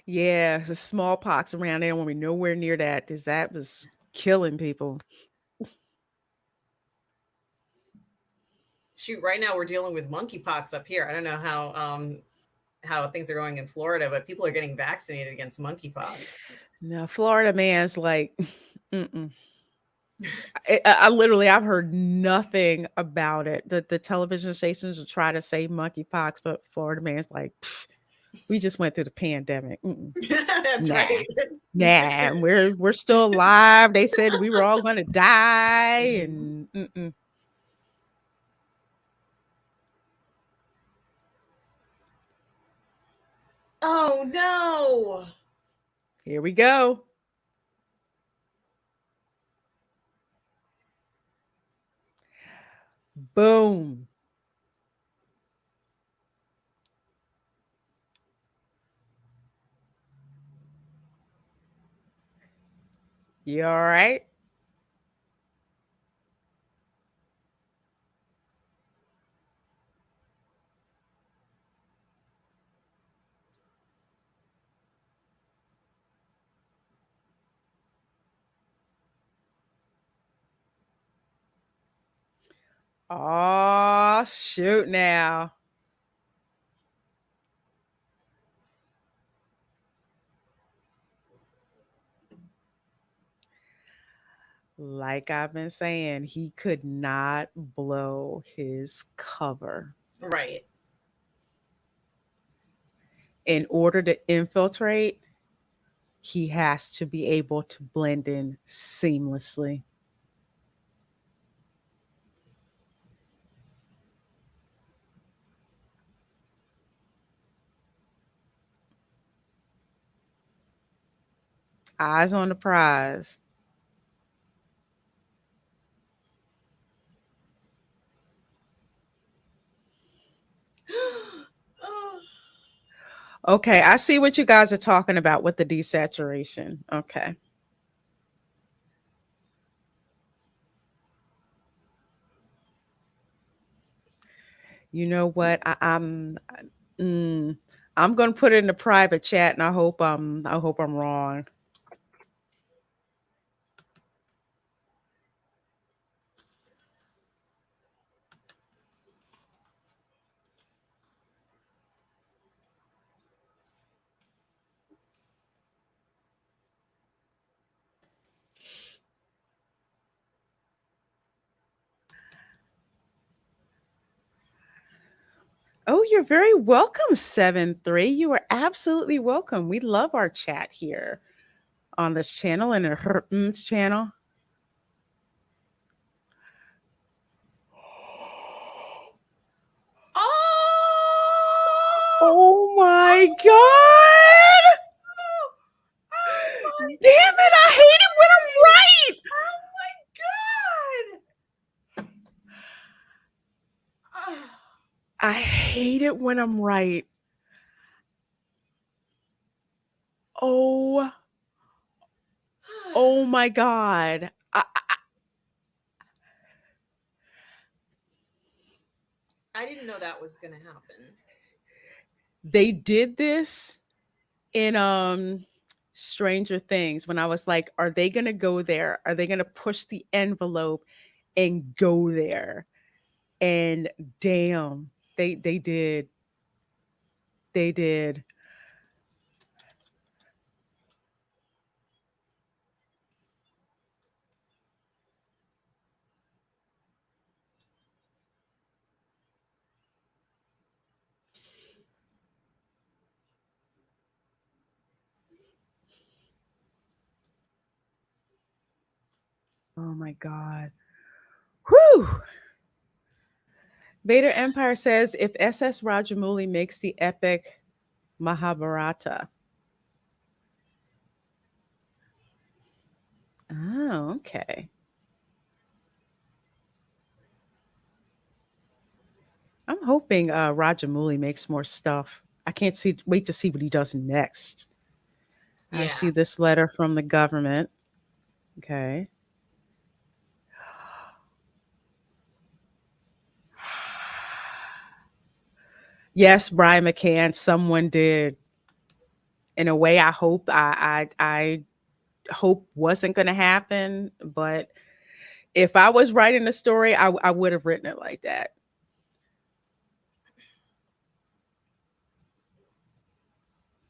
Yeah, there's a smallpox around there when we nowhere near that because that was killing people. Shoot, right now we're dealing with monkeypox up here. I don't know how things are going in Florida, but people are getting vaccinated against monkeypox. Now, Florida man's like, mm-mm. I literally, I've heard nothing about it. The television stations will try to say monkeypox, but Florida man's like, "Pff, we just went through the pandemic. Mm-mm. That's Nah, right. nah, we're still alive. They said we were all going to die, Mhm. and mm-mm. Oh no. Here we go. Boom. You all right? Oh, shoot now. Like I've been saying, he could not blow his cover. Right. In order to infiltrate, he has to be able to blend in seamlessly. Eyes on the prize. Oh, Okay, I see what you guys are talking about with the desaturation. Okay. You know what? Mm, I'm gonna put it in the private chat, and I hope I'm wrong. Oh, you're very welcome, 7-3. You are absolutely welcome. We love our chat here on this channel and the channel. oh, Oh my oh, god! oh my Damn it! I hate it when I'm God. right. Oh my God. Ah. I hate it when I'm right. Oh, oh my god! I didn't know that was going to happen. They did this in Stranger Things when I was like, are they gonna go there? Are they gonna push the envelope and go there? And damn, they did. They did. Oh my god. Whew. Vader Empire says if SS Rajamouli makes the epic Mahabharata. Oh, okay. I'm hoping Rajamouli makes more stuff. I can't wait to see what he does next. I Yeah. see this letter from the government. Okay. Yes, Brian McCann, someone did. In a way, I hope wasn't going to happen. But if I was writing the story, I would have written it like that.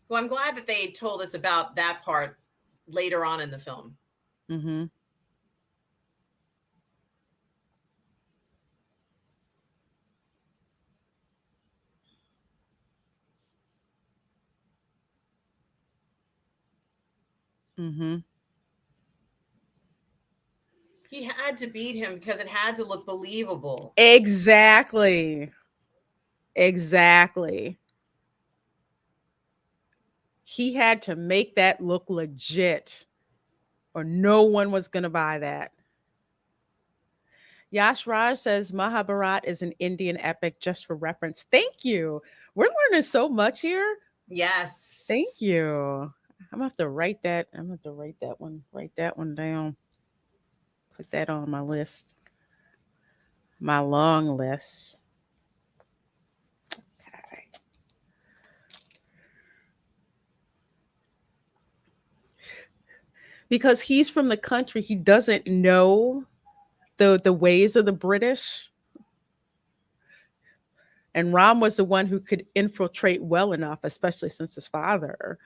Well, I'm glad that they told us about that part later on in the film. Mm-hmm. Mm-hmm. He had to beat him because it had to look believable. Exactly. Exactly. He had to make that look legit, or no one was going to buy that. Yash Raj says Mahabharat is an Indian epic just for reference. Thank you. We're learning so much here. Thank Yes. you. I'm gonna have to write that. I'm gonna have to write that one down. Put that on my list. My long list. Okay. Because he's from the country, he doesn't know the ways of the British. And Ram was the one who could infiltrate well enough, especially since his father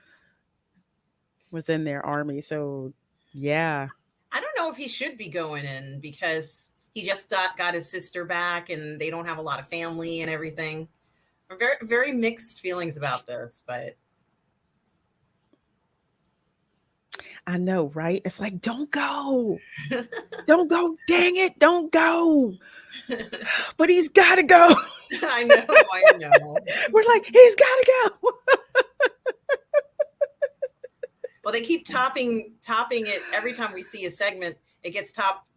was in their army. So, yeah. I don't know if he should be going in because he just got his sister back and they don't have a lot of family and everything. Very, very mixed feelings about this, but I know, right? It's like, don't go. Don't go. Dang it. Don't go. But he's got to go. I know, I know. We're like, he's got to go. Well, they keep topping it every time we see a segment. It gets topped.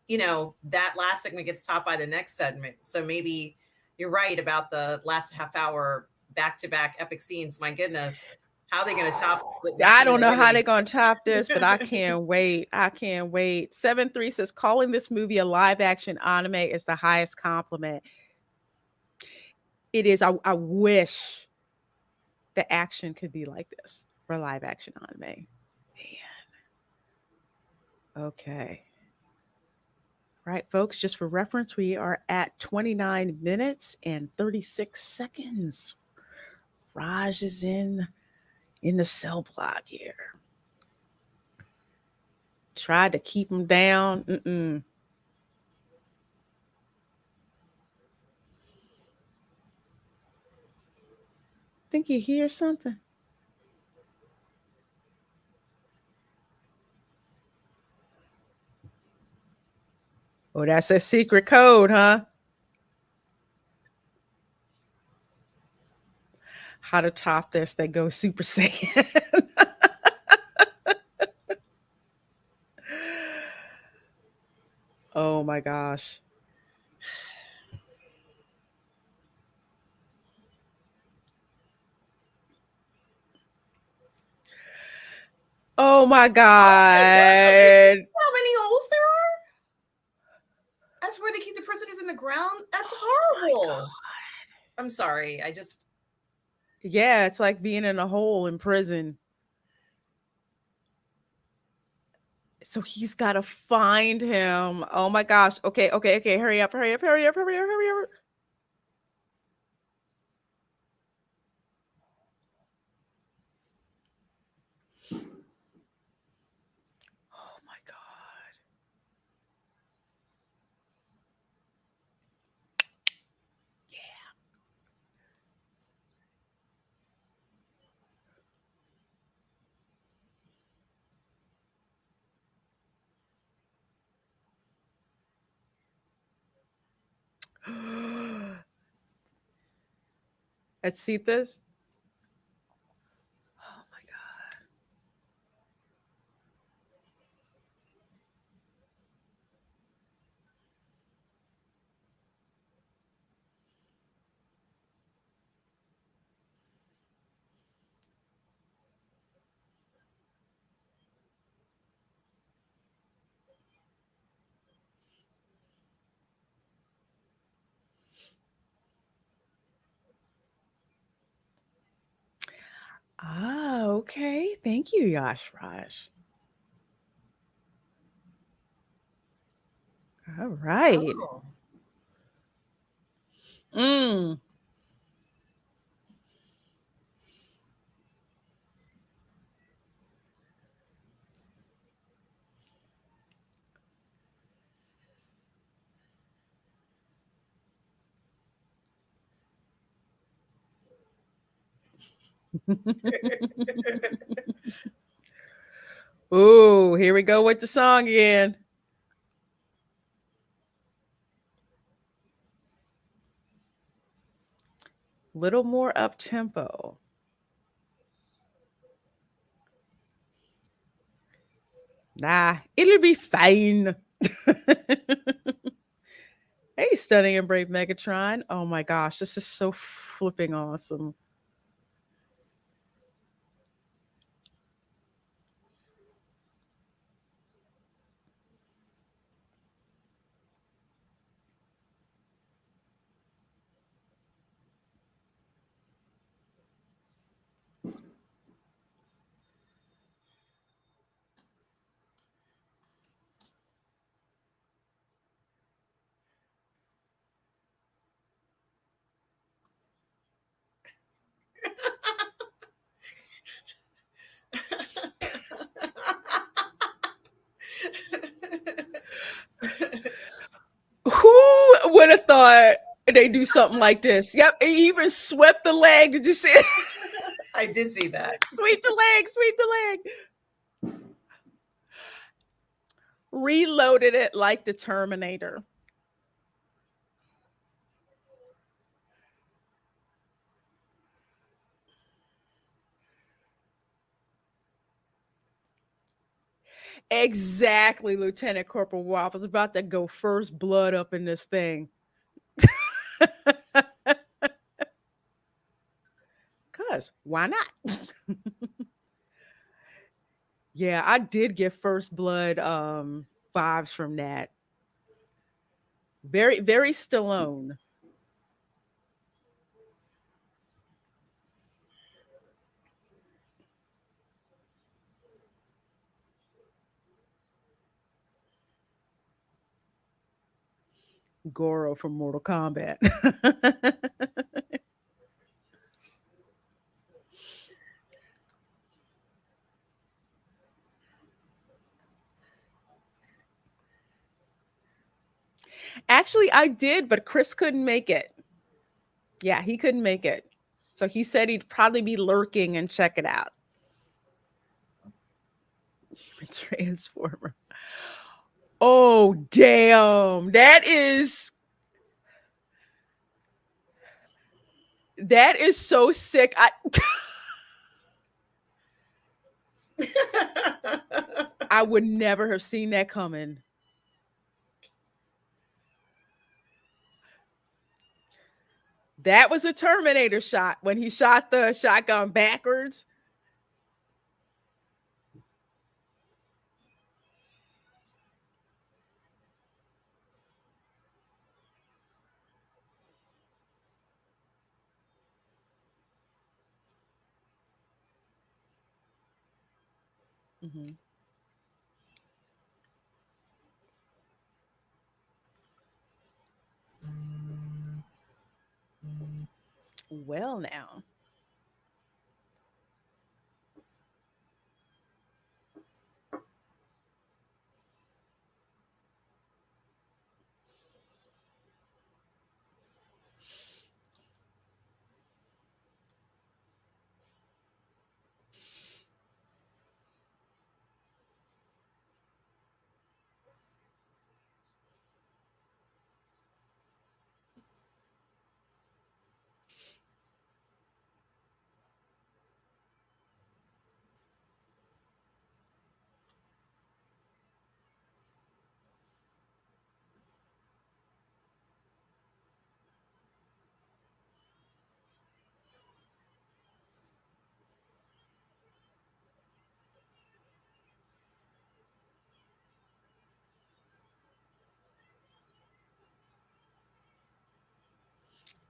That last segment gets topped by the next segment. So maybe you're right about the last half hour back to back epic scenes. My goodness, how are they going to top what we've I seen don't know how they're already? going to top this, but I can't wait. I can't wait. 7-3 says calling this movie a live action anime is the highest compliment. It is. I wish the action could be like this for live action anime. Man. Okay. Right, folks, just for reference, we are at 29 minutes and 36 seconds. Raj is in the cell block here. Tried to keep him down. Think you hear something? Oh, that's a secret code, huh? How to top this? They go Super Saiyan. Oh my gosh. Oh my Oh my God! Did you god. see how many holes there are? That's where they keep the prisoners in the ground. That's Oh my horrible. god. I'm sorry. I just Yeah, it's like being in a hole in prison. So he's got to find him. Oh my gosh. Okay, okay, okay. Hurry up, hurry up, hurry up, hurry up, hurry up. Oh my god. Yeah. Let's see this. Oh my god. Ah, okay. Thank you, Yash Raj. All right. oh. Mm. Ooh, here we go with the song again. Little more up tempo. Nah, it'll be fine. Hey, Stunning and Brave Megatron. Oh my gosh, this is so flipping awesome. thought they do something like this. Yep, he even swept the leg. Did you see it? I did see that. Sweep the leg, sweep the leg. Reloaded it like the Terminator. Exactly, Lieutenant Corporal Waff was about to go first blood up in this thing. Cause why not? Yeah, I did get first blood vibes from that. Very, very Stallone. Goro from Mortal Kombat. Actually, I did, but Chris couldn't make it. Yeah, he couldn't make it. So he said he'd probably be lurking and check it out. Transformer. Oh, damn. That is so sick. I would never have seen that coming. That was a Terminator shot when he shot the shotgun backwards. Mhm. Well, now.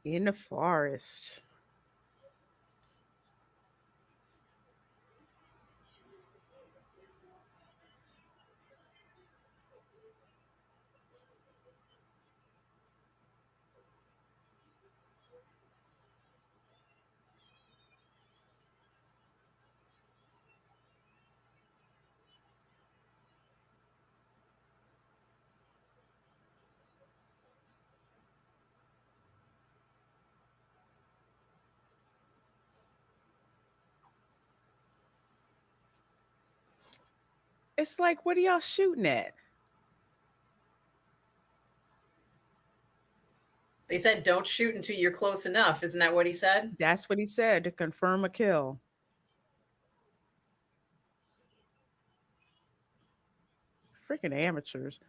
In the forest. It's like, what are y'all shooting at? They said don't shoot until you're close enough. Isn't that what he said? That's what he said to confirm a kill. Freaking amateurs.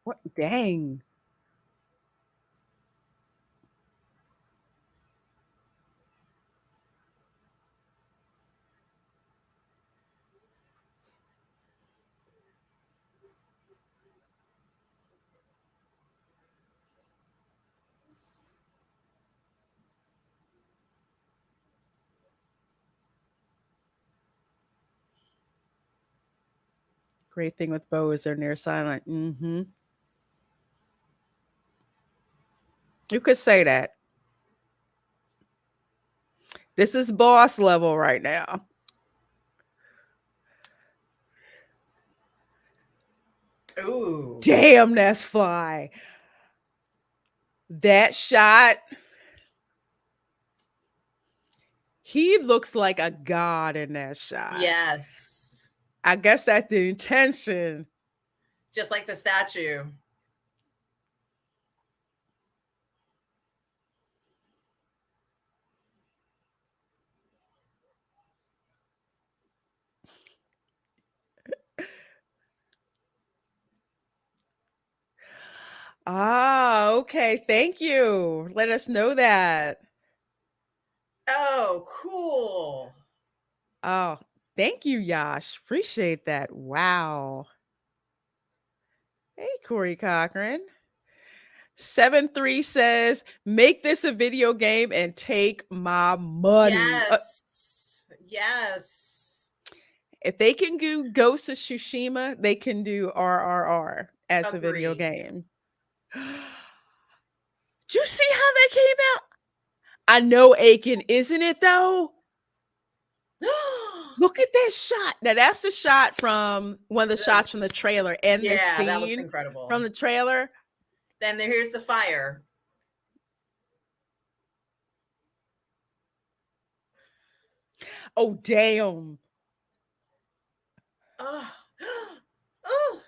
What? Dang. Great thing with bow is they're near silent. Mm-hmm. You could say that. This is boss level right now. Ooh. Damn, that's fly. That shot, he looks like a god in that shot. Yes. I guess that's the intention. Just like the statue. Ah, okay. Thank you. Let us know that. Oh, cool. Oh, thank you, Yash. Appreciate that. Wow. Hey, Corey Cochran. 7-3 says, make this a video game and take my money. Yes. Yes. If they can do Ghost of Tsushima, they can do RRR as a video Agree. game. Do you see how that came out? I know Aiken, isn't it though? Look at that shot. Now that's the shot from one of the shots from the trailer and the Yeah, that looks scene incredible. from the trailer. Then here's the fire. Oh damn. Oh. Oh.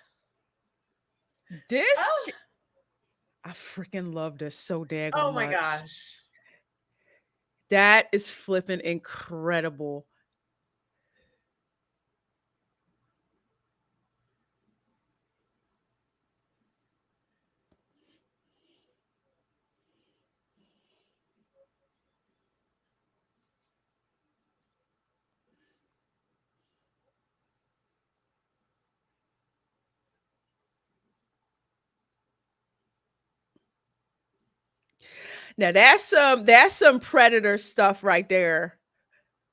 This Oh. I freaking love this so daggone Oh my much. gosh. That is flipping incredible. Now that's some predator stuff right there.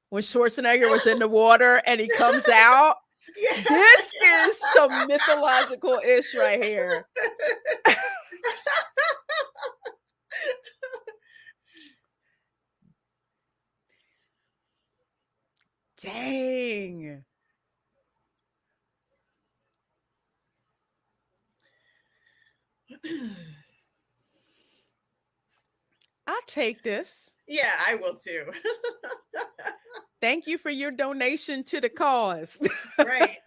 When Schwarzenegger was in the water and he comes out, Yeah. this is some mythological ish right here. Dang. I'll take this. Yeah, I will too. Thank you for your donation to the cause. Right.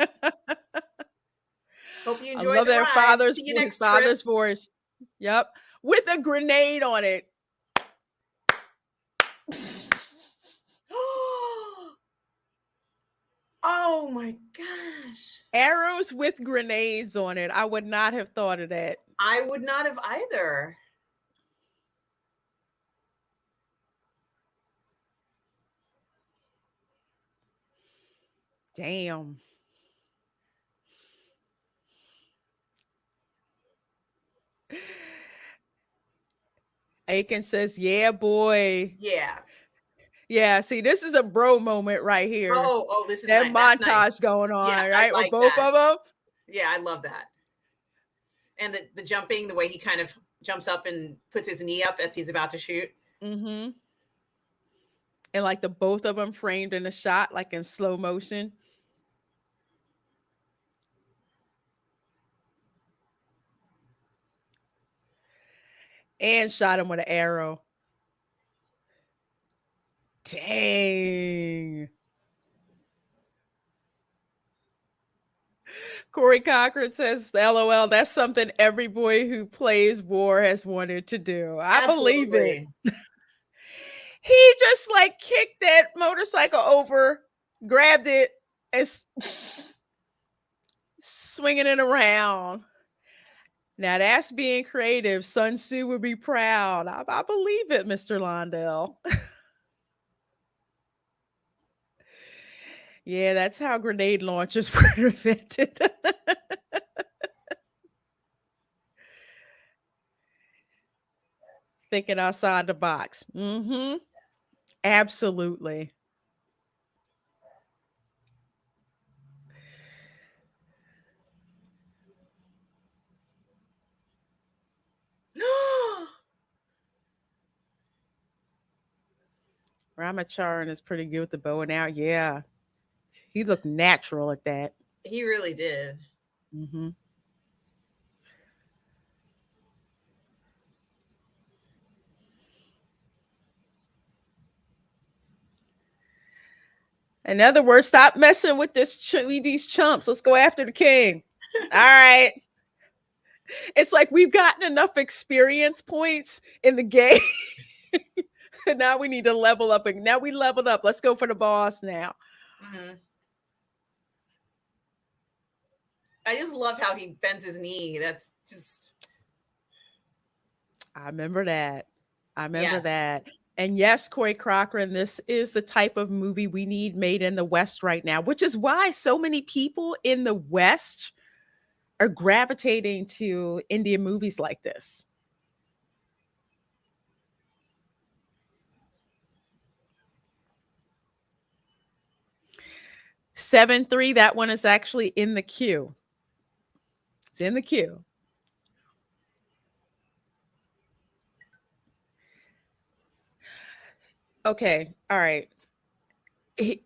Hope you I enjoyed love the that ride. father's See you his next trip. father's voice. Yep. With a grenade on it. Oh my gosh. Arrows with grenades on it. I would not have thought of that. I would not have either. Damn. Aiken says, yeah, boy. Yeah. Yeah, see, this is a bro moment right here. Oh, this is That nice. That's nice. montage going Yeah, on, I right? With like both that. of them. Yeah, I love that. And the jumping, the way he kind of jumps up and puts his knee up as he's about to shoot. Mm-hmm. And like the both of them framed in a shot, like in slow motion. And shot him with an arrow. Dang. Corey Cochran says, LOL, that's something every boy who plays war has wanted to do. I believe it. Absolutely. He just like kicked that motorcycle over, grabbed it, and swinging it around. Now that's being creative. Sun Tzu would be proud. I believe it, Mr. Londell. Yeah, that's how grenade launchers were invented. Thinking outside the box. Mm-hmm. Absolutely. Ramacharan is pretty good with the bow and arrow. Yeah, he looked natural at that. He really did. Hmm. In other words, stop messing with with these chumps. Let's go after the king. All right. It's like we've gotten enough experience points in the game. Now we need to level up. And now we leveled up. Let's go for the boss now. Hmm. I just love how he bends his knee. That's just I remember that. I remember yes. that. And yes, Corey Cochran, this is the type of movie we need made in the West right now, which is why so many people in the West are gravitating to Indian movies like this. 7-3, that one is actually in the queue. It's in the queue. Okay. All right. He,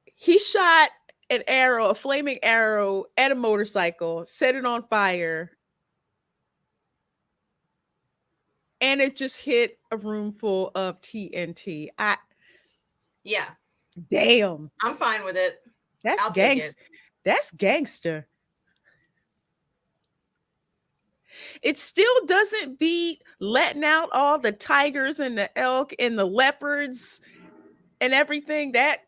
he shot an arrow, a flaming arrow at a motorcycle, set it on fire, and it just hit a room full of TNT. Yeah, Damn. I'm fine with it. That's I'll take it. gangs. That's gangster. It still doesn't beat letting out all the tigers and the elk and the leopards and everything. That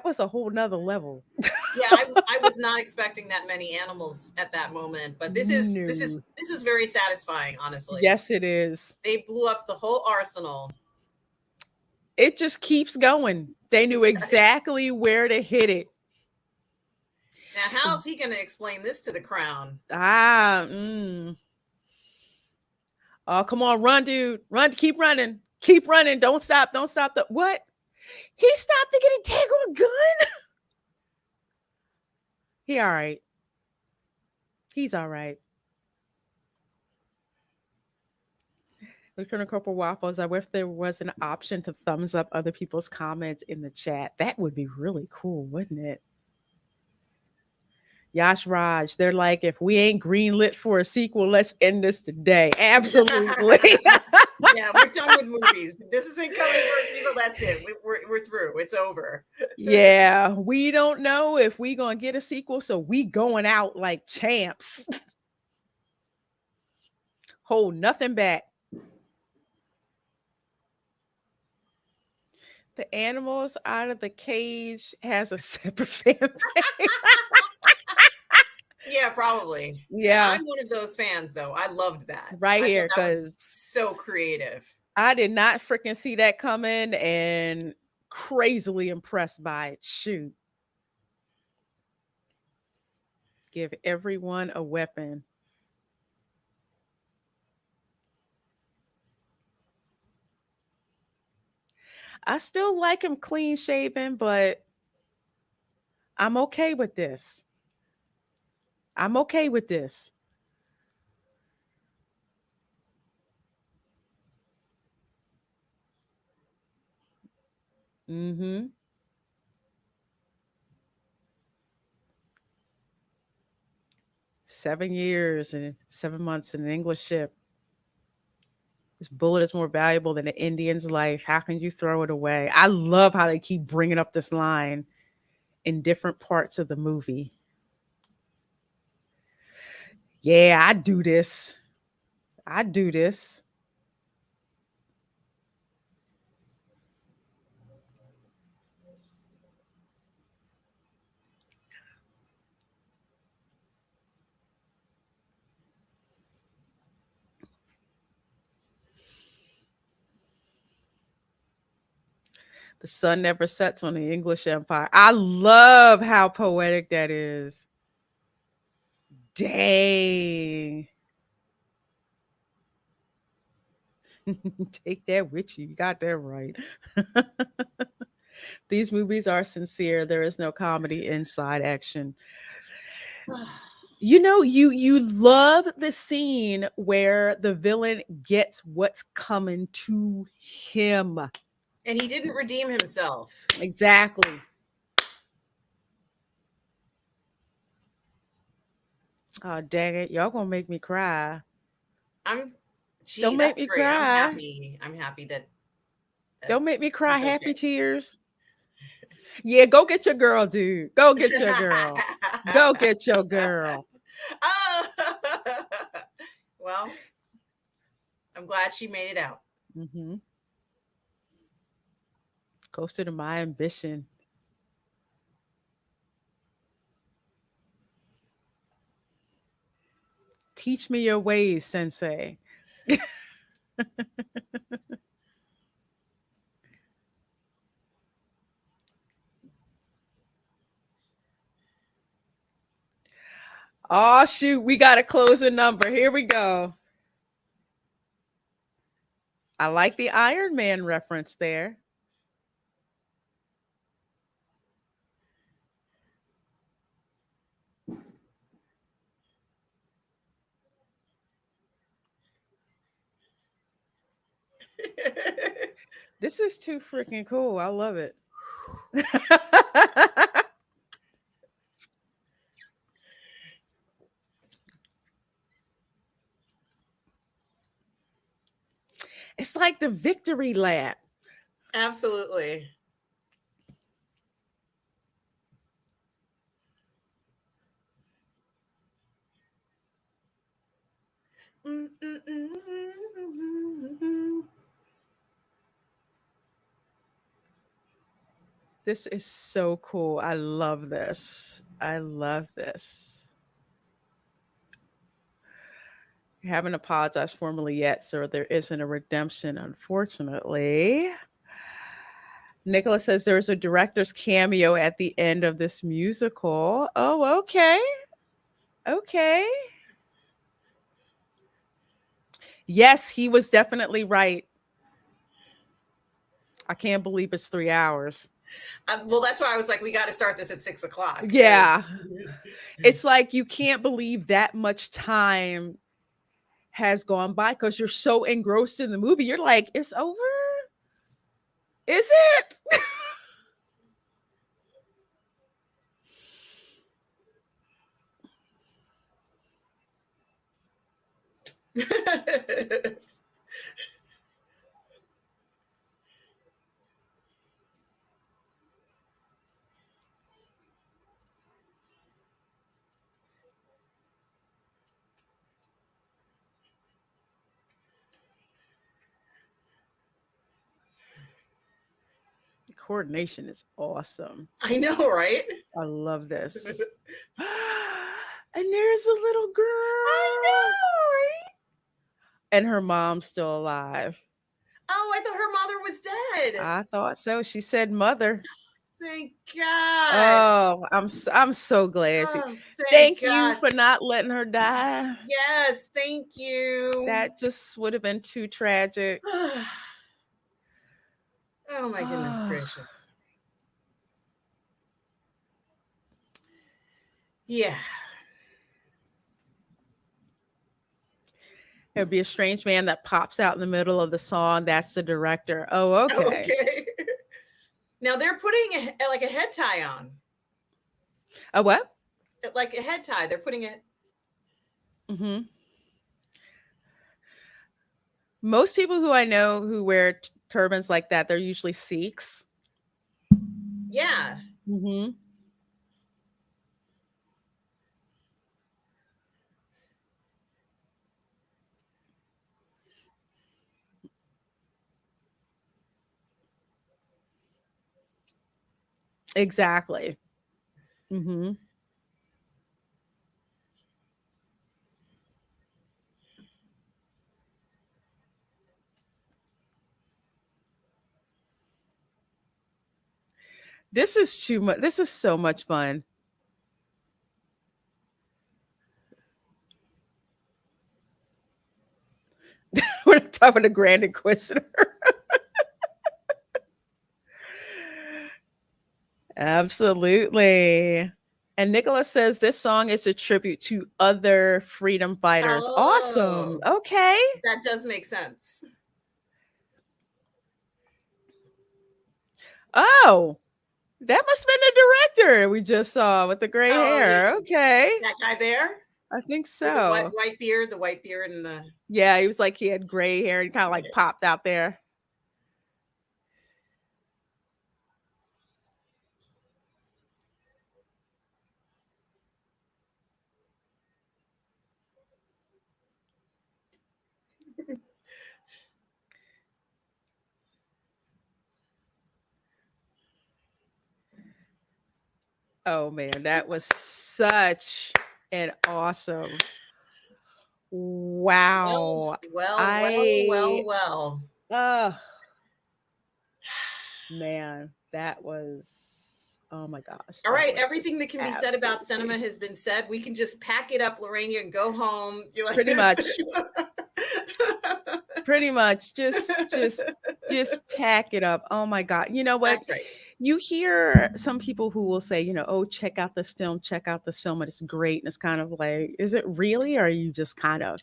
was a whole nother level. Yeah, I was not expecting that many animals at that moment, but No. this is very satisfying, honestly. Yes, it is. They blew up the whole arsenal. It just keeps going. They knew exactly where to hit it. Now, how's he going to explain this to the crown? Ah, oh, come on, run, dude. Run, keep running. Keep running. Don't stop. Don't stop. What? He stopped to get a tangled gun? He all right. He's all right. Return a couple waffles. I wish there was an option to thumbs up other people's comments in the chat. That would be really cool, wouldn't it? Yash Raj, they're like, if we ain't greenlit for a sequel, let's end this today. Absolutely. Yeah, we're done with movies. This isn't coming for a sequel. That's it. We're through. It's over. Yeah, we don't know if we gonna get a sequel, so we going out like champs. Hold nothing back. The animals out of the cage has a separate fan page. Yeah, probably. Yeah, I'm one of those fans, though. I loved that. right I thought here, that was because so creative. I did not freaking see that coming and crazily impressed by it. Shoot. Give everyone a weapon. I still like him clean shaven, but I'm okay with this. I'm okay with this. Mm-hmm. 7 years and 7 months in an English ship. This bullet is more valuable than an Indian's life. How can you throw it away? I love how they keep bringing up this line in different parts of the movie. Yeah, I do this. I do this. The sun never sets on the English Empire. I love how poetic that is. Dang. Take that with you. You got that right. These movies are sincere. There is no comedy inside action. You love the scene where the villain gets what's coming to him. And he didn't redeem himself. Exactly. Oh, dang it. Y'all gonna make me cry. I'm Gee, Don't make that's me great. I'm cry. happy. I'm happy that Don't make me cry he's happy okay. tears. Yeah, go get your girl, dude. Go get your girl. Go get your girl. Oh. Well, I'm glad she made it out. Hmm. Closer to my ambition. Teach me your ways, sensei. Oh, shoot. We got to close a number. Here we go. I like the Iron Man reference there. This is too freaking cool. I love it. It's like the victory lap. Absolutely. Mm, mm, mm, mm, mm. This is so cool. I love this. I love this. I haven't apologized formally yet, so there isn't a redemption, unfortunately. Nicholas says there's a director's cameo at the end of this musical. Oh, okay. Okay. Yes, he was definitely right. I can't believe it's 3 hours. Well, that's why I was like, we got to start this at 6 o'clock Yeah. because. It's like you can't believe that much time has gone by because you're so engrossed in the movie. You're like, it's over? Is it? Coordination is awesome. I know, right? I love this. And there's a little I girl. know, right? And her mom's still alive. Oh, I thought her mother was dead. I thought so. She said mother. Thank God. Oh, I'm so glad she. Oh, thank Thank you God. for not letting her die. Yes, thank you. That just would have been too tragic. Oh my goodness gracious. Yeah. There'd be a strange man that pops out in the middle of the song. That's the director. Oh, okay. Okay. Now they're putting like a head tie on. A what? Like a head tie. They're putting it. Hmm. Most people who I know who wear turbans like that, they're usually Sikhs. Yeah. Hmm. Exactly. Hmm. This is too much. This is so much fun. We're talking to Grand Inquisitor. Absolutely. And Nicholas says this song is a tribute to other freedom fighters. Awesome. Oh, Okay. that does make sense. Oh, that must have been the director we just saw with the gray Oh, hair. Okay. that guy there I think with the so. white beard, and the Yeah, he was like he had gray hair and kind of like right. popped out there. Oh man, that was such an awesome. Well, Wow. well, well, I well, well. uh man, that was oh my gosh, All that right, was everything just that can be said about cinema absolutely has been said. We can just pack it up, Lorraine, and go home. You like pretty this? much pretty much just pack it up. Oh my god. You know what? That's right. You hear some people who will say, oh, check out this film, check out this film, and it's great. And it's kind of like, is it really? Or are you just kind of,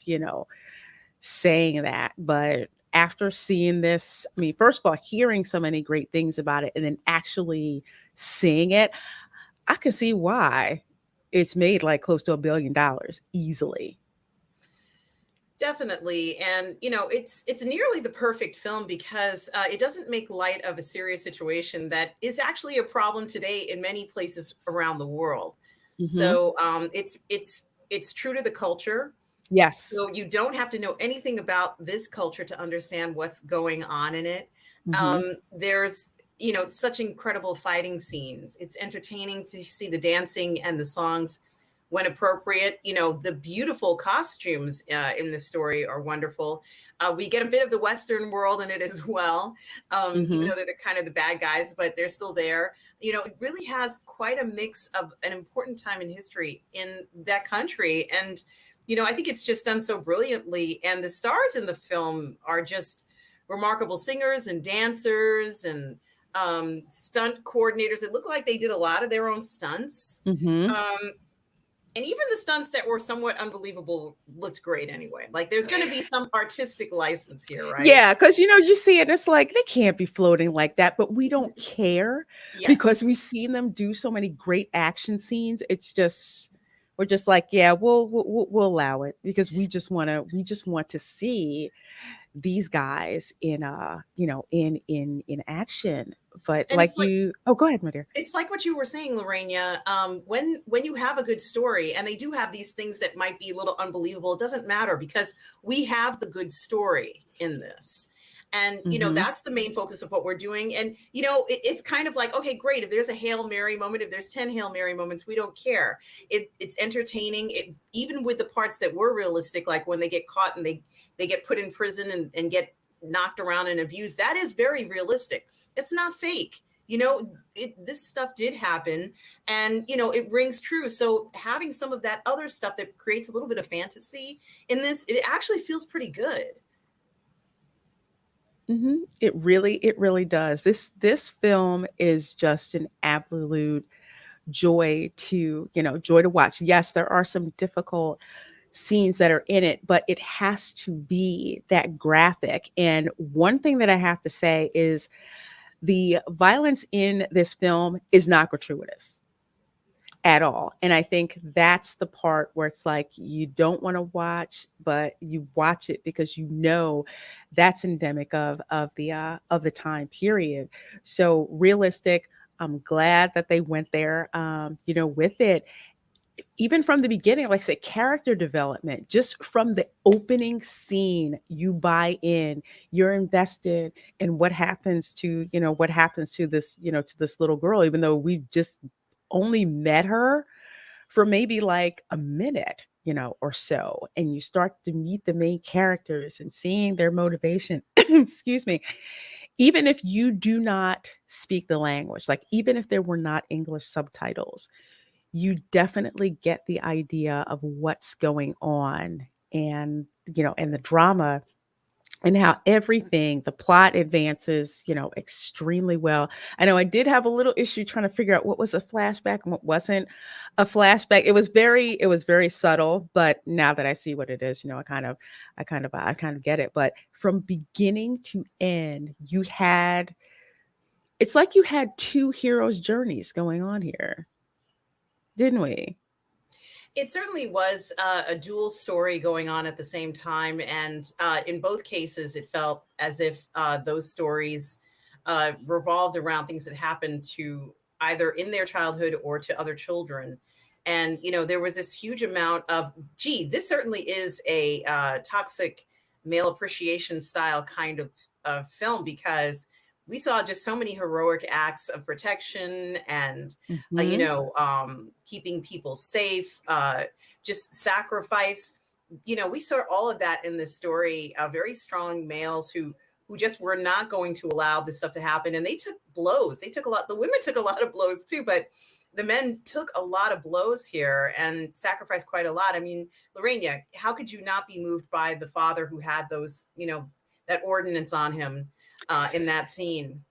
saying that? But after seeing this, I mean, first of all, hearing so many great things about it and then actually seeing it, I can see why it's made like close to $1 billion easily. Definitely, and it's nearly the perfect film because it doesn't make light of a serious situation that is actually a problem today in many places around the world. Hmm. So it's true to the culture. Yes. So you don't have to know anything about this culture to understand what's going on in it. Hmm. There's such incredible fighting scenes. It's entertaining to see the dancing and the songs when appropriate. The beautiful costumes in the story are wonderful. We get a bit of the Western world in it as well, even Hmm. though they're kind of the bad guys, but they're still there. It really has quite a mix of an important time in history in that country. And I think it's just done so brilliantly. And the stars in the film are just remarkable singers and dancers and stunt coordinators. It looked like they did a lot of their own stunts. Hmm. Um, and even the stunts that were somewhat unbelievable looked great anyway. Like there's going to be some artistic license here, right? Yeah, because you see it, it's like they can't be floating like that, but we don't care because Yes. we've seen them do so many great action scenes. It's just we're just like, yeah, we'll allow it because we just want to see these guys in in action. But And like you, oh, go ahead, my dear. it's like what you were saying, Lorena. When you have a good story, and they do have these things that might be a little unbelievable, it doesn't matter because we have the good story in this. And Hmm. that's the main focus of what we're doing. And it's kind of like, okay, great. If there's a Hail Mary moment, if there's 10 Hail Mary moments, we don't care. It's entertaining. It even with the parts that were realistic, like when they get caught and they get put in prison and get knocked around and abused. That is very realistic. It's not fake. This stuff did happen, and it rings true. So having some of that other stuff that creates a little bit of fantasy in this, it actually feels pretty good. Hmm. It really does. This film is just an absolute joy to watch. Yes, there are some difficult scenes that are in it, but it has to be that graphic. And one thing that I have to say is the violence in this film is not gratuitous at all. And I think that's the part where it's like you don't want to watch, but you watch it because that's endemic of the time period. So realistic. I'm glad that they went there, with it even from the beginning, like I said, character development, just from the opening scene, you buy in, you're invested in what happens to this little girl, even though we've just only met her for maybe like a minute, or so. And you start to meet the main characters and seeing their motivation. Excuse me. Even if you do not speak the language, like even if there were not English subtitles, you definitely get the idea of what's going on and the drama and how everything, the plot advances, extremely well. I know I did have a little issue trying to figure out what was a flashback and what wasn't a flashback. It was very subtle, but now that I see what it is, I kind of get it. But from beginning to end, it's like you had two heroes' journeys going on here, didn't we? It certainly was a dual story going on at the same time, and in both cases, it felt as if those stories revolved around things that happened to either in their childhood or to other children. And there was this huge amount of, gee, this certainly is a toxic male appreciation style kind of film, because we saw just so many heroic acts of protection and Hmm. keeping people safe, just sacrifice. We saw all of that in this story. Very strong males who just were not going to allow this stuff to happen, and they took blows. They took a lot. The women took a lot of blows too, but the men took a lot of blows here and sacrificed quite a lot. I mean, Lorena, how could you not be moved by the father who had those, that ordinance on him in that scene?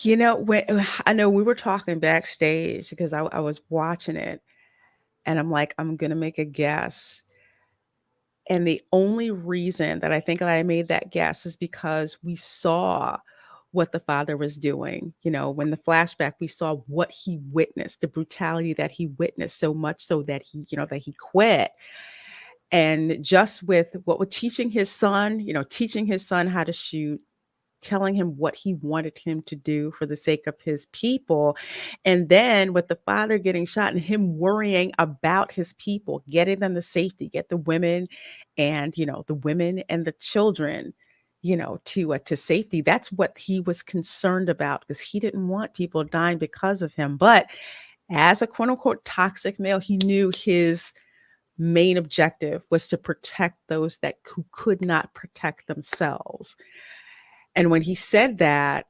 When I know we were talking backstage because I was watching it, and I'm like, I'm gonna make a guess. And the only reason that I think that I made that guess is because we saw what the father was doing. When the flashback, we saw what he witnessed, the brutality that he witnessed, so much so that he quit. And just with what was teaching his son how to shoot, telling him what he wanted him to do for the sake of his people. And then with the father getting shot and him worrying about his people, getting them to safety, get the women and the children, to safety. That's what he was concerned about, because he didn't want people dying because of him. But as a quote unquote toxic male, he knew his main objective was to protect those that who could not protect themselves. And when he said that,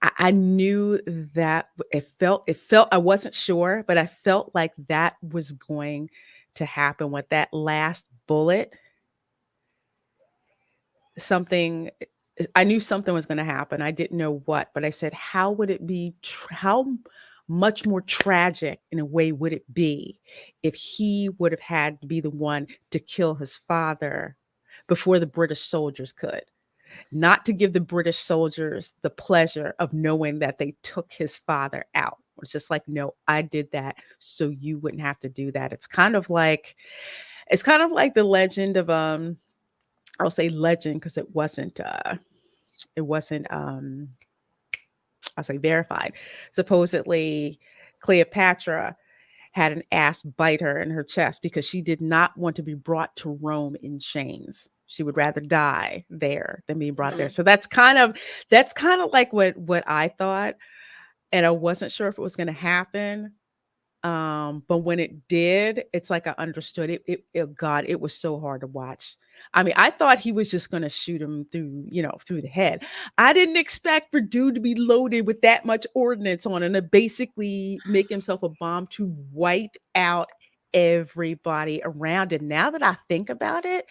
I knew that I wasn't sure, but I felt like that was going to happen with that last bullet. Something, I knew something was going to happen. I didn't know what, but I said, how would it be? How much more tragic in a way would it be if he would have had to be the one to kill his father before the British soldiers could? Not to give the British soldiers the pleasure of knowing that they took his father out. It's just like, no, I did that so you wouldn't have to do that. It's kind of like the legend of I'll say legend because it wasn't I'll say verified. Supposedly Cleopatra had an ass bite her in her chest because she did not want to be brought to Rome in chains. She would rather die there than be brought there. Mhm. So that's kind of like what I thought, and I wasn't sure if it was going to happen. But when it did, it's like I understood it. God, it was so hard to watch. I mean, I thought he was just going to shoot him through the head. I didn't expect for dude to be loaded with that much ordnance on and to basically make himself a bomb to wipe out everybody around. And now that I think about it,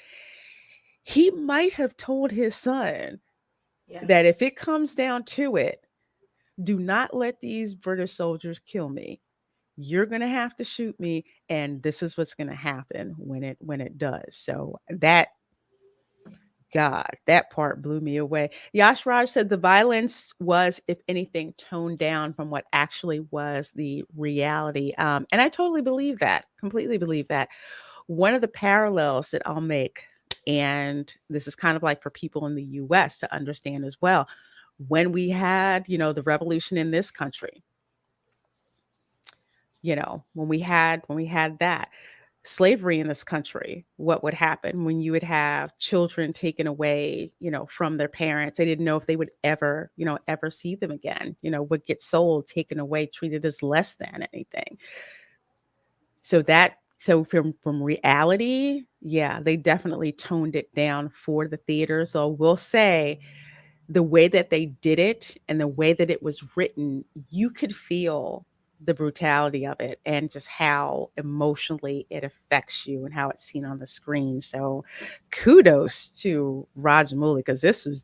he might have told his son Yeah. that if it comes down to it, do not let these British soldiers kill me. You're going to have to shoot me, and this is what's going to happen when it does. So that, God, that part blew me away. Yash Raj said the violence was, if anything, toned down from what actually was the reality. And I totally believe that, completely believe that. One of the parallels that I'll make, and this is kind of like for people in the US to understand as well, when we had, the revolution in this country, when we had that slavery in this country, what would happen when you would have children taken away, from their parents? They didn't know if they would ever see them again, would get sold, taken away, treated as less than anything. So from reality, yeah, they definitely toned it down for the theater. So we'll say the way that they did it and the way that it was written, you could feel. the brutality of it and just how emotionally it affects you and how it's seen on the screen. So kudos to Rajamouli because this was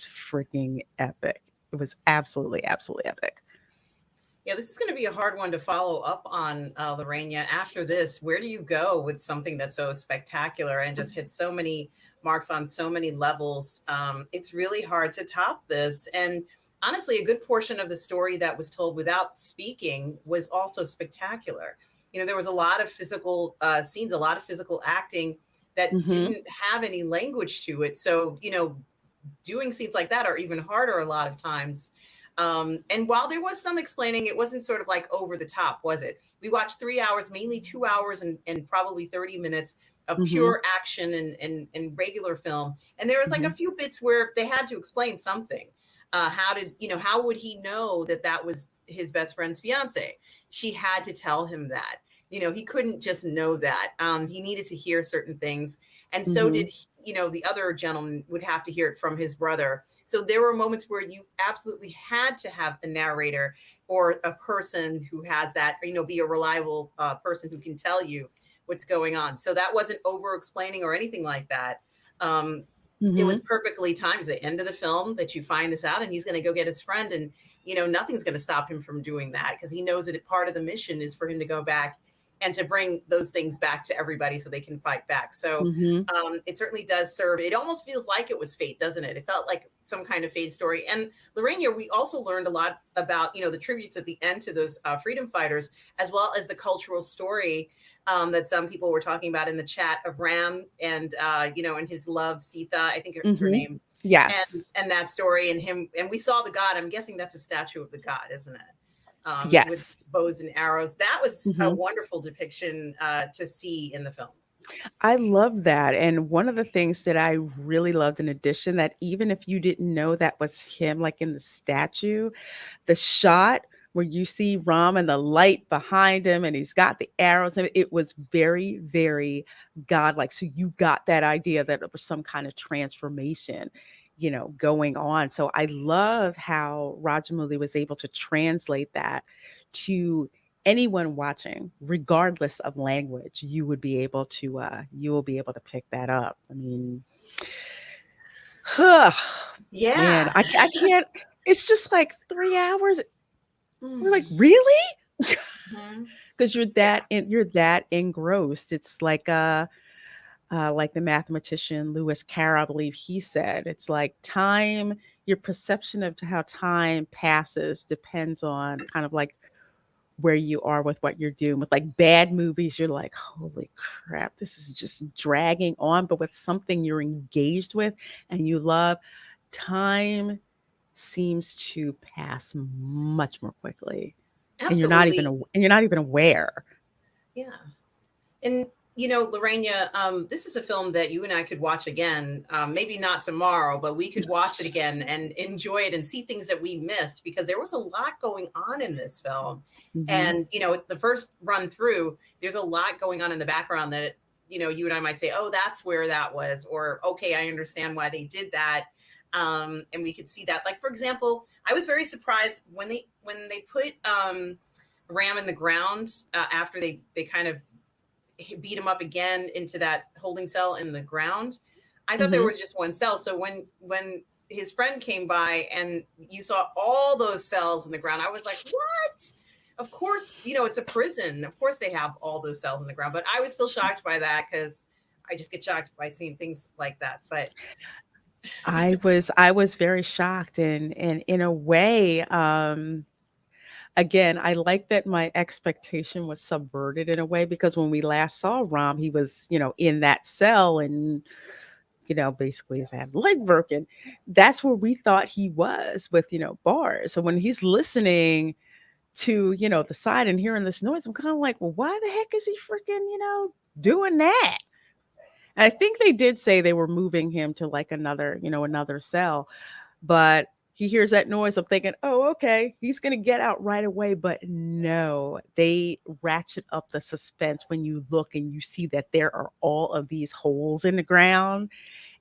freaking epic. It was absolutely epic. Yeah, this is going to be a hard one to follow up on, Lorena. After this, where do you go with something that's so spectacular and just hit so many marks on so many levels? It's really hard to top this. And honestly, a good portion of the story that was told without speaking was also spectacular. There was a lot of physical scenes, a lot of physical acting that Mhm. didn't have any language to it. So, doing scenes like that are even harder a lot of times. And while there was some explaining, it wasn't sort of like over the top, was it? We watched 3 hours, mainly 2 hours and probably 30 minutes of Mhm. pure action and regular film. And there was like a Mhm. few bits where they had to explain something. How would he know that that was his best friend's fiance? She had to tell him that. He couldn't just know that. He needed to hear certain things, and so did Mhm. the other gentleman would have to hear it from his brother. So there were moments where you absolutely had to have a narrator or a person who has that, be a reliable person who can tell you what's going on. So that wasn't over explaining or anything like that. um, it was Mhm. perfectly timed. At the end of the film that you find this out, and he's going to go get his friend, and nothing's going to stop him from doing that because he knows that part of the mission is for him to go back and to bring those things back to everybody so they can fight back. So Mhm. it certainly does serve. It almost feels like it was fate, doesn't it? It felt like some kind of fate story. And Lorena, we also learned a lot about the tributes at the end to those freedom fighters, as well as the cultural story that some people were talking about in the chat of Ram and his love Sita, I think it's her Mhm. name, Yes. and that story and him. And we saw the god. I'm guessing that's a statue of the god, isn't it? With Yes. bows and arrows. That was a Mhm. wonderful depiction to see in the film. I love that. And one of the things that I really loved in addition that even if you didn't know that was him like in the statue, the shot where you see Ram and the light behind him and he's got the arrows and it was very, very godlike. So you got that idea that it was some kind of transformation, going on. So I love how Rajamouli was able to translate that to anyone watching, regardless of language, you will be able to pick that up. I mean, man, Yeah. I can't. It's just like 3 hours. We're like, Mm. really? Mhm. Because Yeah, you're that engrossed. It's like the mathematician Lewis Carroll, I believe he said, it's like time. Your perception of how time passes depends on kind of like where you are with what you're doing. With like bad movies, you're like, holy crap, this is just dragging on. But with something you're engaged with and you love, time seems to pass much more quickly, and absolutely. you're not even aware. Yeah. And Lorena, this is a film that you and I could watch again. Maybe not tomorrow, but we could watch it again and enjoy it and see things that we missed because there was a lot going on in this film. Hmm. And the first run through, there's a lot going on in the background that you and I might say, "Oh, that's where that was," or "Okay, I understand why they did that." And we could see that. Like for example, I was very surprised when they put Ram in the ground after they kind of beat him up again into that holding cell in the ground. I thought there Hmm. was just one cell. So when his friend came by and you saw all those cells in the ground, I was like, "What?" Of course, it's a prison. Of course they have all those cells in the ground, but I was still shocked by that cuz I just get shocked by seeing things like that. But I was very shocked, and in a way, again, I like that my expectation was subverted in a way because when we last saw Rom, he was, in that cell and, basically he's had leg broken. That's where we thought he was with, bars. So when he's listening to, the side and hearing this noise, I'm kind of like, well, why the heck is he freaking, doing that? And I think they did say they were moving him to like another cell, but he hears that noise. I'm thinking, oh, okay, he's going to get out right away. But no, they ratchet up the suspense when you look and you see that there are all of these holes in the ground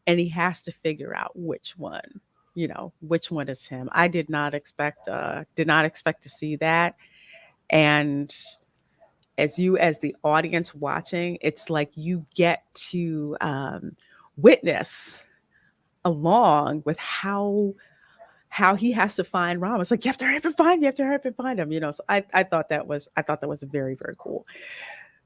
and he has to figure out which one is him. I did not expect to see that. And as the audience watching, it's like you get to witness along with how he has to find Ram. It's like you have to hurry up and find him, you have to hurry up and find him, you know. So I thought that was very, very cool.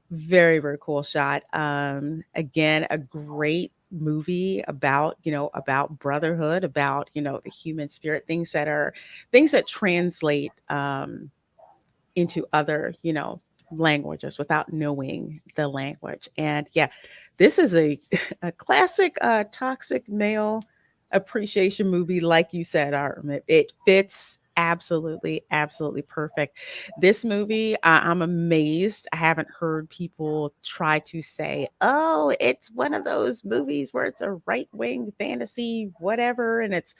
Very, very cool shot. Again, a great movie about, you know, about brotherhood, about, you know, the human spirit, things that translate into other, you know, languages without knowing the language. And yeah, this is a a classic toxic male appreciation movie, like you said, Arm. It fits absolutely, absolutely perfect. This movie, I'm amazed. I haven't heard people try to say, "Oh, it's one of those movies where it's a right wing fantasy, whatever, and it's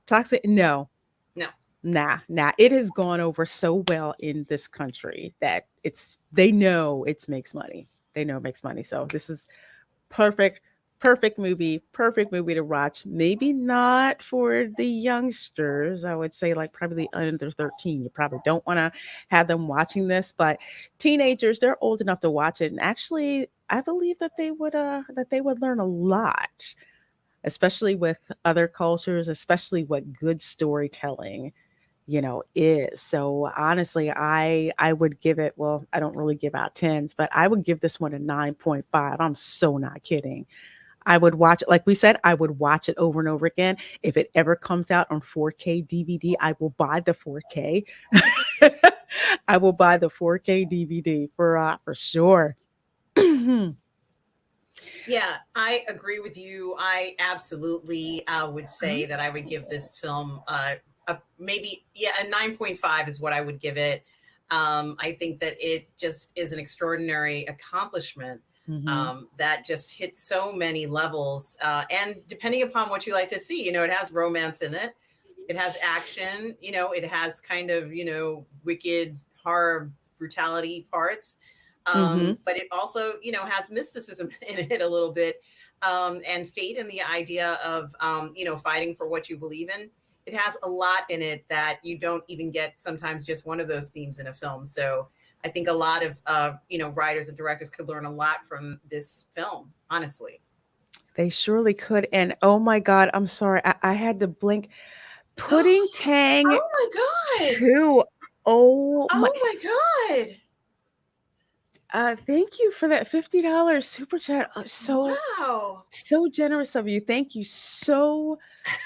toxic." No, No. nah, nah. It has gone over so well in this country that they know it makes money. They know it makes money. So this is perfect, perfect movie to watch. Maybe not for the youngsters. I would say like probably under 13. You probably don't want to have them watching this, but teenagers, they're old enough to watch it. And actually, I believe that they would learn a lot, especially with other cultures, especially what good storytelling, you know, is. So honestly, I would give it, well, I don't really give out tens, but I would give this one a 9.5. I'm so not kidding. I would watch it, like we said, I would watch it over and over again. If it ever comes out on 4K DVD, I will buy the 4K. I will buy the 4K DVD for sure. Yeah, I agree with you. I absolutely would say that I would give this film maybe, yeah, a 9.5 is what I would give it. I think that it just is an extraordinary accomplishment Hmm. that just hits so many levels. And depending upon what you like to see, you know, it has romance in it, it has action, you know, it has kind of, you know, wicked horror brutality parts. Hmm. But it also, you know, has mysticism in it a little bit, and fate and the idea of, you know, fighting for what you believe in. It has a lot in it that you don't even get sometimes just one of those themes in a film. So I think a lot of, you know, writers and directors could learn a lot from this film, honestly. They surely could. And oh my God, I'm sorry. I had to blink. Pudding Tang Oh my God. 2. Oh my, Oh my God. thank you for that $50 super chat. So Wow. so generous of you. Thank you so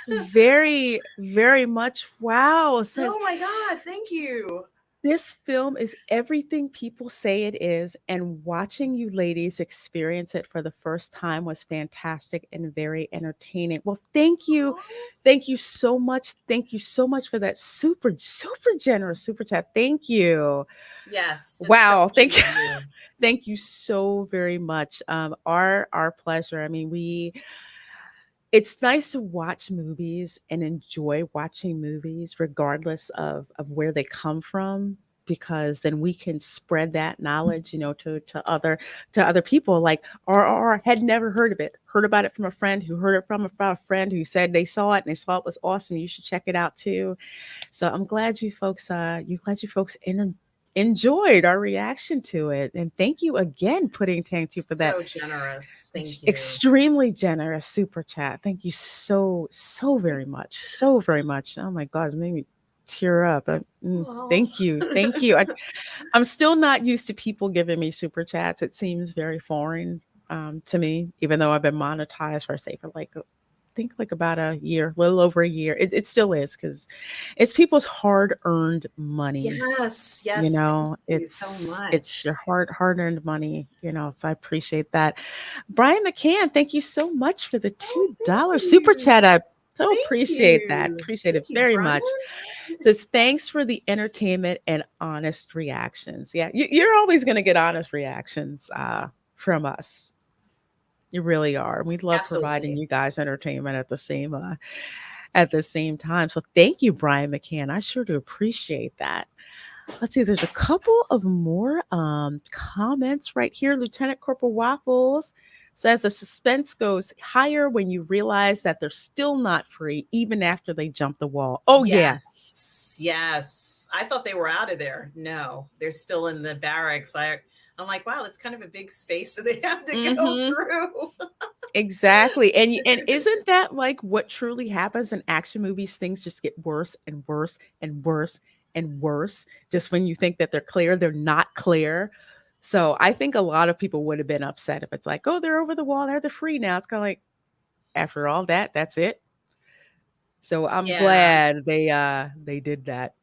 very, very much. Wow, says Oh my God. Thank you. this film is everything people say it is, and watching you ladies experience it for the first time was fantastic and very entertaining. Well, thank you. Oh, Thank you so much. Thank you so much for that super, super generous super chat. Thank you. yes. That's so Wow. sweet Thank you. of you. Thank you so very much. Our pleasure. I mean, it's nice to watch movies and enjoy watching movies regardless of where they come from, because then we can spread that knowledge, you know, to other people. Like RRR had never heard of it, heard about it from a friend who heard it from a friend who said they saw it and they saw it was awesome. You should check it out too. So I'm glad you folks enjoyed our reaction to it. And thank you again, Pudding Tank 2, for that So generous. Thank you. extremely generous super chat. Thank you so, so very much. So very much. Oh my God, it made me tear up. Oh. Thank you. Thank you. I'm still not used to people giving me super chats. It seems very foreign to me, even though I've been monetized for, say, for like, think like about a year, a little over a year. It still is because it's people's hard earned money. Yes. You Yes. Thank know, you so it's much. your hard earned money, you know, so I appreciate that. Brian McCann, thank you so much for the Oh, $2 thank super you. chat. I so Thank appreciate that. you. Appreciate it Thank you, very Brian. much. Says thanks for the entertainment and honest reactions. Yeah, you're always going to get honest reactions from us. You really are. We love providing Absolutely. you guys entertainment at the same time. So thank you, Brian McCann. I sure do appreciate that. Let's see, there's a couple of more comments right here. Lieutenant Corporal Waffles says the suspense goes higher when you realize that they're still not free, even after they jump the wall. Oh, yeah. Yes. Yes. I thought they were out of there. No, they're still in the barracks. I'm like, wow, that's kind of a big space that they have to go Mm-hmm. through. Exactly. And isn't that like what truly happens in action movies? Things just get worse and worse and worse and worse. Just when you think that they're clear, they're not clear. So I think a lot of people would have been upset if it's like, oh, they're over the wall, they're free now. It's kind of like, after all that, that's it. So I'm Yeah, glad they did that.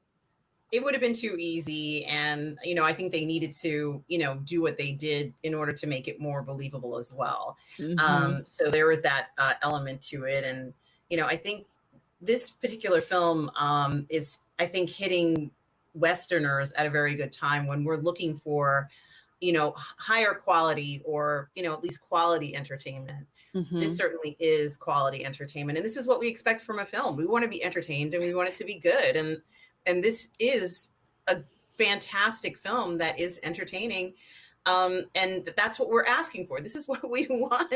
it would have been too easy, and I think they needed to do what they did in order to make it more believable as well. Hmm. So there was that element to it, and I think this particular film is, I think, hitting Westerners at a very good time when we're looking for higher quality, or at least quality entertainment. This Hmm. certainly is quality entertainment, and this is what we expect from a film. We want to be entertained, and we want it to be good, and this is a fantastic film that is entertaining, and that's what we're asking for. This is what we want.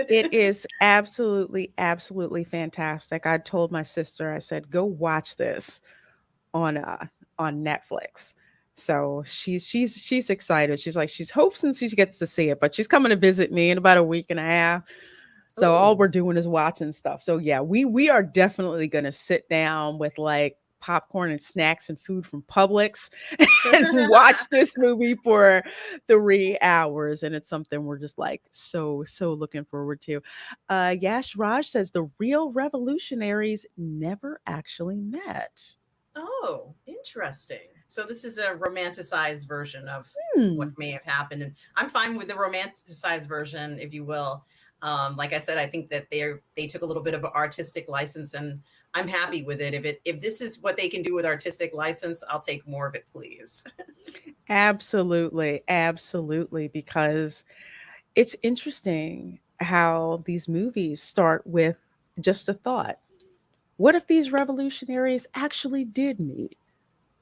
It is absolutely, absolutely fantastic. I told my sister, I said, go watch this on Netflix. So she's excited. She's like, she's hopes and she gets to see it, but she's coming to visit me in about a week and a half. So all Oh. we're doing is watching stuff. So yeah, we are definitely gonna sit down with like popcorn and snacks and food from Publix and watch this movie for 3 hours. And it's something we're just like so looking forward to. Yash Raj says the real revolutionaries never actually met. Oh, interesting. So this is a romanticized version of what Hmm. may have happened, and I'm fine with the romanticized version, if you will. Like I said, I think that they took a little bit of an artistic license, and I'm happy with it. If this is what they can do with artistic license, I'll take more of it, please. Absolutely, absolutely, because it's interesting how these movies start with just a thought. What if these revolutionaries actually did meet?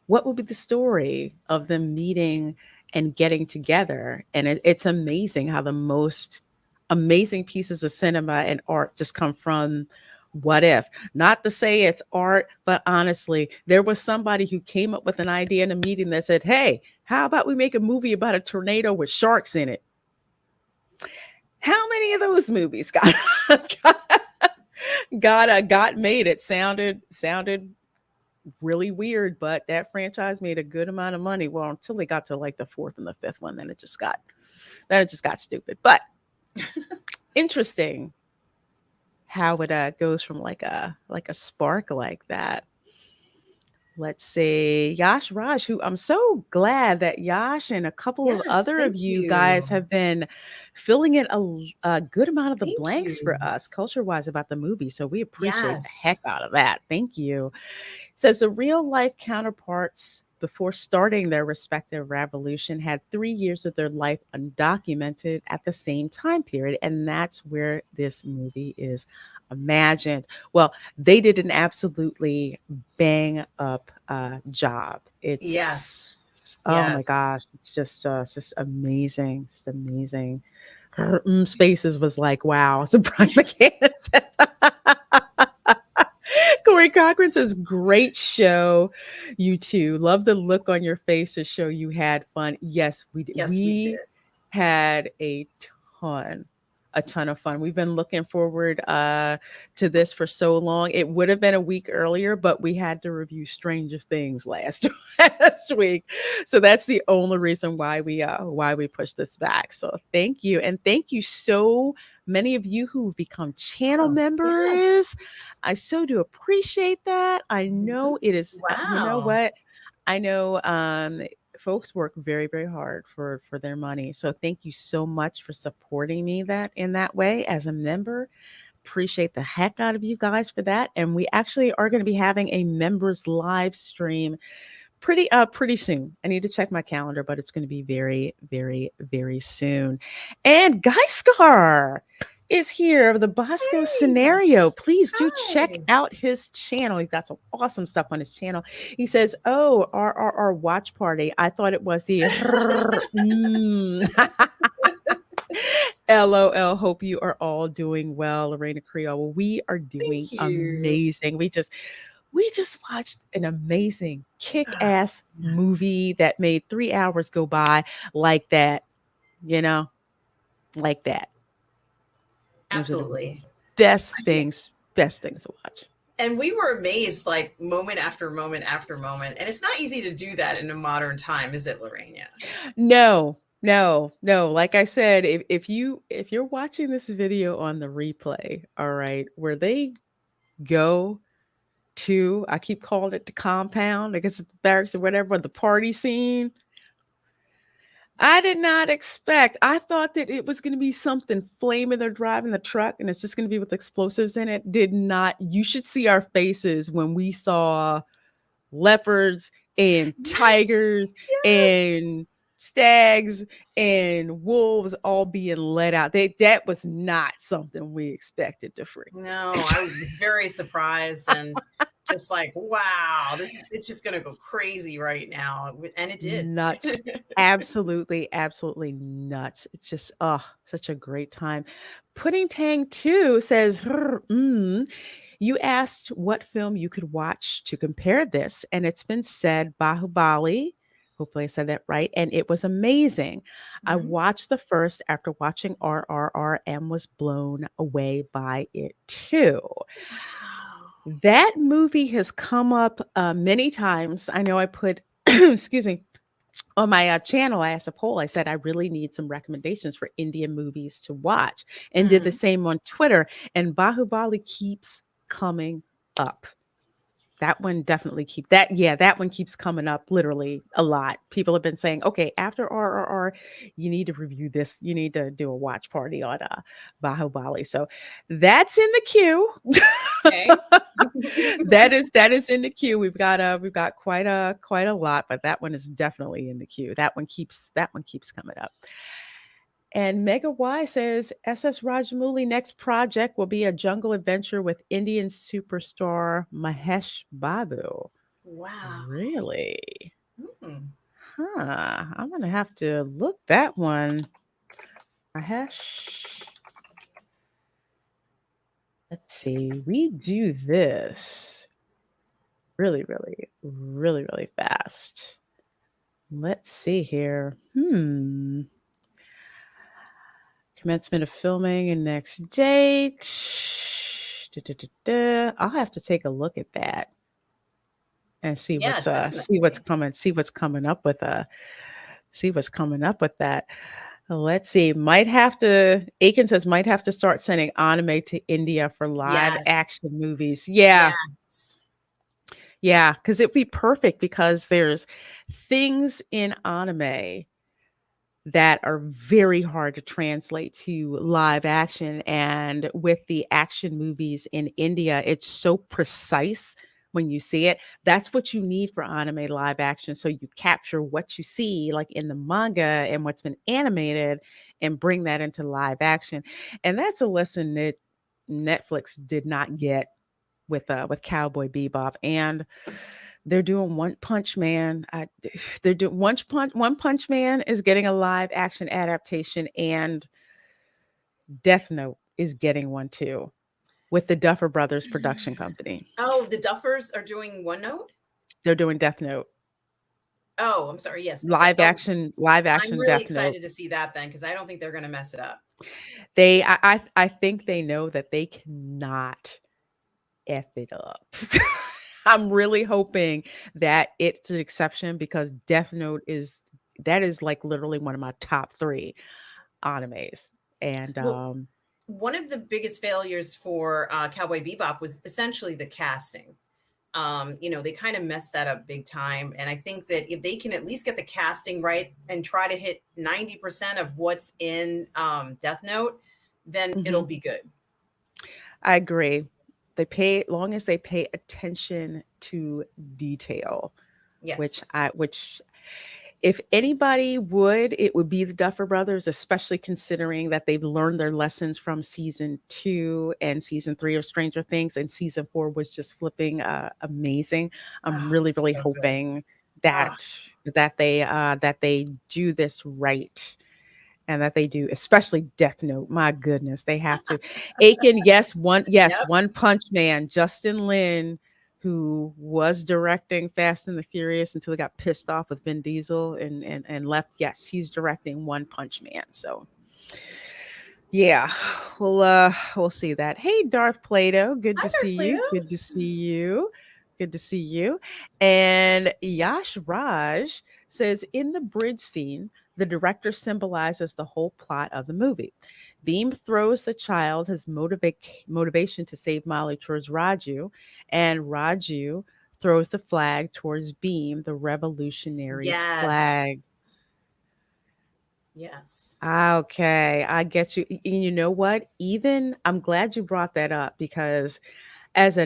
What would be the story of them meeting and getting together? And it's amazing how the most amazing pieces of cinema and art just come from what if. Not to say it's art, but honestly, there was somebody who came up with an idea in a meeting that said, hey, how about we make a movie about a tornado with sharks in it? How many of those movies got got made? It sounded really weird, but that franchise made a good amount of money. Well, until they got to like the fourth and the fifth one, then it just got stupid. But interesting how it goes from like a spark like that. Let's see, Yash Raj, who I'm so glad that Yash and a couple of Yes, other of thank you guys you. have been filling in a good amount of the Thank blanks for you. us culture wise about the movie. So we appreciate the heck Yes. out of that. Thank you. Says the real life counterparts before starting their respective revolution had 3 years of their life undocumented at the same time period. And that's where this movie is imagined. Well, they did an absolutely bang up job. Yes. Oh my gosh, Yes. it's just amazing. It's amazing. Her spaces was like, wow, it's a Brian McCann said. Corey Cochran says, great show. You too. Love the look on your face to show you had fun. Yes, we did. Yes, we We did. had ton, a ton of fun. We've been looking forward to this for so long. It would have been a week earlier, but we had to review Stranger Things last last week. So that's the only reason why we pushed this back. So thank you. And thank you so many of you who've become channel Oh, yes. members. I so do appreciate that. I Mhm. know it is, you know Wow. what? I know folks work very, very hard for their money. So thank you so much for supporting me that in that way as a member. Appreciate the heck out of you guys for that. And we actually are going to be having a members live stream pretty soon. I need to check my calendar, but it's going to be very, very, very soon. And Geiscar is here of the Bosco Hey. scenario. Please do check Hi. out his channel. He's got some awesome stuff on his channel. He says, "Oh, our watch party. I thought it was the LOL. Hope you are all doing well, Reina Creole. Well, we are doing Thank you. amazing. We just watched an amazing Ah, kick-ass man, movie that made 3 hours go by like that, you know, like that. Those are the absolutely. best I can't. things best things to watch. And we were amazed, like moment after moment after moment. And it's not easy to do that in a modern time, is it, Lorraine? No, no, no. Like I said, if you're watching this video on the replay, all right, where they go to, I keep calling it the compound, I guess it's the barracks or whatever, the party scene. I did not expect. I thought that it was going to be something flaming. They're driving the truck and it's just going to be with explosives in it. Did not. You should see our faces when we saw leopards and Yes, tigers yes. and stags and wolves all being let out. That was not something we expected to freeze. No, I was very surprised and just like, wow, it's just gonna go crazy right now. And it did. Nuts. Absolutely, absolutely nuts. It's just, oh, such a great time. Pudding Tang 2 says, you asked what film you could watch to compare this, and it's been said Bahubali. Hopefully, I said that right. And it was amazing. I Mhm. watched the first after watching RRR and was blown away by it too. Wow. That movie has come up many times. I know I put, excuse me, on my channel, I asked a poll. I said, I really need some recommendations for Indian movies to watch, and did the Mhm. same on Twitter. And Bahubali keeps coming up. That one definitely keep that. Yeah, that one keeps coming up literally a lot. People have been saying, okay, after RRR, you need to review this. You need to do a watch party on Bahubali. So that's in the queue. Okay. That is in the queue. We've got quite a lot, but that one is definitely in the queue. That one keeps coming up. And Mega Y says SS Rajamouli next project will be a jungle adventure with Indian superstar Mahesh Babu. Wow. Really? Mm. Huh. I'm gonna have to look that one. Mahesh. Let's see. We do this really, really, really, really fast. Let's see here. Commencement of filming and next date. I'll have to take a look at that and Yeah, see what's definitely. coming see what's coming up with that. Let's see. Might have to Aiken says might have to start sending anime to India for live Yes. action movies. Yeah. Yes. Yeah, because it'd be perfect because there's things in anime that are very hard to translate to live action. And with the action movies in India, it's so precise when you see it. That's what you need for anime live action. So you capture what you see, like in the manga and what's been animated, and bring that into live action. And that's a lesson that Netflix did not get with Cowboy Bebop, and they're doing One Punch Man. They're doing One Punch Man is getting a live action adaptation, and Death Note is getting one too with the Duffer Brothers production company. Oh, the Duffers are doing OneNote? They're doing Death Note Oh, I'm sorry. Yes. Oh, live I'm action really Death Note. excited to see that then because I don't think they're gonna mess it up. I think they know that they cannot F it up. I'm really hoping that it's an exception because Death Note is that is like literally one of my top 3 animes. And Well, one of the biggest failures for Cowboy Bebop was essentially the casting. They kind of messed that up big time. And I think that if they can at least get the casting right and try to hit 90% of what's in Death Note, then it'll mhm, be good. I agree. They pay long as they pay attention to detail, Yes. which if anybody would, it would be the Duffer Brothers, especially considering that they've learned their lessons from season 2 and season 3 of Stranger Things, and season 4 was just flipping amazing. I'm Oh, really, really so good. hoping Oh, that they do this right. And that they do, especially Death Note. My goodness, they have to. Aiken, yes, yep. One Punch Man, Justin Lin, who was directing Fast and the Furious until he got pissed off with Vin Diesel and left. Yes, he's directing One Punch Man. So yeah, we'll see that. Hey, Darth Plato, good Hi to see there, you. Plato. Good to see you. Good to see you. And Yash Raj says in the bridge scene, the director symbolizes the whole plot of the movie. Beam throws the child his motivation to save Molly towards Raju, and Raju throws the flag towards Beam, the revolutionary's Yes. flag. Yes. Okay, I get you. And you know what? Even I'm glad you brought that up because as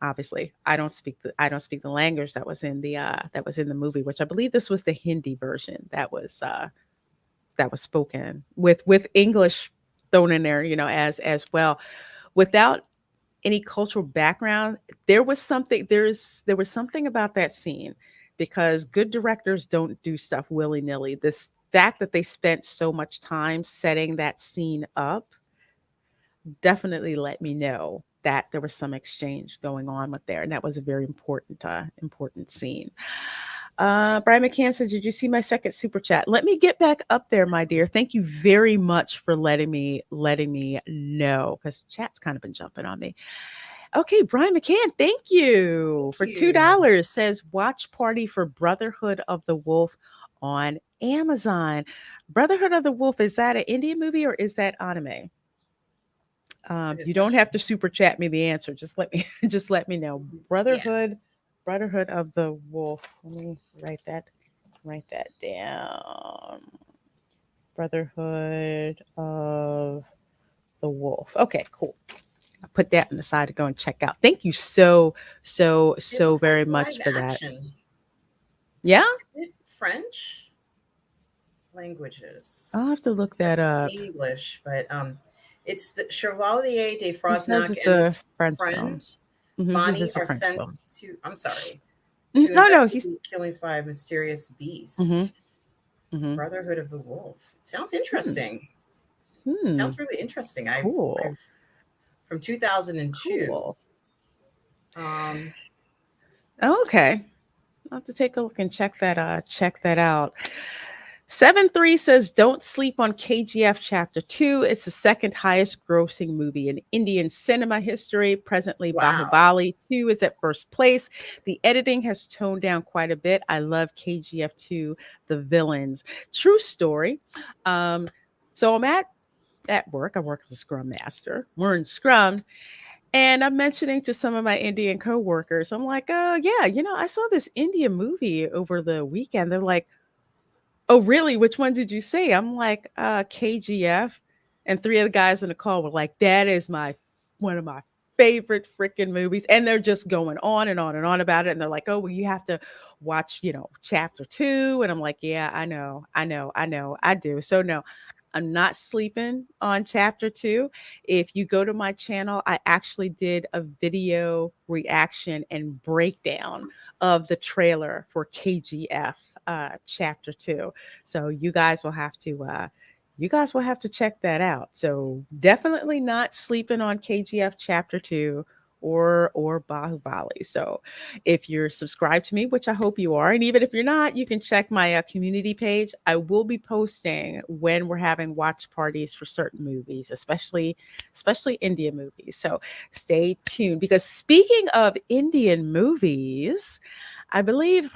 obviously I don't speak the language that was in the movie, which I believe this was the Hindi version that was spoken with English thrown in there, as well. Without any cultural background, there was something about that scene because good directors don't do stuff willy-nilly. This fact that they spent so much time setting that scene up definitely let me know that there was some exchange going on with there, and that was a very important scene. Brian McCann said, "Did you see my second super chat? Let me get back up there, my dear. Thank you very much for letting me know because chat's kind of been jumping on me. Okay, Brian McCann, thank you Thank for you. $2. Says watch party for Brotherhood of the Wolf on Amazon. Brotherhood of the Wolf, is that an Indian movie or is that anime? That's a good You don't question. have to super chat me the answer. Just let me just let me know. Yeah. Brotherhood of the Wolf. Let me write that down. Brotherhood of the Wolf. Okay, cool. I'll put that on the side to go and check out. Thank you It so looks like very live much for that. action. Yeah, Is it French? I'll Languages. have to It look that says up. English, but it's the Chevalier de It says Frontenac it's and a his French film. friend This Bonnie is a are French sent film. to. I'm sorry. To No, no, he's. investigate killings by a mysterious Mm-hmm, beast. mm-hmm. Brotherhood of the Wolf. It sounds Hmm, interesting. It hmm. sounds really interesting. Cool, I've from 2002. cool. Um, Okay, I'll have to take a look and check that out. 7-3 says don't sleep on KGF Chapter 2. It's the second highest grossing movie in Indian cinema history. Presently, wow. Bahubali 2 is at first place. The editing has toned down quite a bit. I love KGF 2, the villains. True story. Um, so I'm at work. I work as a scrum master. We're in scrum. And I'm mentioning to some of my Indian coworkers, I'm like, oh, yeah, I saw this Indian movie over the weekend. They're like, oh, really? Which one did you see? I'm like, KGF. And three of the guys in the call were like, that is my one of my favorite freaking movies. And they're just going on and on and on about it. And they're like, oh, well, you have to watch, chapter 2. And I'm like, yeah, I do. So no, I'm not sleeping on chapter 2. If you go to my channel, I actually did a video reaction and breakdown of the trailer for KGF chapter 2. So you guys will have to check that out. So definitely not sleeping on KGF chapter 2 or Bahubali. So if you're subscribed to me, which I hope you are, and even if you're not, you can check my community page. I will be posting when we're having watch parties for certain movies, especially Indian movies. So stay tuned because speaking of Indian movies, I believe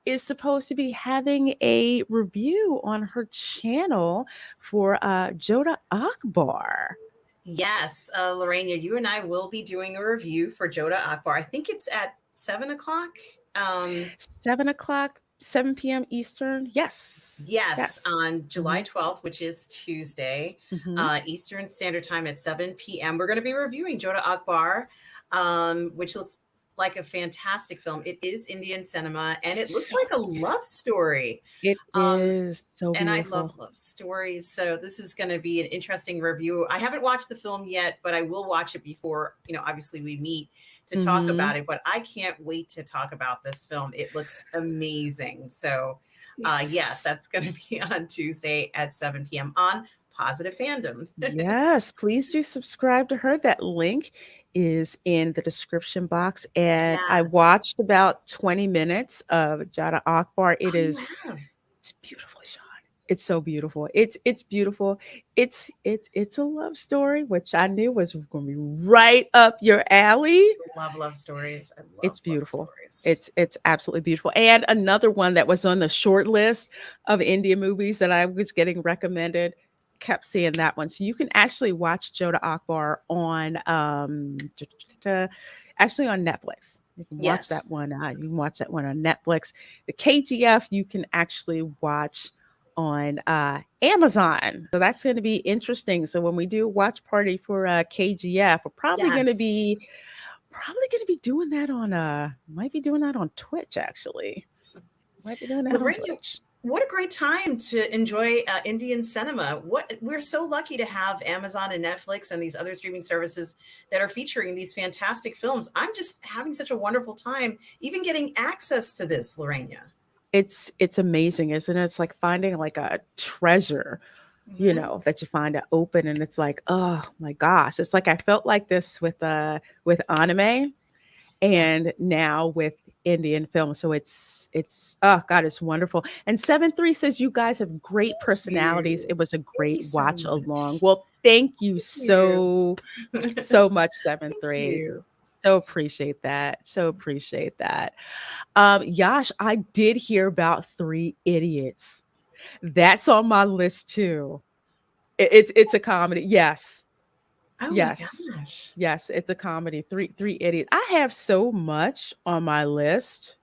is supposed to be having a review on her channel for Joda Akbar. Yes, Lorena, you and I will be doing a review for Joda Akbar. I think it's at 7 o'clock. Um, 7 o'clock, 7 p.m. Eastern. Yes. yes, Yes. on Mm-hmm. July 12th, which is Tuesday, Mm-hmm. Eastern Standard Time at 7 p.m. We're going to be reviewing Joda Akbar, which looks like a fantastic film. It is Indian cinema and it looks So like a love story. it Um, is so and I love beautiful. love stories. So this is going to be an interesting review. I haven't watched the film yet, but I will watch it before, obviously we meet to talk Mm-hmm. about it. But I can't wait to talk about this film. It looks amazing. So, yes, Yes. that's going to be on Tuesday at 7 p.m. on Positive Fandom. Yes, please do subscribe to her. That link is in the description box, and I Yes. watched about 20 minutes of Jada Akbar. Oh, you have? It's beautifully shot. It's so beautiful. It's beautiful. It's a love story, which I knew was going to be right up your alley. Love love stories. I It's love love beautiful. stories. It's absolutely beautiful. And another one that was on the short list of Indian movies that I was getting recommended, kept seeing that one. So you can actually watch Joda Akbar on actually on Netflix. You can watch that Yes. one. You can watch that one on Netflix. The KGF you can actually watch on Amazon. So that's going to be interesting. So when we do a watch party for KGF, we're Yes. probably going to be doing that on might be doing that on Twitch actually. Might be doing that on Lorraine, Twitch. what a great time to enjoy Indian cinema. What we're so lucky to have Amazon and Netflix and these other streaming services that are featuring these fantastic films. I'm just having such a wonderful time even getting access to this, Lorena. It's amazing, isn't it? It's like finding like a treasure, Hmm. that you find it open and it's like, oh my gosh. It's like I felt like this with anime Yes. and now with Indian film. So it's oh god, it's wonderful. And 7-3 says you guys have great Thank personalities. you. It was a Thank you great so watch much. along. Well, thank you Thank you. so much, Thank 7-3. you. So appreciate that. So appreciate that. Yash, I did hear about Three Idiots. That's on my list too. It's a comedy. Yes. Oh my Yes. gosh. Yes, it's a comedy. Three Idiots. I have so much on my list.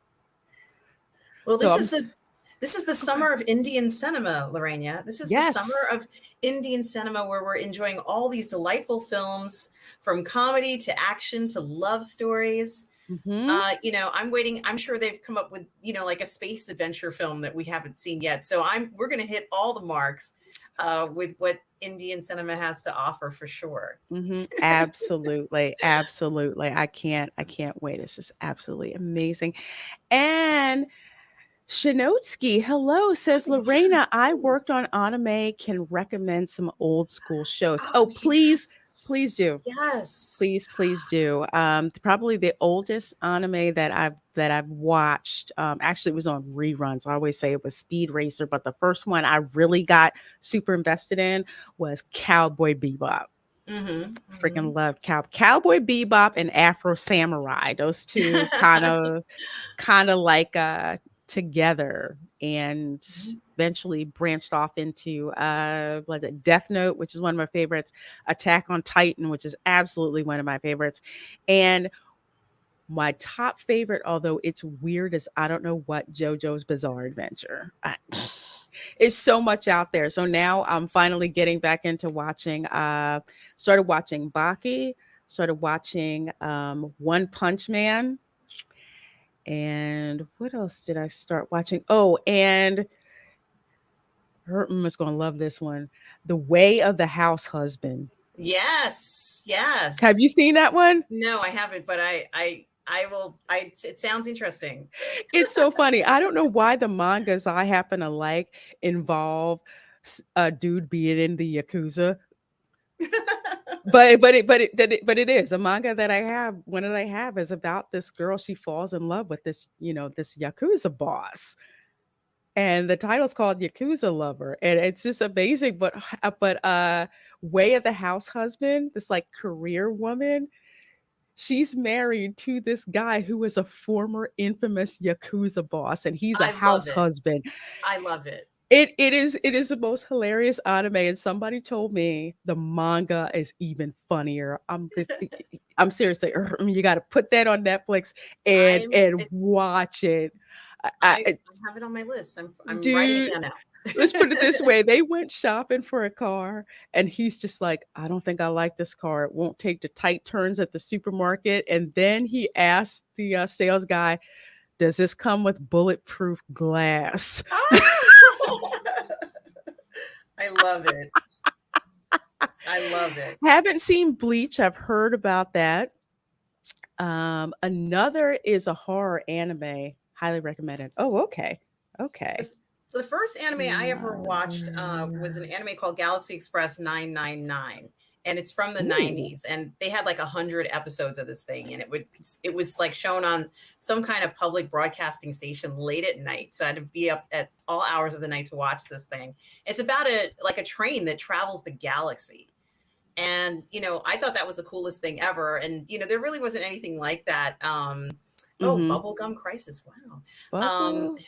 Well, So this is the okay. summer of Indian cinema, Lorena. This is the summer Yes. of Indian cinema where we're enjoying all these delightful films from comedy to action to love stories. Mhm. I'm waiting. I'm sure they've come up with, like a space adventure film that we haven't seen yet. So we're going to hit all the marks with what Indian cinema has to offer for sure. Mhm. Absolutely. Absolutely. I can't wait. It's just absolutely amazing. And Shinotsky, hello, says Oh, yeah. Lorena. I worked on anime, can recommend some old school shows. Oh, Oh, please yes. do. Yes. Please do. Probably the oldest anime that I've watched. Actually, it was on reruns. I always say it was Speed Racer, but the first one I really got super invested in was Cowboy Bebop. Mm-hmm. Mm-hmm. Freaking loved Cowboy Bebop and Afro Samurai. Those two kind of like together and eventually branched off into like a Death Note, which is one of my favorites, Attack on Titan, which is absolutely one of my favorites, and my top favorite, although it's weird, is I don't know what JoJo's Bizarre Adventure. It's so much out there. So now I'm finally getting back into watching. Started watching Baki. Started watching One Punch Man. And what else did I start watching? Oh, and Herman is going to love this one. The Way of the House Husband. Yes, Have you yes. seen that one? No, I haven't, but I will. It sounds interesting. It's so funny. I don't know why the mangas I happen to like involve a dude being in the yakuza, but it is a manga that I have. One that I have is about this girl. She falls in love with this yakuza boss, and the title's called Yakuza Lover, and it's just amazing. But Way of the House Husband, this like career woman, she's married to this guy who is a former infamous Yakuza boss, and he's a I love house it. husband. I love it. It is the most hilarious anime, and somebody told me the manga is even funnier. I'm seriously, you got to put that on Netflix and I'm. and It's. watch it. I have it on my list. I'm writing it Dude, down now. let's put it this way, they went shopping for a car, and he's just like, "I don't think I like this car. It won't take the tight turns at the supermarket." And then he asked the, sales guy, "Does this come with bulletproof glass?" I love it. I love it. Haven't seen Bleach, I've heard about that. Another is a horror anime, highly recommended. Oh, okay. The, Okay. the first anime I ever watched was an Uh, anime called Galaxy Express 999. and it's from the Ooh. 90s, and they had like 100 episodes of this thing, and it was like shown on some kind of public broadcasting station late at night, so I had to be up at all hours of the night to watch this thing. It's about a train that travels the galaxy, and I thought that was the coolest thing ever, and there really wasn't anything like that. Oh, Mm-hmm. bubblegum crisis, wow. um Bubble.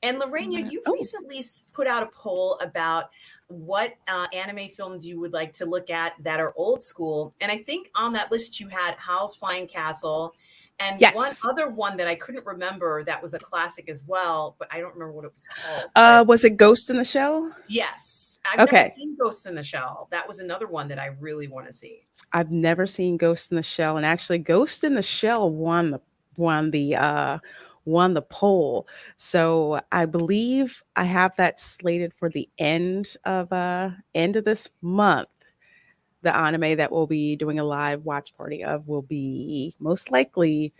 and Lorraine, you Oh. recently put out a poll about what anime films you would like to look at that are old school. And I think on that list you had Howl's Flying Castle and one Yes. other one that I couldn't remember that was a classic as well, but I don't remember what it was called. But Was it Ghost in the Shell? yes, I've never Okay. seen Ghost in the Shell. That was another one that I really want to see. I've never seen Ghost in the Shell, and actually, Ghost in the Shell won the won the poll. So I believe I have that slated for the end of this month. The anime that we'll be doing a live watch party of will be most likely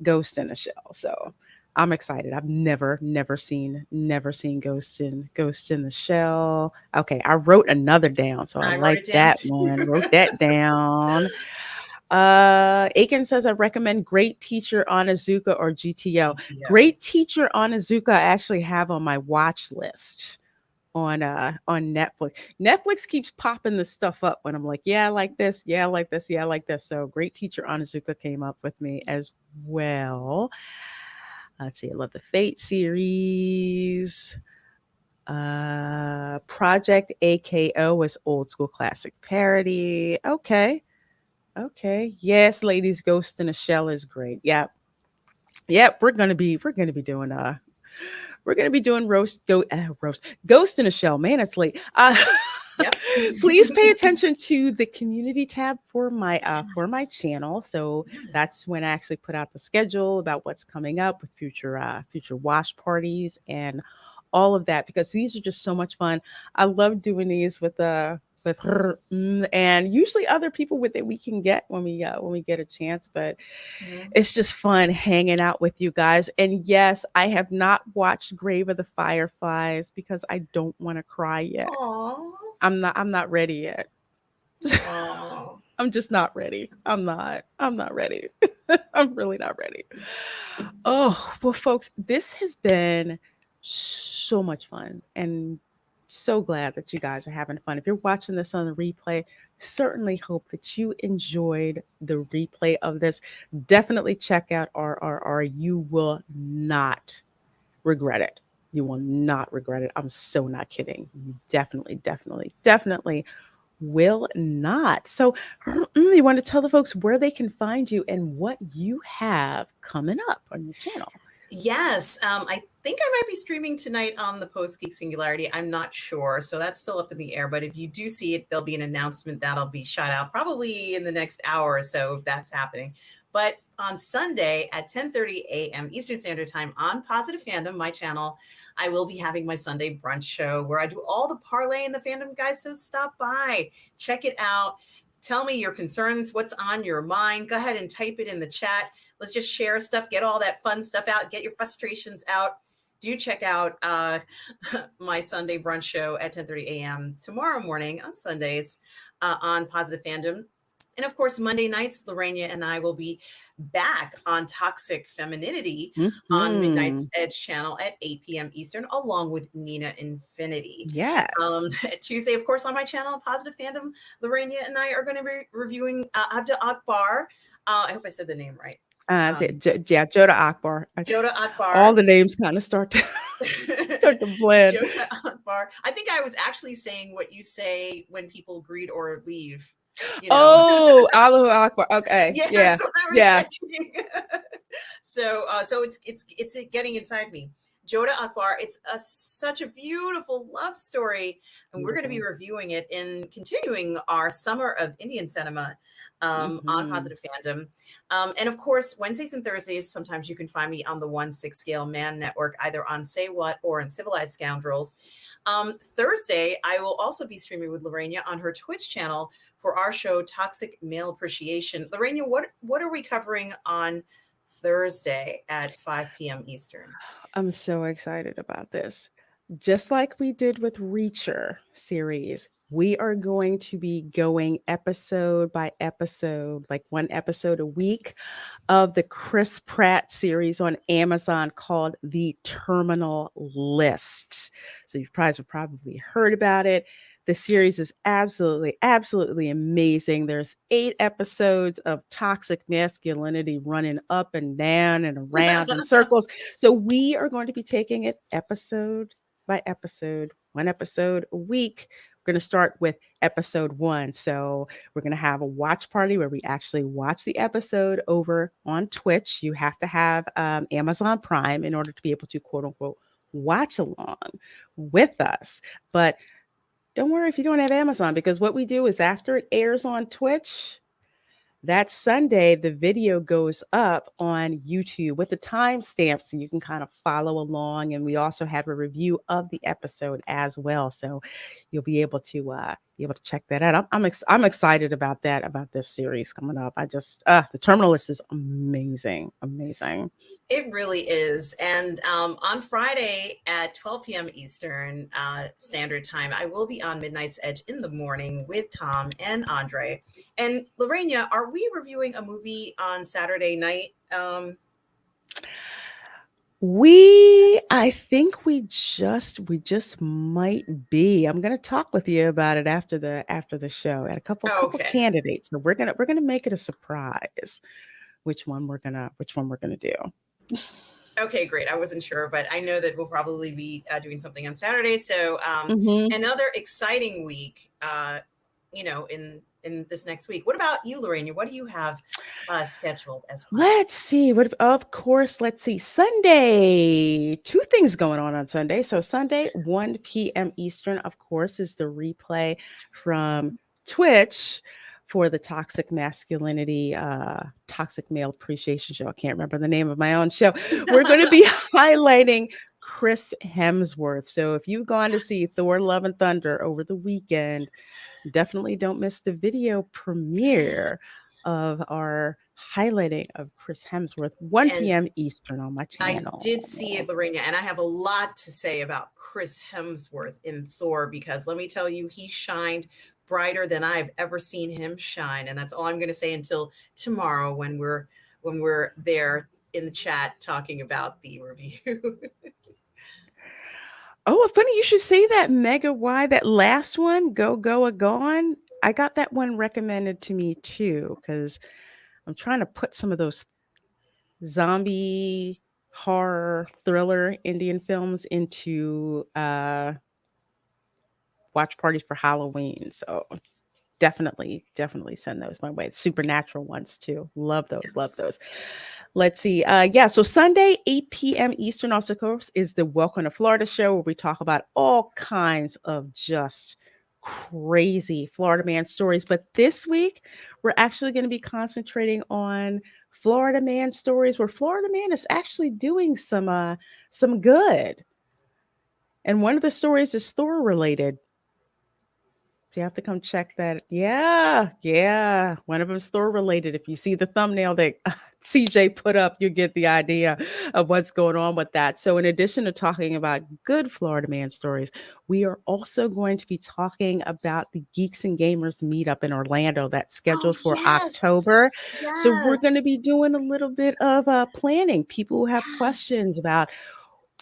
Ghost in the Shell. So I'm excited. I've never seen Ghost in the Shell. Okay, I wrote another down, so I I wrote like it down that too. one. Wrote that down. Aiken says I recommend Great Teacher Onizuka or GTO. GTO. Great Teacher Onizuka I actually have on my watch list on Netflix. Netflix keeps popping this stuff up when I'm like, yeah, I like this, yeah, I like this, yeah, I like this. So Great Teacher Onizuka came up with me as well. Let's see, I love the Fate series. Project AKO was old school classic parody. Okay. Okay. Yes, ladies, Ghost in a Shell is great. Yep. Yep. We're gonna be doing roast Ghost in a Shell. Man, it's late. Yep. Please pay attention to the community tab for my Yes. channel. So Yes. that's when I actually put out the schedule about what's coming up with future wash parties and all of that, because these are just so much fun. I love doing these with her and usually other people with it we can get when we get a chance, but Mhm. it's just fun hanging out with you guys. And yes, I have not watched Grave of the Fireflies because I don't want to cry yet. Aw. I'm not ready yet. Aw. I'm just not ready. I'm not ready. I'm really not ready. Oh, well folks, this has been so much fun and so glad that you guys are having fun. If you're watching this on the replay, certainly hope that you enjoyed the replay of this. Definitely check out RRR. You will not regret it. You will not regret it. I'm so not kidding. You definitely will not. So, you want to tell the folks where they can find you and what you have coming up on your channel? Yes, I think I might be streaming tonight on the Post Geek Singularity. I'm not sure, so that's still up in the air. But if you do see it, there'll be an announcement that'll be shot out probably in the next hour or so if that's happening. But on Sunday at 10:30 a.m. Eastern Standard Time on Positive Fandom, my channel, I will be having my Sunday brunch show where I do all the parlay in the fandom, guys. So stop by, check it out. Tell me your concerns, what's on your mind. Go ahead and type it in the chat. Let's just share stuff, get all that fun stuff out, get your frustrations out. Do check out my Sunday brunch show at 10:30 a.m. tomorrow morning on Sundays on Positive Fandom. And of course, Monday nights, Lorena and I will be back on Toxic Femininity on Hmm. Midnight's Edge channel at 8 p.m. Eastern, along with Nina Infinity. Yes. Tuesday, of course, on my channel, Positive Fandom, Lorena and I are going to be reviewing Abda Akbar. I hope I said the name right. Um, Yeah, Joda Akbar. Joda All Akbar. the names kind of start to blend. Joda Akbar. I think I was actually saying what you say when people greet or leave, you know. Oh, Allahu Akbar. Okay, Yeah, yeah, that's what I was yeah. saying. So it's getting inside me. Joda Akbar. It's such a beautiful love story, and we're going to be Beautiful. reviewing it in continuing our summer of Indian cinema on Hmm. Positive Fandom. And of course, Wednesdays and Thursdays, sometimes you can find me on the 1/6 Scale Man Network, either on Say What or in Civilized Scoundrels. Thursday, I will also be streaming with Lorena on her Twitch channel for our show Toxic Male Appreciation. Lorena, what are we covering on Thursday at 5 p.m. Eastern? I'm so excited about this. Just like we did with Reacher series, We are going to be going episode by episode, like one episode a week, of the Chris Pratt series on Amazon called The Terminal List. So you guys have probably heard about it. The series is absolutely, absolutely amazing. There's 8 episodes of toxic masculinity running up and down and around in circles. So we are going to be taking it episode by episode, one episode a week. We're going to start with episode 1. So we're going to have a watch party where we actually watch the episode over on Twitch. You have to have Amazon Prime in order to be able to quote unquote watch along with us. But don't worry if you don't have Amazon, because what we do is after it airs on Twitch, that Sunday, the video goes up on YouTube with the timestamp so you can kind of follow along. And we also have a review of the episode as well. So you'll be able to check that out. I'm excited about that, about this series coming up. I just, the Terminalist is amazing. Amazing. It really is. And on Friday at 12 p.m. Eastern Standard Time, I will be on Midnight's Edge in the morning with Tom and Andre. And Lorena, are we reviewing a movie on Saturday night? I think we just might be. I'm gonna talk with you about it after the show. And a couple Okay. candidates. So we're gonna make it a surprise which one we're gonna do. Okay, great. I wasn't sure, but I know that we'll probably be doing something on Saturday. So Mhm. another exciting week, in this next week. What about you, Lorena? What do you have scheduled as well? Let's see. What of course, let's see. Sunday. Two things going on Sunday. So Sunday, 1 p.m. Eastern, of course, is the replay from Twitch for the Toxic Masculinity, Toxic Male Appreciation Show. I can't remember the name of my own show. We're going to be highlighting Chris Hemsworth. So if you've gone to see Thor Yes. Love and Thunder over the weekend, definitely don't miss the video premiere of our highlighting of Chris Hemsworth, 1 And p.m. Eastern on my I did see channel. it, Lorena, and I have a lot to say about Chris Hemsworth in Thor because let me tell you, he shined brighter than I've ever seen him shine, and that's all I'm going to say until tomorrow when we're there in the chat talking about the review. Oh, funny you should say that, Mega Y. That last one, Go Go a Gone. I got that one recommended to me too, because I'm trying to put some of those zombie horror thriller Indian films into watch parties for Halloween. So definitely send those my way. Supernatural ones too. Love those, love those. Yes. Let's see. Yeah, so Sunday, 8 p.m. Eastern, also, of course, is the Welcome to Florida show where we talk about all kinds of just crazy Florida man stories. But this week, we're actually going to be concentrating on Florida man stories where Florida man is actually doing some good. And one of the stories is Thor related. You have to come check that. Yeah, yeah. One of them is Thor related. If you see the thumbnail that CJ put up, you get the idea of what's going on with that. So, in addition to talking about good Florida man stories, we are also going to be talking about the Geeks and Gamers meetup in Orlando that's Oh scheduled for yes. October. So, we're going to Yes. be doing a little bit of planning. People who have questions about Yes.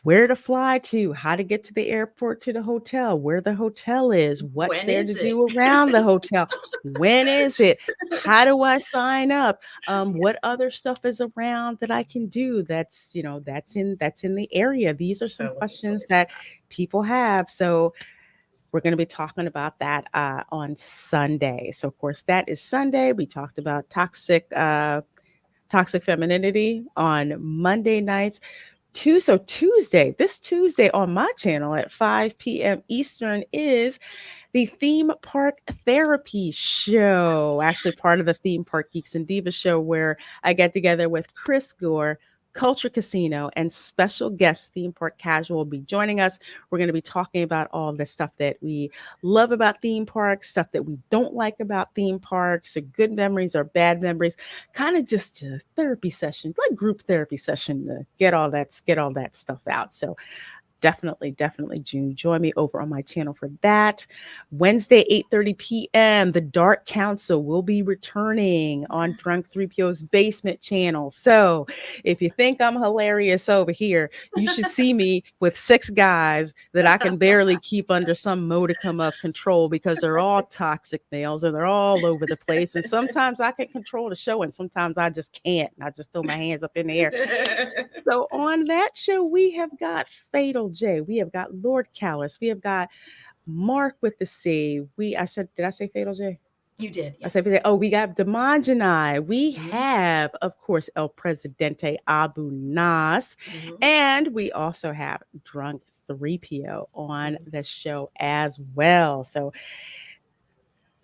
where to fly to, how to get to the airport to the hotel, where the hotel is, what's When there is to it? do around the hotel, when is it, how do I sign up, what other stuff is around that I can do that's in the area. These are some So looking questions forward to that people have. So we're going to be talking about that on Sunday. So of course that is Sunday. We talked about toxic femininity on Monday nights. This Tuesday on my channel at 5 p.m. Eastern is the theme park therapy show, actually part of the theme park that. Geeks and Divas show, where I get together with Chris Gore, Culture Casino, and special guest theme park casual will be joining us. We're going to be talking about all the stuff that we love about theme parks, stuff that we don't like about theme parks, or good memories or bad memories, kind of just a therapy session, like group therapy session, to get all that stuff out. So Definitely, June. Join me over on my channel for that. Wednesday, 8:30 p.m. The Dark Council will be returning on Drunk 3PO's Yes. basement channel. So if you think I'm hilarious over here, you should see me with six guys that I can barely keep under some modicum of control because they're all toxic males and they're all over the place. And sometimes I can control the show and sometimes I just can't. And I just throw my hands up in the air. So on that show, we have got Fatal J, we have got Lord Callus, we have got Mark with the C. I said, did I say Fatal J? You did, I said, yes. oh, we got Demanjanai. We Mhm, have, of course, El Presidente Abu Nas. mhm, And we also have Drunk 3PO on mhm. the show as well. So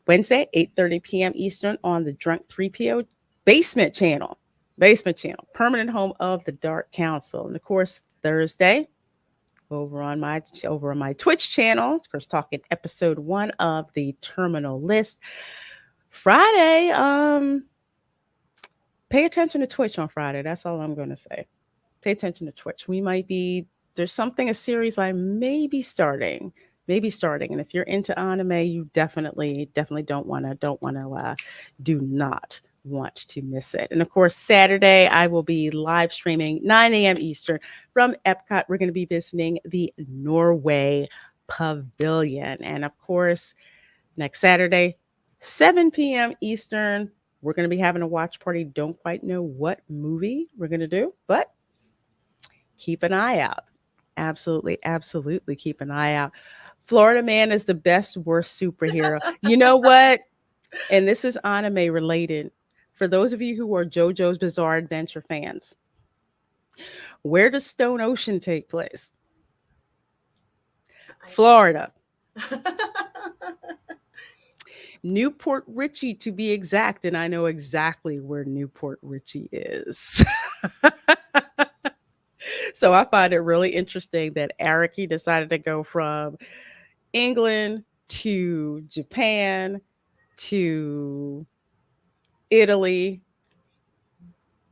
Wednesday, 8:30 p.m. Eastern on the Drunk 3PO Basement Channel. Basement Channel, permanent home of the Dark Council. And of course, Thursday, over on my Twitch channel, of course, talking episode 1 of the Terminal List. Friday, pay attention to Twitch on Friday. That's all I'm going to say. Pay attention to Twitch. There's something, a series I may be starting. And if you're into anime, you definitely do not want to miss it. And of course, Saturday, I will be live streaming 9 a.m. Eastern from Epcot. We're going to be visiting the Norway Pavilion. And of course, next Saturday, 7 p.m. Eastern, we're going to be having a watch party. Don't quite know what movie we're going to do, but keep an eye out. Absolutely keep an eye out. Florida Man is the best, worst superhero. You know what? And this is anime related. For those of you who are JoJo's Bizarre Adventure fans, where does Stone Ocean take place? Florida. Newport Richie, to be exact. And I know exactly where Newport Richie is. So I find it really interesting that Araki decided to go from England to Japan to Italy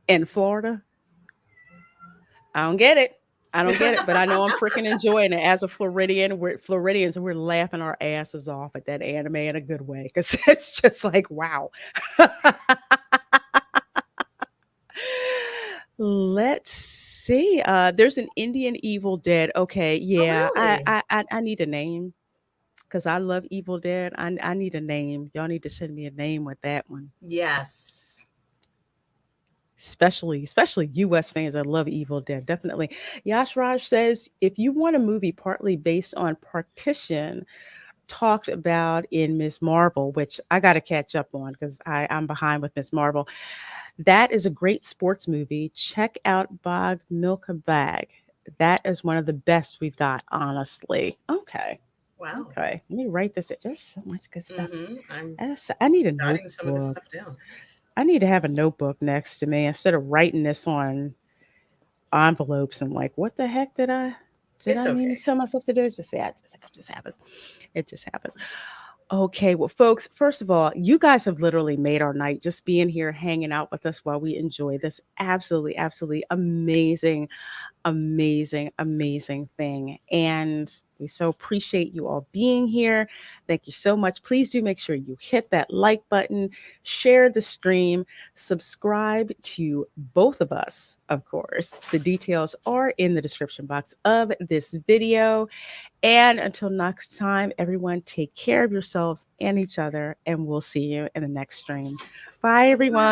and Florida. I don't get it. I don't get it, but I know I'm freaking enjoying it. As a Floridian, we're Floridians and we're laughing our asses off at that anime in a good way because it's just like, wow. Let's see. There's an Indian Evil Dead. Okay, Oh, yeah. really? I need a name because I love Evil Dead. I need a name. Y'all need to send me a name with that one. Yes. Especially US fans that love Evil Dead. Definitely. Yash Raj says if you want a movie partly based on Partition, talked about in Miss Marvel, which I got to catch up on because I'm behind with Miss Marvel. That is a great sports movie. Check out Bog Milka Bag. That is one of the best we've got, honestly. Okay. Wow. Okay. Let me write this. There's so much good stuff. I'm I need a jotting some of this notebook. stuff down. I need to have a notebook next to me instead of writing this on envelopes and like, what the heck did It's I mean to okay. tell myself to do? It's just yeah, it just happens. It just happens. Okay, well, folks, first of all, you guys have literally made our night just being here, hanging out with us while we enjoy this absolutely amazing thing. And we so appreciate you all being here. Thank you so much. Please do make sure you hit that like button, share the stream, subscribe to both of us, of course. The details are in the description box of this video. And until next time, everyone, take care of yourselves and each other, and we'll see you in the next stream. Bye, everyone.